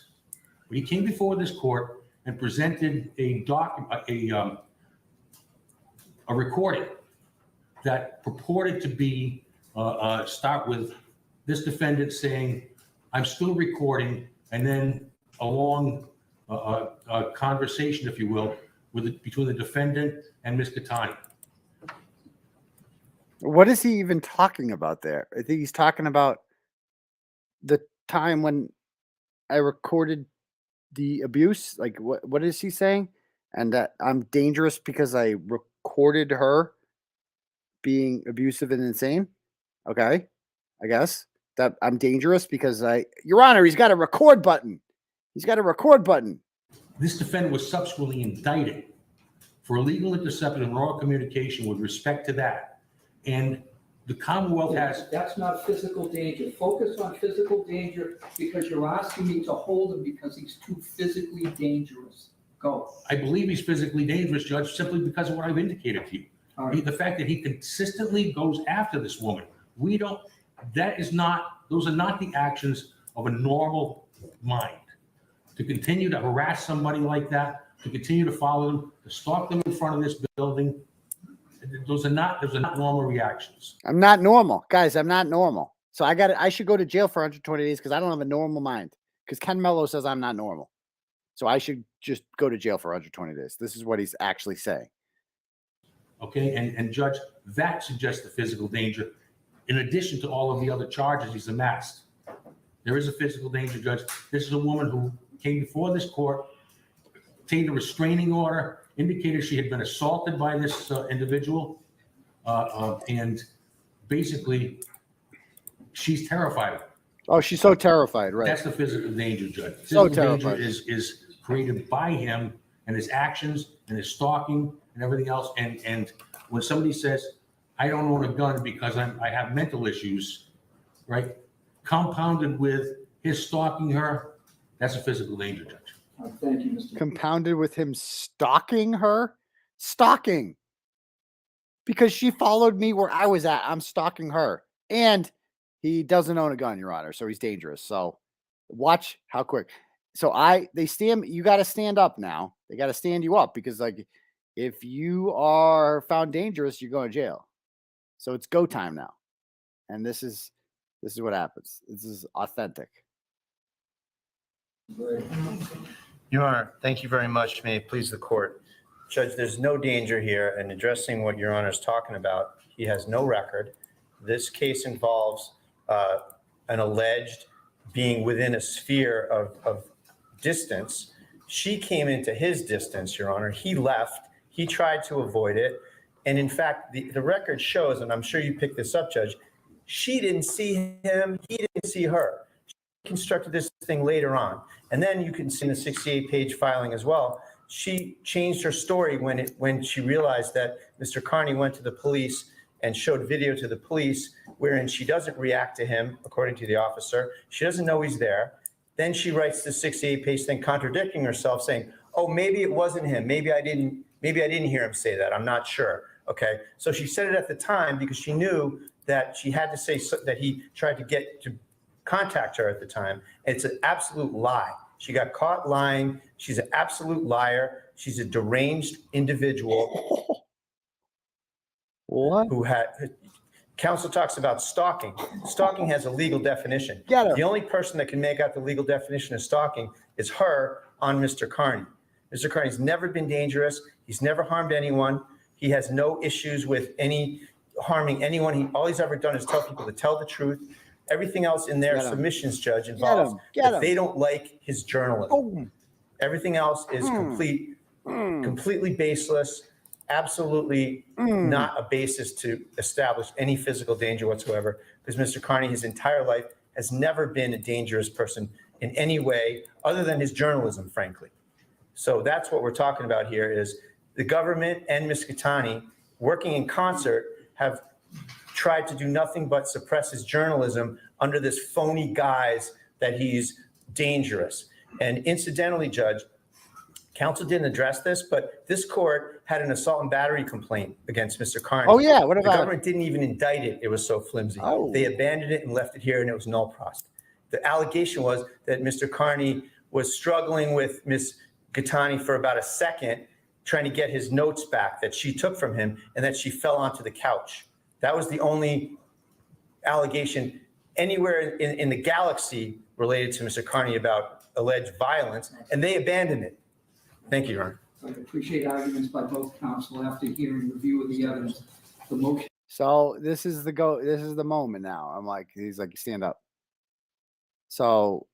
But he came before this court and presented a recording that purported to be start with this defendant saying, "I'm still recording," and then a long conversation, if you will, between the defendant and Ms. Kearney. What is he even talking about there? I think he's talking about the time when I recorded the abuse. Like, what is he saying? And that I'm dangerous because I recorded her being abusive and insane. Okay. I guess that I'm dangerous because Your Honor, he's got a record button. He's got a record button. This defendant was subsequently indicted for illegal interception and raw communication with respect to that. And the Commonwealth has... That's not physical danger. Focus on physical danger because you're asking me to hold him because he's too physically dangerous. Go. I believe he's physically dangerous, Judge, simply because of what I've indicated to you. Right. The fact that he consistently goes after this woman. Those are not the actions of a normal mind. To continue to harass somebody like that, to continue to follow them, to stalk them in front of this building, those are not normal reactions. I'm not normal. Guys, I'm not normal. So I should go to jail for 120 days because I don't have a normal mind. Because Ken Mello says I'm not normal. So I should just go to jail for 120 days. This is what he's actually saying. Okay, and Judge, that suggests the physical danger. In addition to all of the other charges he's amassed, there is a physical danger, Judge. This is a woman who came before this court, obtained a restraining order, indicated she had been assaulted by this individual, and basically she's terrified. Oh, she's so terrified, right? That's the physical danger, Judge. So Physical terrified. danger is created by him and his actions and his stalking and everything else. And when somebody says, "I don't own a gun because I have mental issues," right? Compounded with his stalking her, that's a physical danger, Judge. Thank you, Mr. Compounded with him stalking her? Stalking. because she followed me where I was at. I'm stalking her. And he doesn't own a gun, Your Honor, so he's dangerous. So watch how quick. So you got to stand up now. They got to stand you up because, like, if you are found dangerous, you're going to jail. So it's go time now. And this is what happens. This is authentic. Your Honor, thank you very much. May it please the court. Judge, there's no danger here in addressing what Your Honor is talking about. He has no record. This case involves an alleged being within a sphere of distance. She came into his distance, Your Honor. He left. He tried to avoid it. And in fact, the record shows, and I'm sure you picked this up, Judge, she didn't see him. He didn't see her. She constructed this thing later on. And then you can see in the 68-page filing as well, she changed her story when she realized that Mr. Kearney went to the police and showed video to the police wherein she doesn't react to him, according to the officer. She doesn't know he's there. Then she writes the 68-page thing contradicting herself, saying, oh, maybe it wasn't him. Maybe I didn't hear him say that. I'm not sure. Okay. So she said it at the time because she knew that she had to say that he tried to contact her at the time. It's an absolute lie. She got caught lying. She's an absolute liar. She's a deranged individual. What? Who had counsel talks about stalking. Stalking has a legal definition. Get the only person that can make out the legal definition of stalking is her on Mr. Kearney. Mr. Kearney's never been dangerous. He's never harmed anyone. He has no issues with harming anyone. All he's ever done is tell people to tell the truth. Everything else in their submissions, Judge, involves that they don't like his journalism. Everything else is completely baseless, absolutely not a basis to establish any physical danger whatsoever, because Mr. Kearney, his entire life, has never been a dangerous person in any way other than his journalism, frankly. So that's what we're talking about here is the government and Ms. 𝗃𝗃, working in concert, have tried to do nothing but suppress his journalism under this phony guise that he's dangerous. And incidentally, Judge, counsel didn't address this, but this court had an assault and battery complaint against Mr. Kearney. Oh, yeah. What about the government didn't even indict it. It was so flimsy. Oh. They abandoned it and left it here, and it was null prost. The allegation was that Mr. Kearney was struggling with Ms. 𝗃𝗃 for about a second, trying to get his notes back that she took from him, and that she fell onto the couch. That was the only allegation anywhere in the galaxy related to Mr. Kearney about alleged violence, and they abandoned it. Thank you, Your Honor. I appreciate arguments by both counsel after hearing review of the evidence. The motion. So this is the moment now. I'm like, he's like, stand up. So,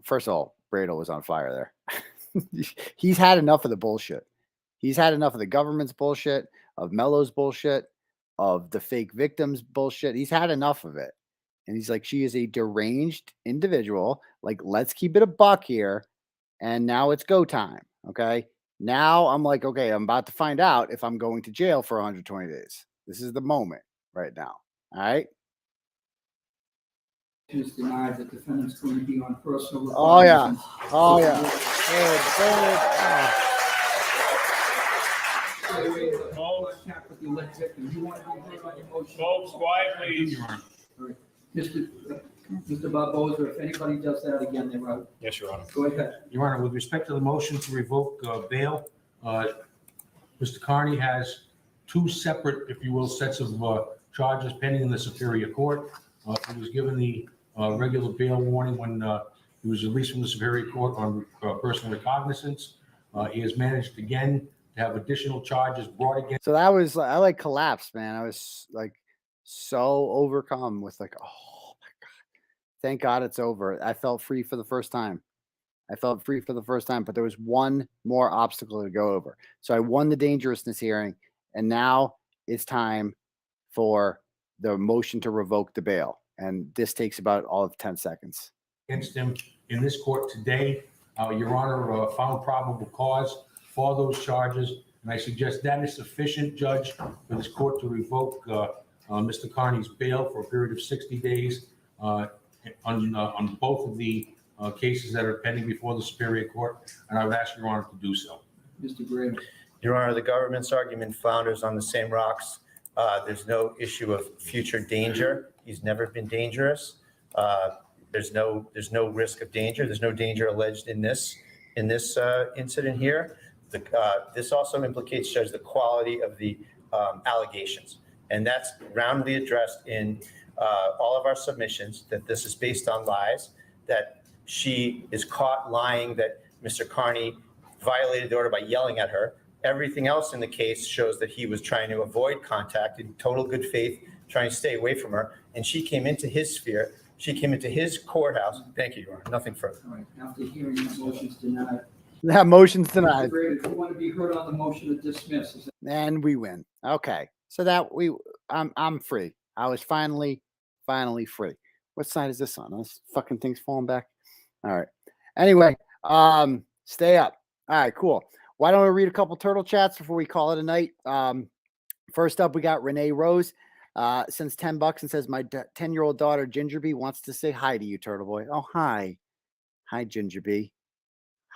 first of all, Brado was on fire there. He's had enough of the bullshit. He's had enough of the government's bullshit, of Mello's bullshit, of the fake victims bullshit. He's had enough of it. And he's like, she is a deranged individual. Like, let's keep it a buck here. And now it's go time. Okay. Now I'm like, okay, I'm about to find out if I'm going to jail for 120 days. This is the moment right now. All right. Is denied that defendant's going to be on personal. Oh, yeah. Oh, yeah. Folks, quiet, please. Mr. Barboza, if anybody does that again, they're out. Yes, Your Honor. Go ahead. Your Honor, with respect to the motion to revoke bail, Mr. Kearney has two separate, if you will, sets of charges pending in the Superior Court. He was given the regular bail warning when he was released from the Superior Court on personal recognizance. He has managed again to have additional charges brought against. So that was, I like collapsed, man. I was like so overcome with like, oh my God, thank God it's over. I felt free for the first time. But there was one more obstacle to go over. So I won the dangerousness hearing, and now it's time for the motion to revoke the bail. And this takes about all of 10 seconds. Against him in this court today, Your Honor, found probable cause for those charges. And I suggest that is sufficient, Judge, for this court to revoke Mr. Kearney's bail for a period of 60 days on both of the cases that are pending before the Superior Court. And I would ask Your Honor to do so. Mr. Gray. Your Honor, the government's argument flounders on the same rocks There's no issue of future danger. He's never been dangerous. There's no risk of danger. There's no danger alleged in this incident here. This also implicates, Judge, the quality of the allegations. And that's roundly addressed in all of our submissions, that this is based on lies, that she is caught lying, that Mr. Kearney violated the order by yelling at her. Everything else in the case shows that he was trying to avoid contact in total good faith, trying to stay away from her. And she came into his sphere. She came into his courthouse. Thank you, Your Honor. Nothing further. All right, after hearing the motion's denied. That motion's denied. If you want to be heard on the motion to dismiss, is that And we win. Okay. So that I'm free. I was finally free. What side is this on? This fucking thing's falling back. All right. Anyway, stay up. All right, cool. Why don't I read a couple turtle chats before we call it a night? First up, we got Renee Rose. Sends $10 and says, my 10-year-old daughter, Ginger B, wants to say hi to you, Turtle Boy. Oh, hi. Hi, Ginger B.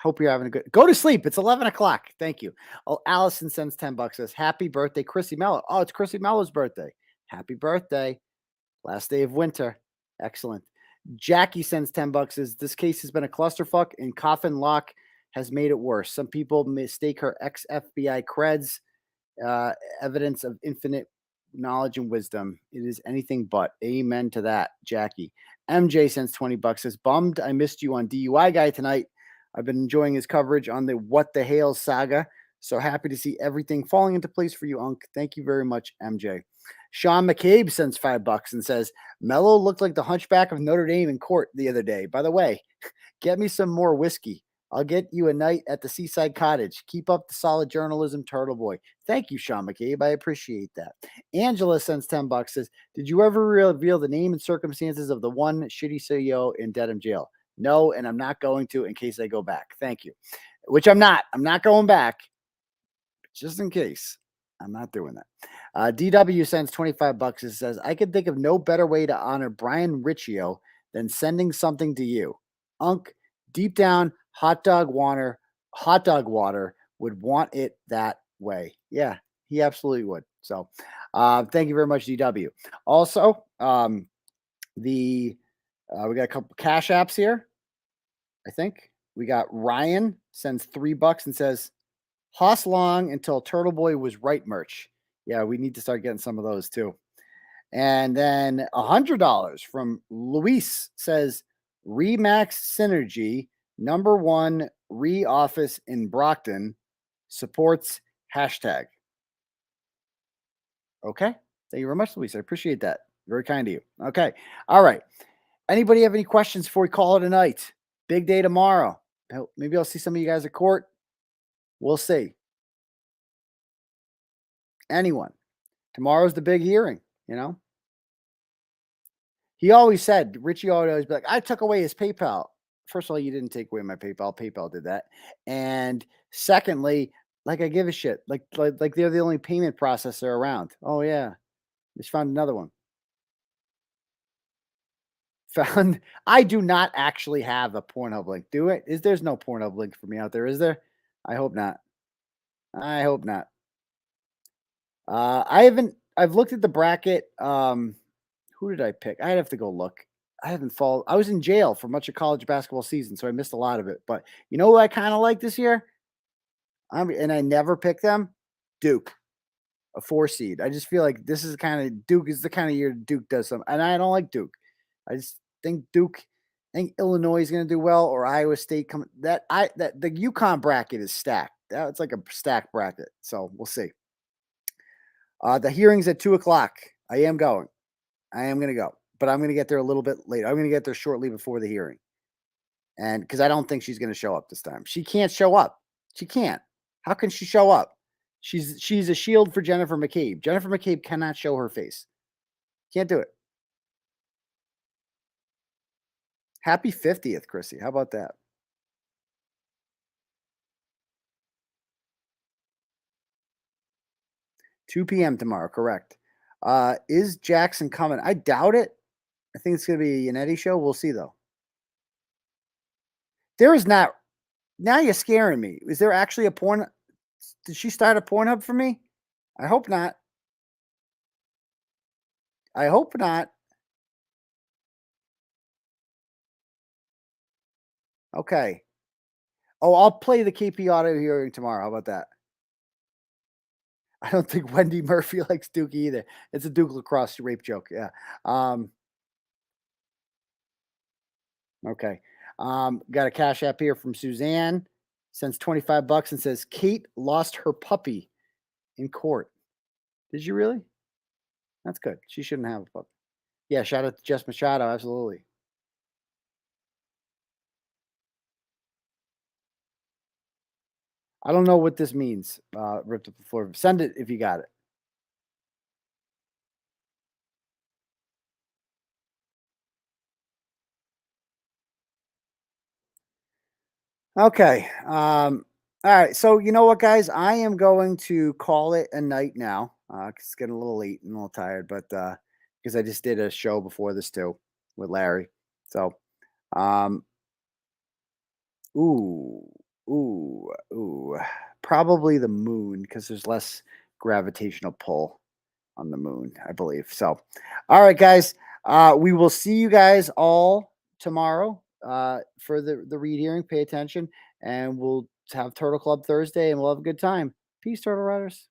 Hope you're having a good... Go to sleep. It's 11 o'clock. Thank you. Oh, Allison sends $10. Says, happy birthday, 𝗀𝗄𝗄 Mello. Oh, it's 𝗀𝗄𝗄 Mello's birthday. Happy birthday. Last day of winter. Excellent. Jackie sends $10. Says, this case has been a clusterfuck and coffin lock has made it worse. Some people mistake her ex-FBI creds, evidence of infinite knowledge and wisdom. It is anything but. Amen to that, Jackie. MJ sends $20. Says, bummed I missed you on DUI Guy tonight. I've been enjoying his coverage on the �what-the-𝗃 saga. So happy to see everything falling into place for you, Unc. Thank you very much, MJ. Sean McCabe sends $5 and says, Mello looked like the hunchback of Notre Dame in court the other day. By the way, get me some more whiskey. I'll get you a night at the seaside cottage. Keep up the solid journalism, Turtle Boy. Thank you, Sean McCabe. I appreciate that. Angela sends $10. Says, did you ever reveal the name and circumstances of the one shitty CEO in Dedham jail? No, and I'm not going to in case I go back. Thank you. Which I'm not. I'm not going back. Just in case. I'm not doing that. DW sends $25 and says, I can think of no better way to honor Brian Riccio than sending something to you. Unc, deep down, hot dog water would want it that way. Yeah, he absolutely would. So thank you very much, DW. Also, we got a couple cash apps here. I think we got Ryan sends $3 and says, Hoss long until Turtle Boy was right merch. Yeah, we need to start getting some of those too. And then $100 from Luis says, Remax Synergy, #1 office in Brockton, supports hashtag. Okay. Thank you very much, Luis. I appreciate that. Very kind of you. Okay. All right. Anybody have any questions before we call it a night? Big day tomorrow. Maybe I'll see some of you guys at court. We'll see. Anyone. Tomorrow's the big hearing, you know. He always said, Richie always be like, I took away his PayPal. First of all, you didn't take away my PayPal. PayPal did that. And secondly, like I give a shit. Like they're the only payment processor around. Oh yeah. Just found another one. I do not actually have a Pornhub link. Do it? There's no Pornhub link for me out there, is there? I hope not. I hope not. I've looked at the bracket. Who did I pick? I'd have to go look. I haven't followed. I was in jail for much of college basketball season, so I missed a lot of it. But you know who I kind of like this year? And I never picked them. Duke, a 4 seed. I just feel like this is Duke is the kind of year Duke does something. And I don't like Duke. I just think I think Illinois is going to do well, or Iowa State. The UConn bracket is stacked. It's like a stacked bracket. So we'll see. The hearing's at 2:00. I am going. I am going to go, but I'm going to get there a little bit later. I'm going to get there shortly before the hearing. And because I don't think she's going to show up this time. She can't show up. She can't. How can she show up? She's a shield for Jennifer McCabe. Jennifer McCabe cannot show her face. Can't do it. Happy 50th, 𝗀𝗄𝗄. How about that? $2 p.m. tomorrow, correct. Is Jackson coming? I doubt it. I think it's going to be a Yannetti show. We'll see, though. There is not. Now you're scaring me. Is there actually a porn? Did she start a Pornhub for me? I hope not. I hope not. Okay. Oh, I'll play the KP audio hearing tomorrow. How about that? I don't think Wendy Murphy likes Dookie either. It's a Duke lacrosse rape joke. Yeah. Okay. Got a Cash App here from Suzanne. Sends $25 and says Kate lost her puppy in court. Did you really? That's good. She shouldn't have a puppy. Yeah, shout out to Jess Machado. Absolutely. I don't know what this means. Ripped up the floor. Send it if you got it. Okay. All right. So you know what, guys? I am going to call it a night now. It's getting a little late and a little tired, but because I just did a show before this too with Larry. So, probably the moon because there's less gravitational pull on the moon, I believe. So, all right, guys. We will see you guys all tomorrow for the read hearing. Pay attention, and we'll have Turtle Club Thursday, and we'll have a good time. Peace, Turtle Riders.